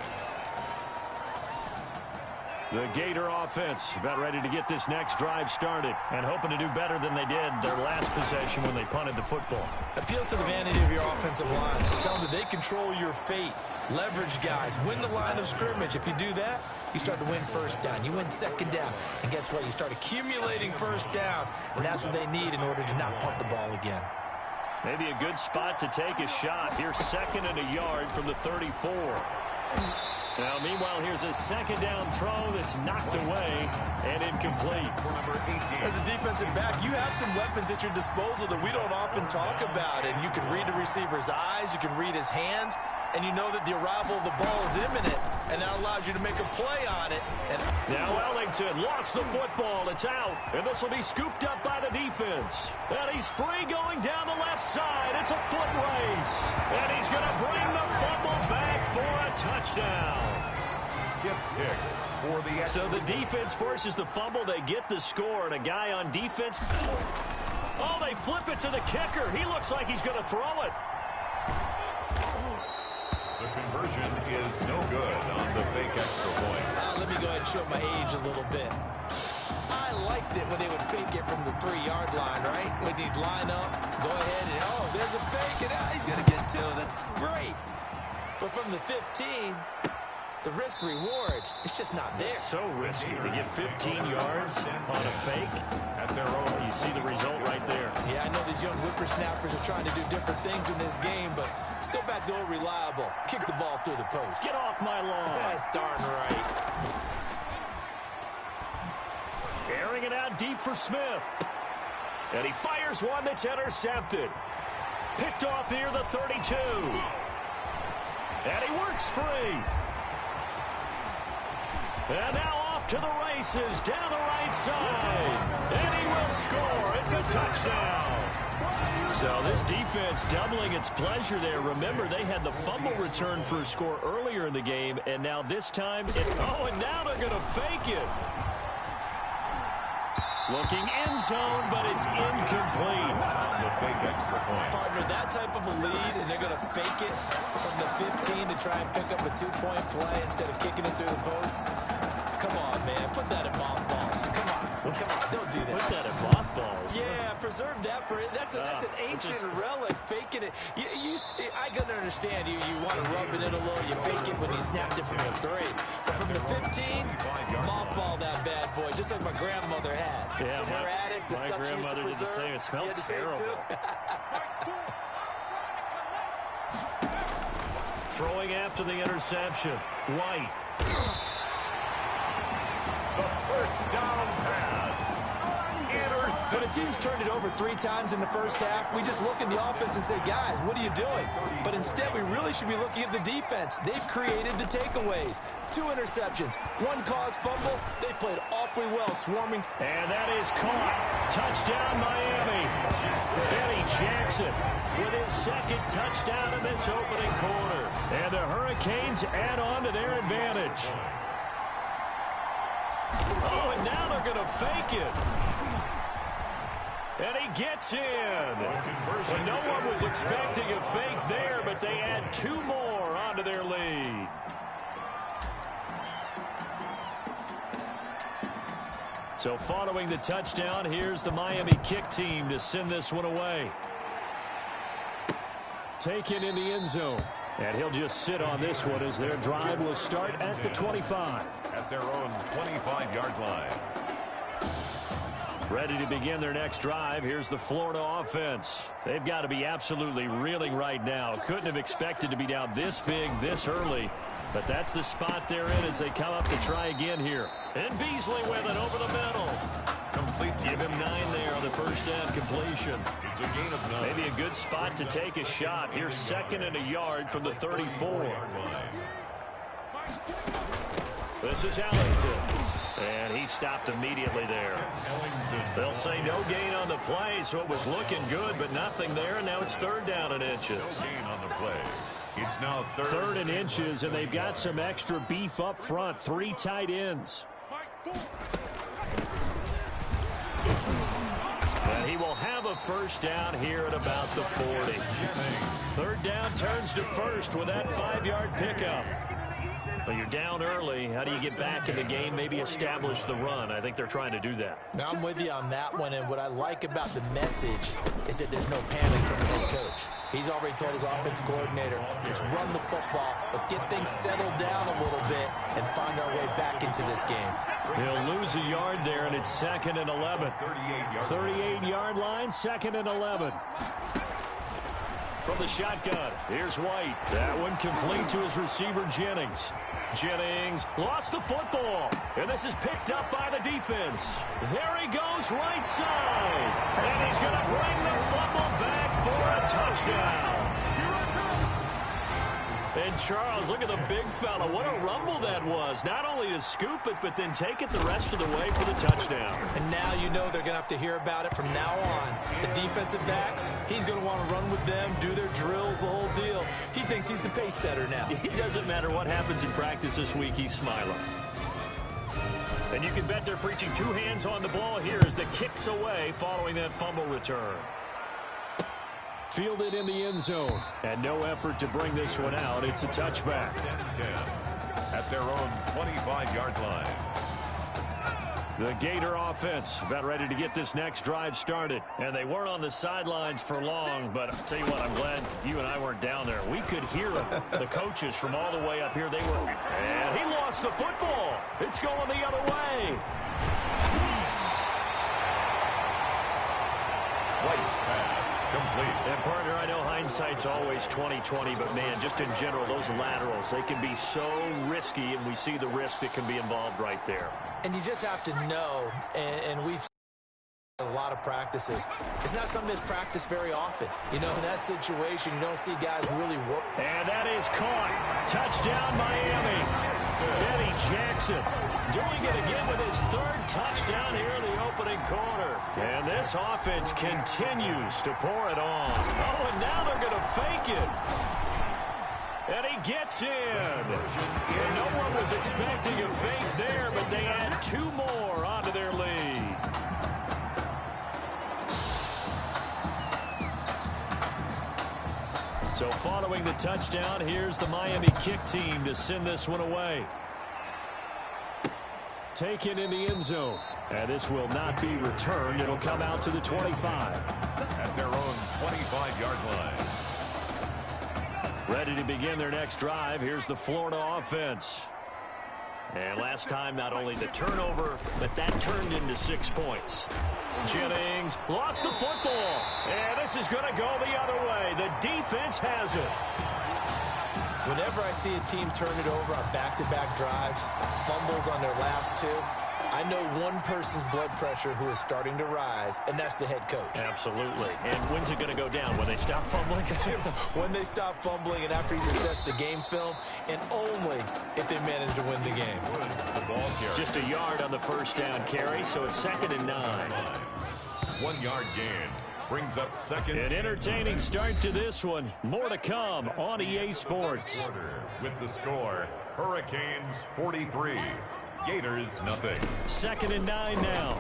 The Gator offense about ready to get this next drive started and hoping to do better than they did their last possession when they punted the football. Appeal to the vanity of your offensive line. Tell them that they control your fate. Leverage guys. Win the line of scrimmage. If you do that, you start to win first down. You win second down. And guess what? You start accumulating first downs. And that's what they need in order to not punt the ball again. Maybe a good spot to take a shot. Here's second and a yard from the 34. Now, meanwhile, here's a second down throw that's knocked away and incomplete. As a defensive back, you have some weapons at your disposal that we don't often talk about. And you can read the receiver's eyes, you can read his hands, and you know that the arrival of the ball is imminent, and that allows you to make a play on it. And now Ellington lost the football. It's out, and this will be scooped up by the defense. And he's free going down the left side. It's a foot race, and he's going to bring the fumble back for a touchdown. Skip Hicks for the extra. So the defense forces the fumble. They get the score, and a guy on defense. Oh, they flip it to the kicker. He looks like he's going to throw it. The conversion is no good on the fake extra point. Let me go ahead and show my age a little bit. I liked it when they would fake it from the 3-yard line, right? When he'd line up, go ahead, and oh, there's a fake, and he's going to get 2. That's great. But from the 15, the risk-reward, it's just not there. It's so risky to get 15 yards on a fake. At their own. You see the result right there. Yeah, I know these young whippersnappers are trying to do different things in this game, but let's go back to old reliable. Kick the ball through the post. Get off my lawn. That's darn right. Airing it out deep for Smith. And he fires one that's intercepted. Picked off near the 32. And he works free. And now off to the races, down the right side. And he will score. It's a touchdown. So this defense doubling its pleasure there. Remember, they had the fumble return for a score earlier in the game, and now this time, and now they're going to fake it. Looking end zone, but it's incomplete. The fake extra point. Partner, that type of a lead, and they're going to fake it from the 15 to try and pick up a 2-point play instead of kicking it through the post. Come on, man. Put that in mothballs. Come on. Don't do that. Put that in mothballs. Yeah, preserve that for it. That's an ancient relic. Faking it. I can understand. You want to rub it in a little. You fake it when you snapped it from the 3. But from the 15, mothball that bad boy, just like my grandmother had. Yeah, in her attic, the stuff she used to preserve. Did the same. It smelled terrible. Throwing after the interception. White. The first down pass. When a team's turned it over 3 times in the first half, we just look at the offense and say, guys, what are you doing? But instead, we really should be looking at the defense. They've created the takeaways. 2 interceptions, 1 caused fumble. They played awfully well, swarming. And that is caught. Touchdown, Miami. Benny Jackson with his 2nd touchdown in this opening quarter. And the Hurricanes add on to their advantage. Oh, and now they're going to fake it. And he gets in. Well, no one was expecting a fake there, but they add 2 more onto their lead. So following the touchdown, here's the Miami kick team to send this one away. Taken in the end zone. And he'll just sit on this one as their drive will start at the 25. At their own 25-yard line. Ready to begin their next drive. Here's the Florida offense. They've got to be absolutely reeling right now. Couldn't have expected to be down this big, this early. But that's the spot they're in as they come up to try again here. And Beasley with it over the middle. Complete. Give him 9 there on the first down completion. It's a gain of 9. Maybe a good spot to take a shot. Here's 2nd and a yard from the 34. This is Ellington. And he stopped immediately there. They'll say no gain on the play, so it was looking good, but nothing there, and now it's 3rd down and inches. No gain on the play. It's now 3rd and inches, and they've got some extra beef up front. 3 tight ends. And he will have a first down here at about the 40. 3rd down turns to first with that 5-yard pickup. Well, you're down early. How do you get back in the game, maybe establish the run? I think they're trying to do that. Now, I'm with you on that one, and what I like about the message is that there's no panic from the head coach. He's already told his offensive coordinator, let's run the football, let's get things settled down a little bit, and find our way back into this game. He'll lose a yard there, and it's 2nd and 11. 38-yard line, 2nd and 11. From the shotgun, here's White. That one complete to his receiver, Jennings. Jennings lost the football, and this is picked up by the defense. There he goes, right side. And he's going to bring the fumble back for a touchdown. And Charles, look at the big fella. What a rumble that was. Not only to scoop it, but then take it the rest of the way for the touchdown. And now you know they're going to have to hear about it from now on. The defensive backs, he's going to want to run with them, do their drills, the whole deal. He thinks he's the pace setter now. It doesn't matter what happens in practice this week, he's smiling. And you can bet they're preaching two hands on the ball here as the kick's away following that fumble return. Fielded in the end zone. And no effort to bring this one out. It's a touchback. At their own 25-yard line. The Gator offense about ready to get this next drive started. And they weren't on the sidelines for long, but I'll tell you what, I'm glad you and I weren't down there. We could hear the coaches from all the way up here. They were, and he lost the football. It's going the other way. White's pass complete. And partner, I know hindsight's always 20/20, but man, just in general, those laterals, they can be so risky, and we see the risk that can be involved right there. And you just have to know, and we've a lot of practices. It's not something that's practiced very often. You know, in that situation, you don't see guys really work. And that is caught. Touchdown, Miami. Benny Jackson doing it again with his third touchdown here in the opening quarter. And this offense continues to pour it on. Oh, and now they're going to fake it. And he gets in. And no one was expecting a fake there, but they add two more onto their lead. So following the touchdown, here's the Miami kick team to send this one away. Taken in the end zone. And this will not be returned. It'll come out to the 25. At their own 25-yard line. Ready to begin their next drive. Here's the Florida offense. And last time, not only the turnover, but that turned into 6 points. Jennings lost the football. And this is going to go the other way. The defense has it. Whenever I see a team turn it over on back-to-back drives, fumbles on their last two, I know one person's blood pressure who is starting to rise, and that's the head coach. Absolutely. And when's it going to go down? When they stop fumbling? When they stop fumbling and after he's assessed the game film, and only if they manage to win the game. Just a yard on the first down carry, so it's 2nd and 9. 1 yard gain. Brings up second. An entertaining start to this one. More to come on EA Sports. With the score, Hurricanes 43. Gators nothing. 2nd and 9 now.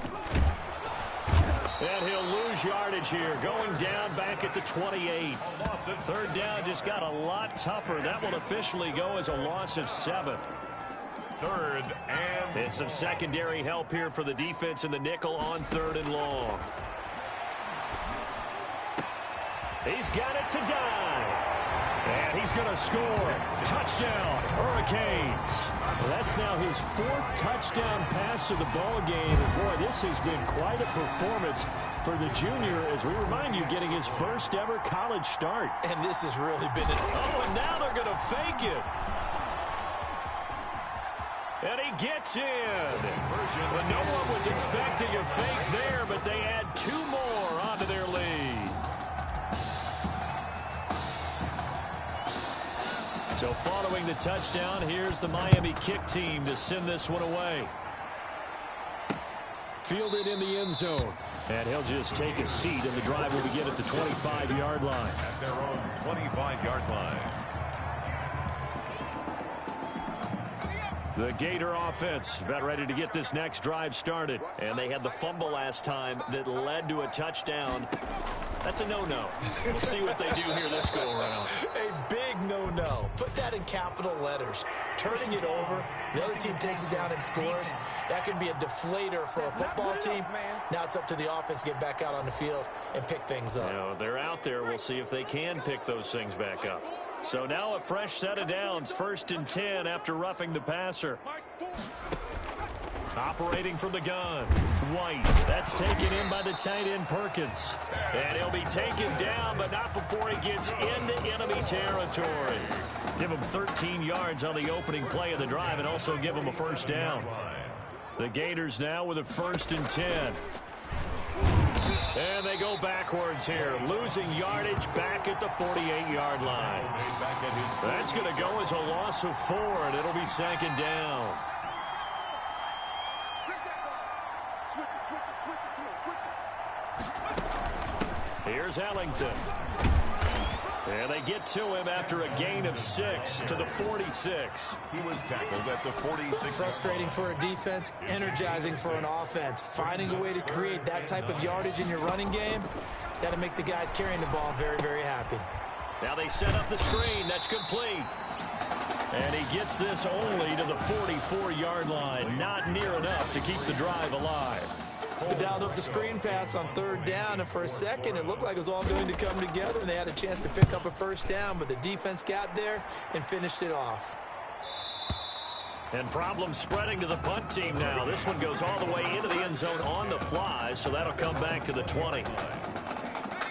And he'll lose yardage here. Going down back at the 28. 3rd down just got a lot tougher. That will officially go as a loss of 7. 3rd and... And some secondary help here for the defense in the nickel on 3rd and long. He's got it to dive. And he's going to score. Touchdown, Hurricanes. Well, that's now his 4th touchdown pass of the ball game. And boy, this has been quite a performance for the junior, as we remind you, getting his first ever college start. And this has really been it. Oh, and now they're going to fake it. And he gets in. But no one was expecting a fake there, but they add 2 more onto their lead. So following the touchdown, here's the Miami kick team to send this one away. Fielded in the end zone. And he'll just take a seat, and the drive will begin at the 25-yard line. At their own 25-yard line. The Gator offense about ready to get this next drive started. And they had the fumble last time that led to a touchdown. That's a no-no. We'll see what they do here this go-around. A big no-no. Put that in capital letters. Turning it over, the other team takes it down and scores. That can be a deflator for a football team. Now it's up to the offense to get back out on the field and pick things up. You know, they're out there. We'll see if they can pick those things back up. So now a fresh set of downs. 1st and 10 after roughing the passer. Operating from the gun. White. That's taken in by the tight end Perkins. And he'll be taken down, but not before he gets into enemy territory. Give him 13 yards on the opening play of the drive and also give him a first down. The Gators now with a 1st and 10. And they go backwards here, losing yardage back at the 48-yard line. That's going to go as a loss of 4, and it'll be second down. Here's Ellington. And they get to him after a gain of 6 to the 46. He was tackled at the 46. Frustrating for a defense, energizing for an offense. Finding a way to create that type of yardage in your running game, got to make the guys carrying the ball very, very happy. Now they set up the screen. That's complete. And he gets this only to the 44-yard line. Not near enough to keep the drive alive. They dialed up the screen pass on 3rd down, and for a second it looked like it was all going to come together, and they had a chance to pick up a 1st down, but the defense got there and finished it off. And problems spreading to the punt team now. This one goes all the way into the end zone on the fly, so that'll come back to the 20.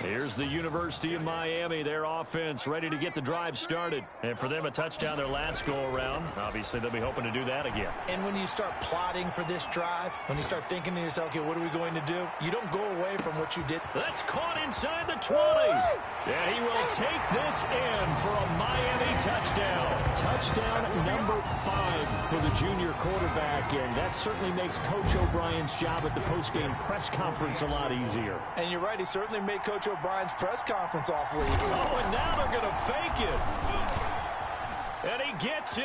Here's the University of Miami, their offense ready to get the drive started. And for them, a touchdown their last go-around. Obviously, they'll be hoping to do that again. And when you start plotting for this drive, when you start thinking to yourself, okay, what are we going to do? You don't go away from what you did. That's caught inside the 20. And he will take this in for a Miami touchdown. Touchdown number 5 for the junior quarterback. And that certainly makes Coach O'Brien's job at the postgame press conference a lot easier. And you're right, he certainly made Coach O'Brien's press conference awfully easy. Oh, and now they're going to fake it. And he gets in.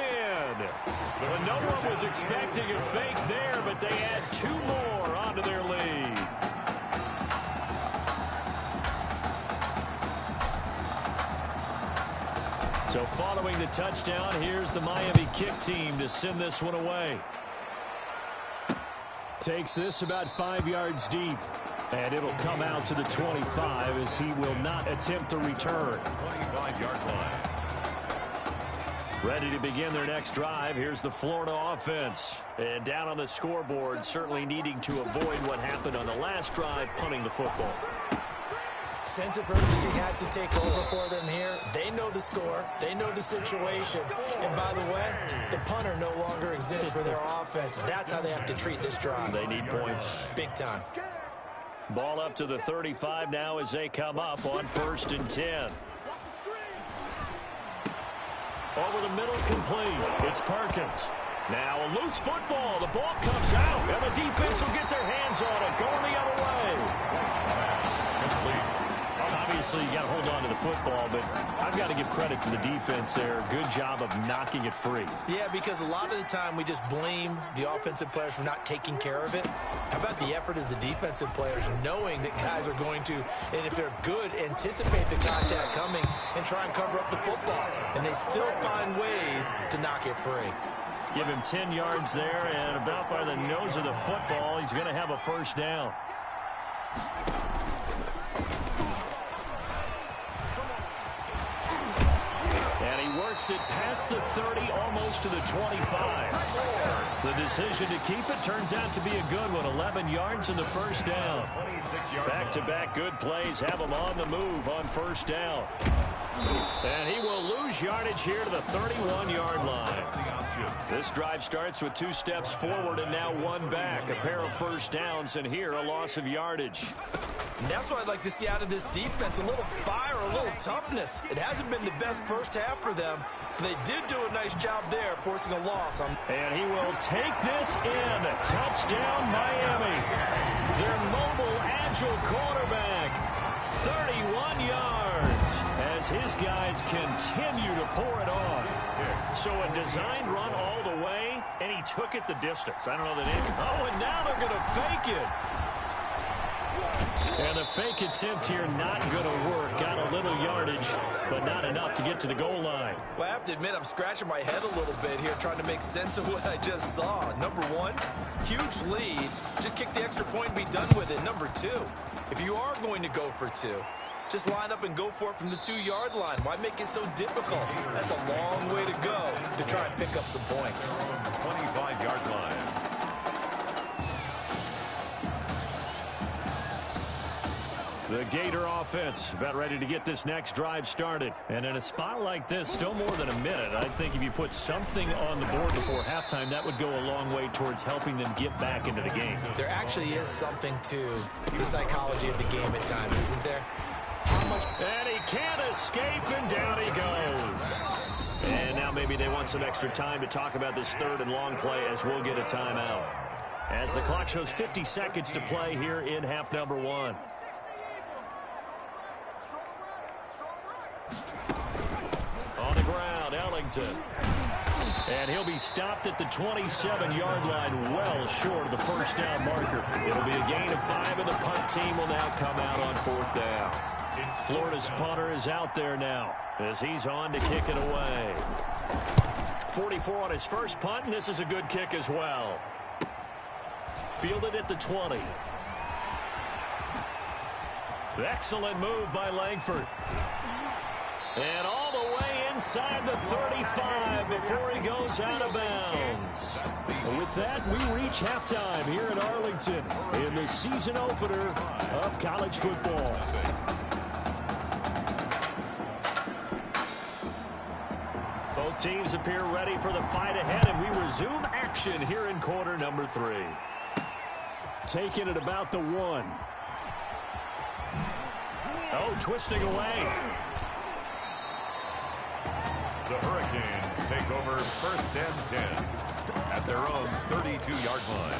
But no one was expecting a fake there, but they add 2 more onto their lead. So following the touchdown, here's the Miami kick team to send this one away. Takes this about 5 yards deep. And it'll come out to the 25 as he will not attempt to return. 25-yard line. Ready to begin their next drive. Here's the Florida offense. And down on the scoreboard, certainly needing to avoid what happened on the last drive, punting the football. Sense of urgency has to take over for them here. They know the score. They know the situation. And by the way, the punter no longer exists for their offense. That's how they have to treat this drive. They need points. Big time. Ball up to the 35 now as they come up on 1st and 10. Over the middle, complete. It's Perkins. Now a loose football. The ball comes out, and the defense will get their hands on it. Going the other way. Complete. Obviously, you got to hold on to the football, but I've got to give credit to the defense there. Good job of knocking it free. Yeah, because a lot of the time we just blame the offensive players for not taking care of it. How about the effort of the defensive players knowing that guys are going to, and if they're good, anticipate the contact coming and try and cover up the football. And they still find ways to knock it free. Give him 10 yards there, and about by the nose of the football, he's going to have a 1st down. And he works it past the 30, almost to the 25. The decision to keep it turns out to be a good one. 11 yards in the 1st down. Back-to-back good plays have him on the move on 1st down. And he will lose yardage here to the 31-yard line. This drive starts with 2 steps forward and now 1 back. A pair of 1st downs, and here a loss of yardage. And that's what I'd like to see out of this defense. A little fire, a little toughness. It hasn't been the best first half for them, but they did do a nice job there, forcing a loss. And he will take this in. Touchdown, Miami. Their mobile, agile quarterback. 31 yards as his guys continue to pour it on. So a designed run all the way, and he took it the distance. I don't know that any. Oh, and now they're going to fake it. And the fake attempt here not going to work. Got a little yardage, but not enough to get to the goal line. Well, I have to admit, I'm scratching my head a little bit here, trying to make sense of what I just saw. Number 1, huge lead. Just kick the extra point and be done with it. Number 2, if you are going to go for 2, just line up and go for it from the 2-yard line. Why make it so difficult? That's a long way to go to try and pick up some points. 25-yard line. The Gator offense about ready to get this next drive started. And in a spot like this, still more than a minute, I think if you put something on the board before halftime, that would go a long way towards helping them get back into the game. There actually is something to the psychology of the game at times, isn't there? And he can't escape, and down he goes. And now maybe they want some extra time to talk about this third and long play as we'll get a timeout. As the clock shows 50 seconds to play here in half number 1. On the ground, Ellington. And he'll be stopped at the 27-yard line, well short of the first down marker. It'll be a gain of 5, and the punt team will now come out on 4th down. Florida's punter is out there now as he's on to kick it away. 44 on his first punt, and this is a good kick as well. Fielded at the 20. Excellent move by Langford. And all the way inside the 35 before he goes out of bounds. With that, we reach halftime here in Arlington in the season opener of college football. Both teams appear ready for the fight ahead, and we resume action here in quarter number 3. Taking it about the 1. Oh, twisting away. The Hurricanes take over 1st and 10 at their own 32-yard line.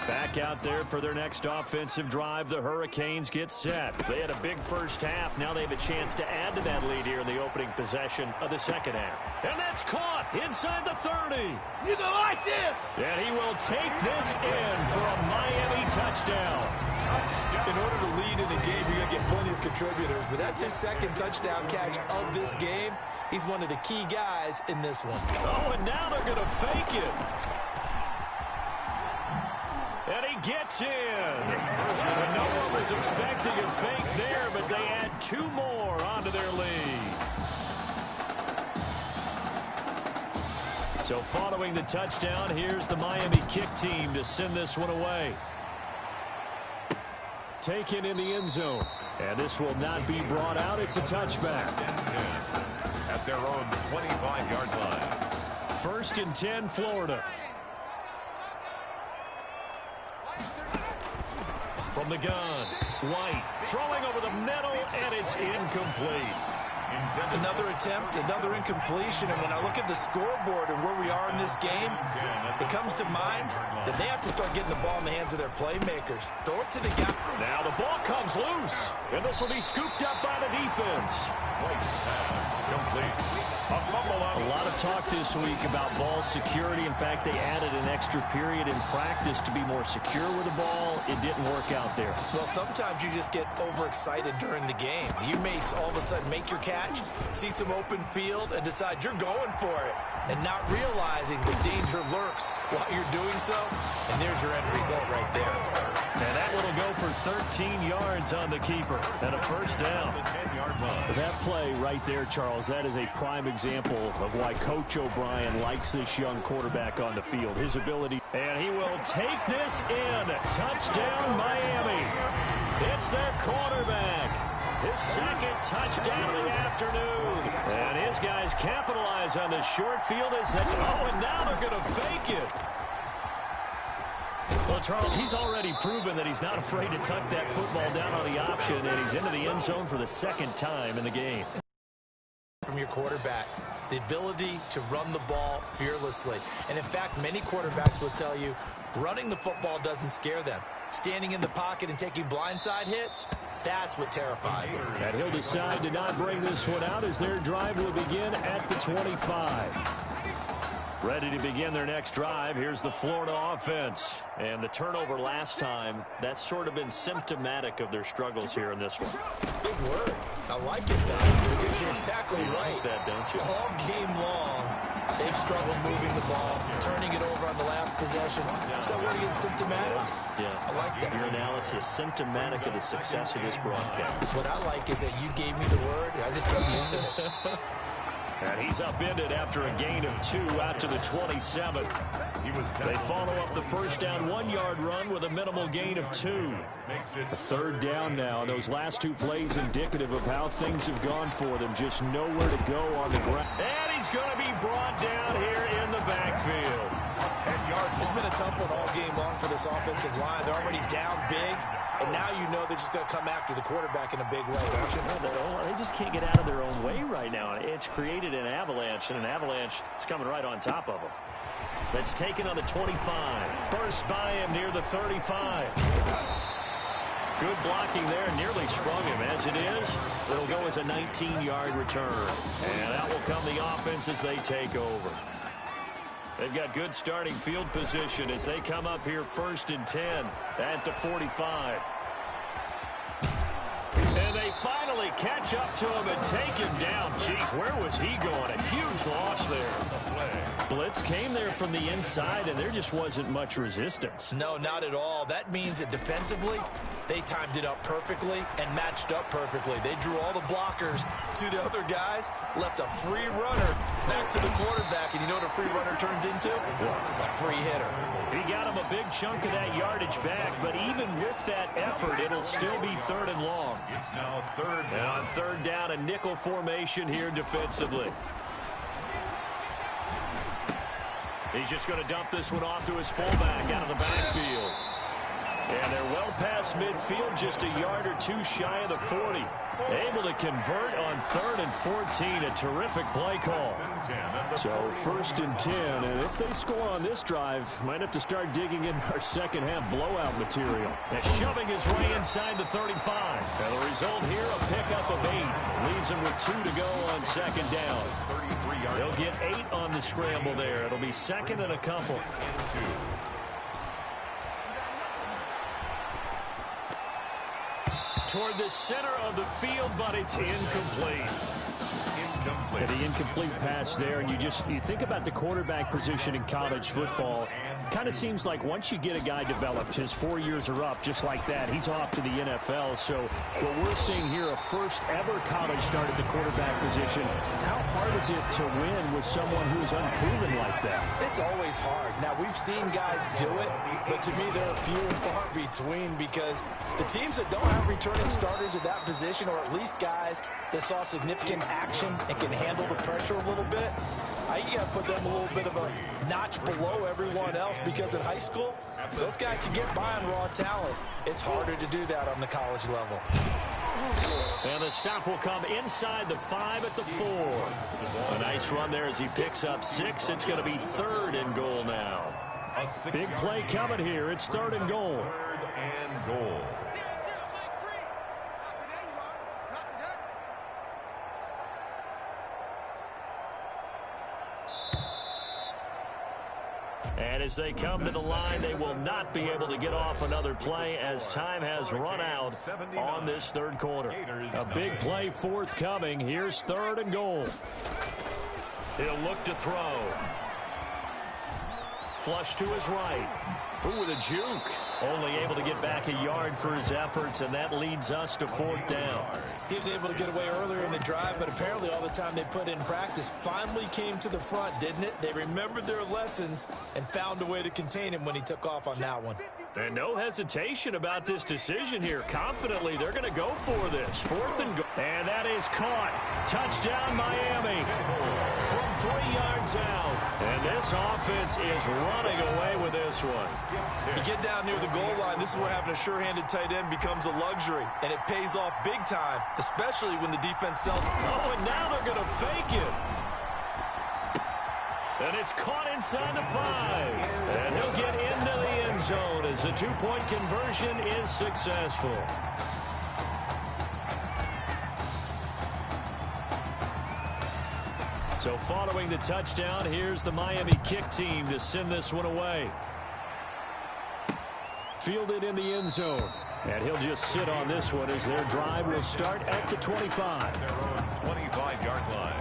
Back out there for their next offensive drive. The Hurricanes get set. They had a big first half. Now they have a chance to add to that lead here in the opening possession of the second half. And that's caught inside the 30. You don't like this? And he will take this in for a Miami touchdown. In order to lead in a game, you're going to get plenty of contributors, but that's his second touchdown catch of this game. He's one of the key guys in this one. Oh, and now they're going to fake it. And he gets in. And no one was expecting a fake there, but they add 2 more onto their lead. So following the touchdown, here's the Miami kick team to send this one away. Taken in the end zone. And this will not be brought out. It's a touchback. At their own 25-yard line. 1st and 10, Florida. From the gun, White throwing over the middle, and it's incomplete. Another attempt, another incompletion, and when I look at the scoreboard and where we are in this game, it comes to mind that they have to start getting the ball in the hands of their playmakers. Throw it to the guy. Now the ball comes loose, and this will be scooped up by the defense. White's pass complete. A lot of talk this week about ball security. In fact, they added an extra period in practice to be more secure with the ball. It didn't work out there. Well, sometimes you just get overexcited during the game. You may all of a sudden make your catch, see some open field, and decide you're going for it, and not realizing the danger lurks while you're doing so. And there's your end result right there. And that one will go for 13 yards on the keeper and a first down. That play right there, Charles, that is a prime example of why Coach O'Brien likes this young quarterback on the field. His ability, and he will take this in. Touchdown, Miami. It's their quarterback. His second touchdown of the afternoon. And his guys capitalize on the short field. And now they're going to fake it. Well, Charles, he's already proven that he's not afraid to tuck that football down on the option, and he's into the end zone for the second time in the game. From your quarterback, the ability to run the ball fearlessly. And in fact, many quarterbacks will tell you running the football doesn't scare them. Standing in the pocket and taking blindside hits, that's what terrifies them. And he'll decide to not bring this one out as their drive will begin at the 25. Ready to begin their next drive. Here's the Florida offense. And the turnover last time, that's sort of been symptomatic of their struggles here in this one. Big word. I like it, though, because you're exactly right. Like that, don't you? All game long, they've struggled moving the ball, turning it over on the last possession. Is that word against symptomatic? Yeah. I like that. Your analysis, symptomatic of the success of this broadcast. What I like is that you gave me the word, and I just kept using it. And he's upended after a gain of 2 out to the 27. They follow up the first down 1-yard run with a minimal gain of 2. A third down now. Those last 2 plays indicative of how things have gone for them. Just nowhere to go on the ground. And he's going to be brought down here in the backfield. It's been a tough one all game long for this offensive line. They're already down big, and now you know they're just going to come after the quarterback in a big way, don't you? They just can't get out of their own way right now. It's created an avalanche, and an avalanche is coming right on top of them. That's taken on the 25. Burst by him near the 35. Good blocking there, nearly sprung him. As it is, it'll go as a 19-yard return. And out will come the offense as they take over. They've got good starting field position as they come up here 1st and 10 at the 45. And they finally catch up to him and take him down. Jeez, where was he going? A huge loss there. Blitz came there from the inside, and there just wasn't much resistance. No, not at all. That means that defensively, they timed it up perfectly and matched up perfectly. They drew all the blockers to the other guys, left a free runner back to the quarterback, and you know what a free runner turns into? A free hitter. He got him a big chunk of that yardage back, but even with that effort, it'll still be 3rd and long. It's now 3rd down. And on 3rd down, a nickel formation here defensively. He's just going to dump this one off to his fullback out of the backfield. And they're well past midfield, just a yard or 2 shy of the 40. Able to convert on 3rd and 14. A terrific play call. So 1st and 10. And if they score on this drive, might have to start digging in our second half blowout material. And shoving his way inside the 35. And the result here, a pickup of 8. Leaves him with 2 to go on 2nd down. They'll get 8 on the scramble there. It'll be 2nd and a couple. Toward the center of the field, but it's incomplete. The incomplete pass there, and you think about the quarterback position in college football. Kind of seems like once you get a guy developed, his 4 years are up, just like that, he's off to the NFL. So what we're seeing here, a first ever college start at the quarterback position. How hard is it to win with someone who's unproven like that? It's always hard. Now, we've seen guys do it, but to me, they're few and far between because the teams that don't have returning starters at that position, or at least guys that saw significant action and can handle the pressure a little bit, you got to put them a little bit of a notch below everyone else because in high school, those guys can get by on raw talent. It's harder to do that on the college level. And the stop will come inside the 5 at the 4. A nice run there as he picks up 6. It's going to be 3rd and goal now. Big play coming here. It's 3rd and goal. 3rd and goal. And as they come to the line, they will not be able to get off another play as time has run out on this 3rd quarter. A big play forthcoming. Here's 3rd and goal. He'll look to throw. Flush to his right. Ooh, with a juke. Only able to get back a yard for his efforts, and that leads us to 4th down. He was able to get away earlier in the drive, but apparently all the time they put in practice finally came to the front, didn't it? They remembered their lessons and found a way to contain him when he took off on that one. And no hesitation about this decision here. Confidently, they're going to go for this. 4th and goal. And that is caught. Touchdown, Miami. From 3 yards out. And this offense is running away with this one. You get down near the goal line, this is where having a sure-handed tight end becomes a luxury. And it pays off big time, especially when the defense sells. Oh, and now they're going to fake it. And it's caught inside the 5. And he'll get into the end zone as the 2-point conversion is successful. So following the touchdown, here's the Miami kick team to send this one away. Fielded in the end zone. And he'll just sit on this one as their drive will start at the 25. Their own 25-yard line.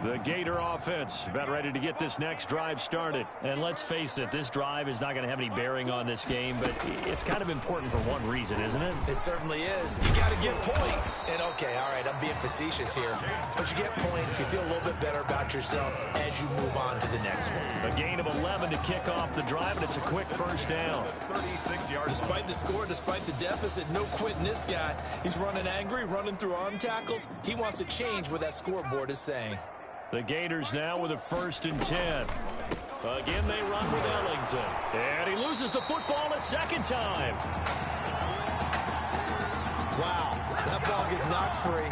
The Gator offense about ready to get this next drive started. And let's face it, this drive is not going to have any bearing on this game, but it's kind of important for one reason, isn't it? It certainly is. You got to get points. And, okay, all right, I'm being facetious here. But you get points, you feel a little bit better about yourself as you move on to the next one. A gain of 11 to kick off the drive, and it's a quick first down. 36 yards. Despite the score, despite the deficit, no quitting this guy. He's running angry, running through arm tackles. He wants to change what that scoreboard is saying. The Gators now with a 1st and 10. Again, they run with Ellington. And he loses the football a second time. Wow, that ball gets knocked free,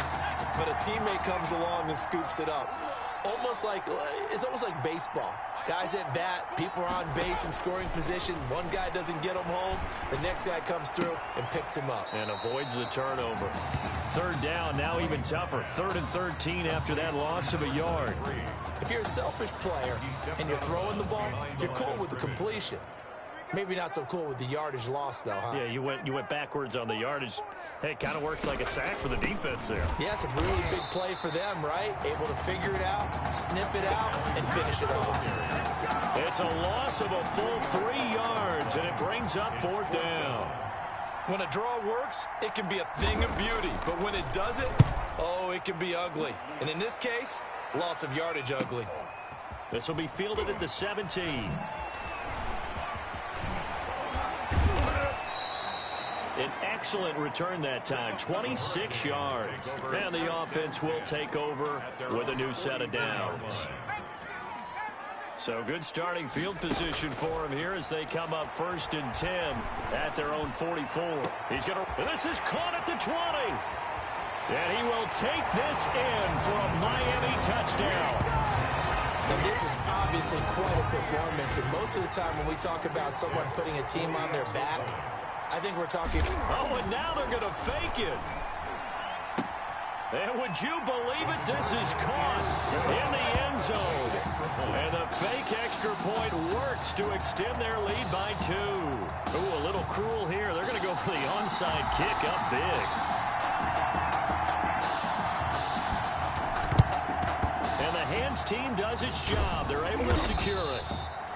but a teammate comes along and scoops it up. It's almost like baseball. Guys at bat, people are on base in scoring position. One guy doesn't get him home. The next guy comes through and picks him up. And avoids the turnover. 3rd down, now even tougher. 3rd and 13 after that loss of a yard. If you're a selfish player and you're throwing the ball, you're cool with the completion. Maybe not so cool with the yardage loss, though, huh? Yeah, you went backwards on the yardage. Hey, it kind of works like a sack for the defense there. Yeah, it's a really big play for them, right? Able to figure it out, sniff it out, and finish it off. It's a loss of a full 3 yards, and it brings up 4th down. When a draw works, it can be a thing of beauty. But when it doesn't, oh, it can be ugly. And in this case, loss of yardage ugly. This will be fielded at the 17. An excellent return that time, 26 yards. And the offense will take over with a new set of downs. So good starting field position for him here as they come up 1st and 10 at their own 44. This is caught at the 20. And he will take this in for a Miami touchdown. And this is obviously quite a performance. And most of the time when we talk about someone putting a team on their back, I think we're talking... Oh, and now they're going to fake it. And would you believe it? This is caught in the end zone. And the fake extra point works to extend their lead by 2. Ooh, a little cruel here. They're going to go for the onside kick up big. And the hands team does its job. They're able to secure it.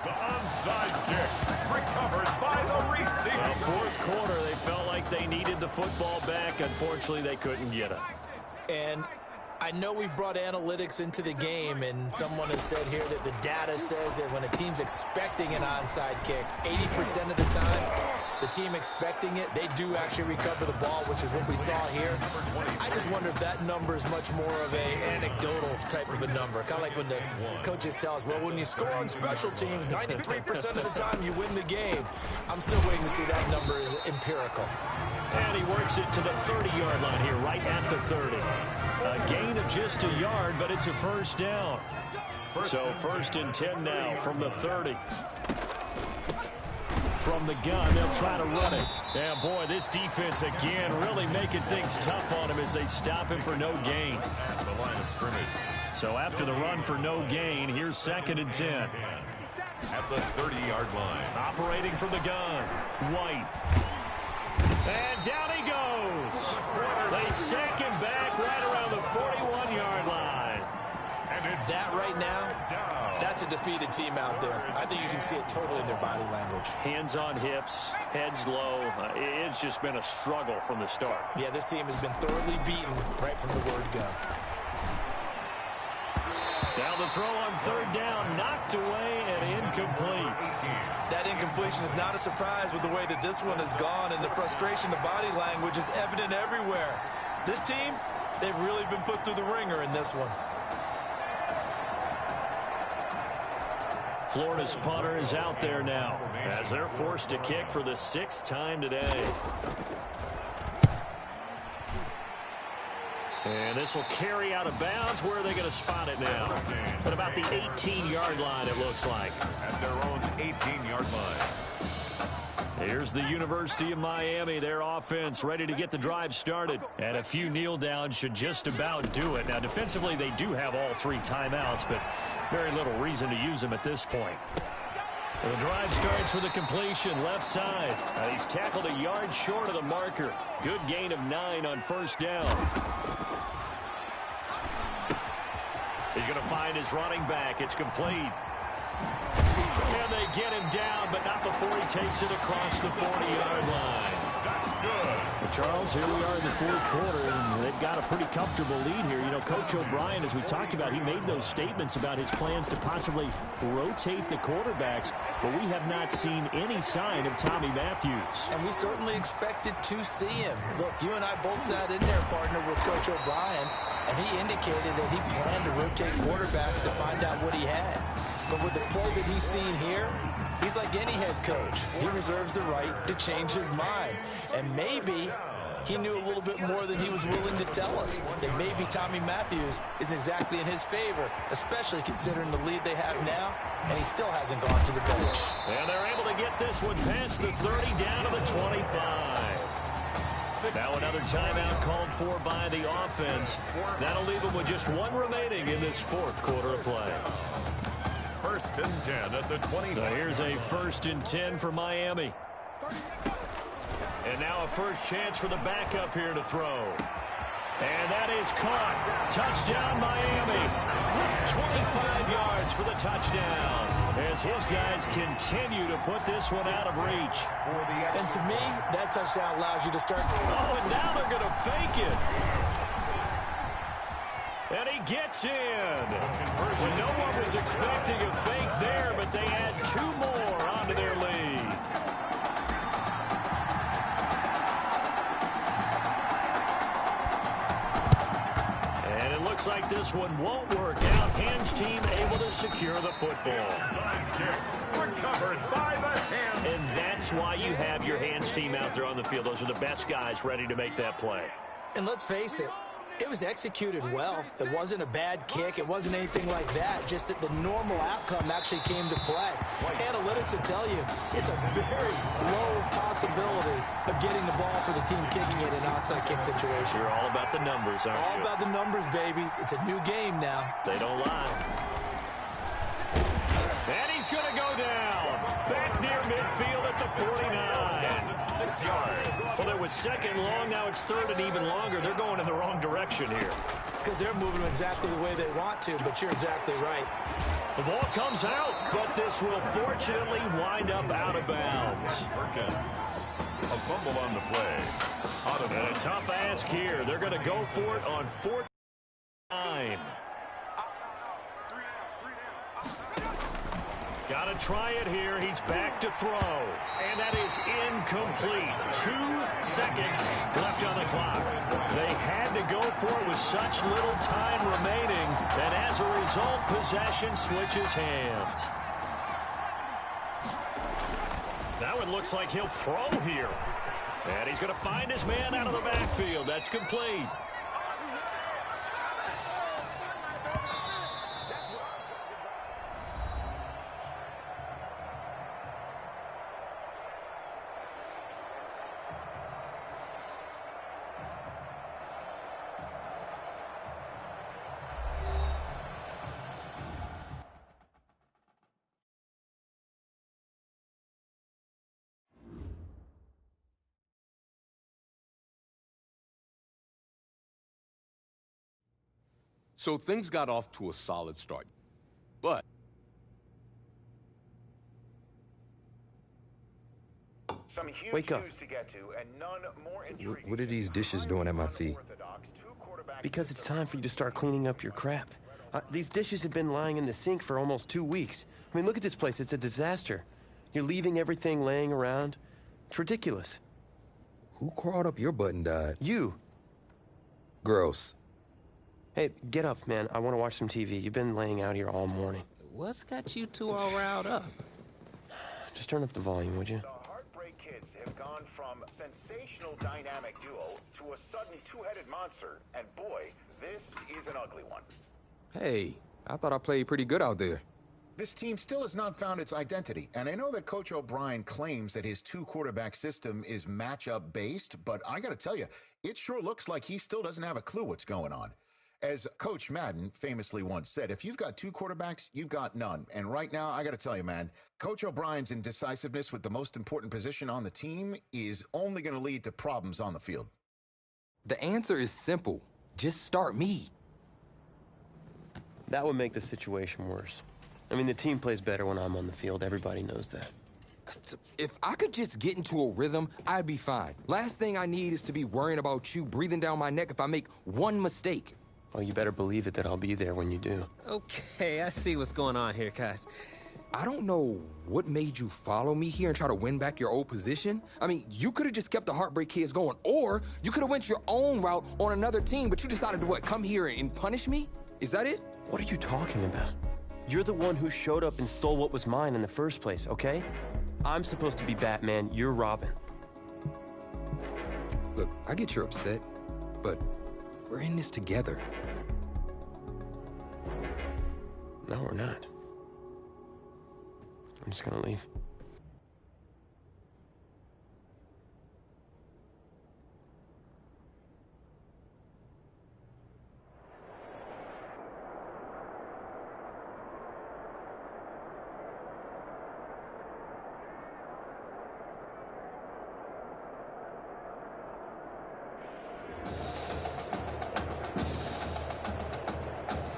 The onside kick recovered by the receiver. Well, 4th quarter, they felt like they needed the football back. Unfortunately, they couldn't get it. And I know we've brought analytics into the game, and someone has said here that the data says that when a team's expecting an onside kick, 80% of the time, the team expecting it, they do actually recover the ball, which is what we saw here. I just wonder if that number is much more of a anecdotal type of a number. Kind of like when the coaches tell us, well, when you score on special teams, 93% of the time you win the game. I'm still waiting to see that number is empirical. And he works it to the 30-yard line here, right at the 30. A gain of just a yard, but it's a 1st down. So 1st and 10 now from the 30. From the gun, they'll try to run it. And boy, this defense again really making things tough on him as they stop him for no gain. At the line of scrimmage. So after the run for no gain, here's 2nd and 10. At the 30-yard line. Operating from the gun, White. And down he goes. They sack him back right around the 41-yard line. And it's that right now, that's a defeated team out there. I think you can see it totally in their body language. Hands on hips, heads low. It's just been a struggle from the start. Yeah, this team has been thoroughly beaten right from the word go. Now the throw on 3rd down, knocked away and incomplete. That incompletion is not a surprise with the way that this one has gone, and the frustration, the body language is evident everywhere. This team, they've really been put through the ringer in this one. Florida's punter is out there now as they're forced to kick for the 6th time today. And this will carry out of bounds. Where are they going to spot it now? At about the 18-yard line, it looks like. At their own 18-yard line. Here's the University of Miami, their offense ready to get the drive started. And a few kneel downs should just about do it. Now, defensively, they do have all 3 timeouts, but very little reason to use them at this point. The drive starts with a completion left side. He's tackled a yard short of the marker. Good gain of 9 on 1st down. He's going to find his running back. It's complete. And they get him down, but not before he takes it across the 40-yard line. That's good. Well, Charles, here we are in the fourth quarter, and they've got a pretty comfortable lead here. You know, Coach O'Brien, as we talked about, he made those statements about his plans to possibly rotate the quarterbacks, but we have not seen any sign of Tommy Matthews. And we certainly expected to see him. Look, you and I both sat in there, partner, with Coach O'Brien, and he indicated that he planned to rotate quarterbacks to find out what he had. But with the play that he's seen here, he's like any head coach. He reserves the right to change his mind. And maybe he knew a little bit more than he was willing to tell us. That maybe Tommy Matthews isn't exactly in his favor, especially considering the lead they have now, and he still hasn't gone to the bench. And they're able to get this one past the 30 down to the 25. Now another timeout called for by the offense. That'll leave them with just one remaining in this fourth quarter of play. First and 10 at the 20. Now here's a first and 10 for Miami. And now a first chance for the backup here to throw. And that is caught. Touchdown, Miami. 25 yards for the touchdown as his guys continue to put this one out of reach. And to me, that touchdown allows you to start. Oh, and now they're going to fake it. And he gets in. When no one was expecting a fake there, but they add two more onto their lead. And it looks like this one won't work out. Hands team able to secure the football. Recovered by the hands. And that's why you have your hands team out there on the field. Those are the best guys ready to make that play. And let's face it, it was executed well. It wasn't a bad kick. It wasn't anything like that. Just that the normal outcome actually came to play. Analytics will tell you it's a very low possibility of getting the ball for the team kicking it in an onside kick situation. You're all about the numbers, aren't you? All about the numbers, baby. It's a new game now. They don't lie. And he's going to go down. Back near midfield at the 49. 6 yards. Well, it was second long. Now it's third and even longer. They're going in the wrong direction here. Because they're moving them exactly the way they want to, but you're exactly right. The ball comes out, but this will fortunately wind up out of bounds. Perkins. A fumble on the play. Out of and a tough ask here. They're going to go for it on 4th and 9. Got to try it here. He's back to throw. And that is incomplete. 2 seconds left on the clock. They had to go for it with such little time remaining. And as a result, possession switches hands. Now it looks like he'll throw here. And he's going to find his man out of the backfield. That's complete. So things got off to a solid start. But wake up. What are these dishes doing at my feet? Because it's time for you to start cleaning up your crap. These dishes have been lying in the sink for almost 2 weeks. I mean, look at this place. It's a disaster. You're leaving everything laying around. It's ridiculous. Who crawled up your butt and died? You. Gross. Hey, get up, man. I want to watch some TV. You've been laying out here all morning. What's got you two all riled up? Just turn up the volume, would you? The Heartbreak Kids have gone from sensational dynamic duo to a sudden two-headed monster. And boy, this is an ugly one. Hey, I thought I played pretty good out there. This team still has not found its identity, and I know that Coach O'Brien claims that his two-quarterback system is matchup-based, but I gotta tell you, it sure looks like he still doesn't have a clue what's going on. As Coach Madden famously once said, if you've got two quarterbacks, you've got none. And right now, I got to tell you, man, Coach O'Brien's indecisiveness with the most important position on the team is only going to lead to problems on the field. The answer is simple. Just start me. That would make the situation worse. I mean, the team plays better when I'm on the field. Everybody knows that. If I could just get into a rhythm, I'd be fine. Last thing I need is to be worrying about you breathing down my neck if I make one mistake. Well, you better believe it that I'll be there when you do. Okay, I see what's going on here, guys. I don't know what made you follow me here and try to win back your old position. I mean, you could have just kept the Heartbreak Kids going, or you could have went your own route on another team, but you decided to, what, come here and punish me? Is that it? What are you talking about? You're the one who showed up and stole what was mine in the first place, okay? I'm supposed to be Batman, you're Robin. Look, I get you're upset, but we're in this together. No, we're not. I'm just gonna leave.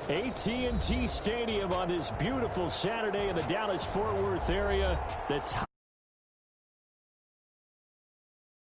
AT&T Stadium on this beautiful Saturday in the Dallas-Fort Worth area. The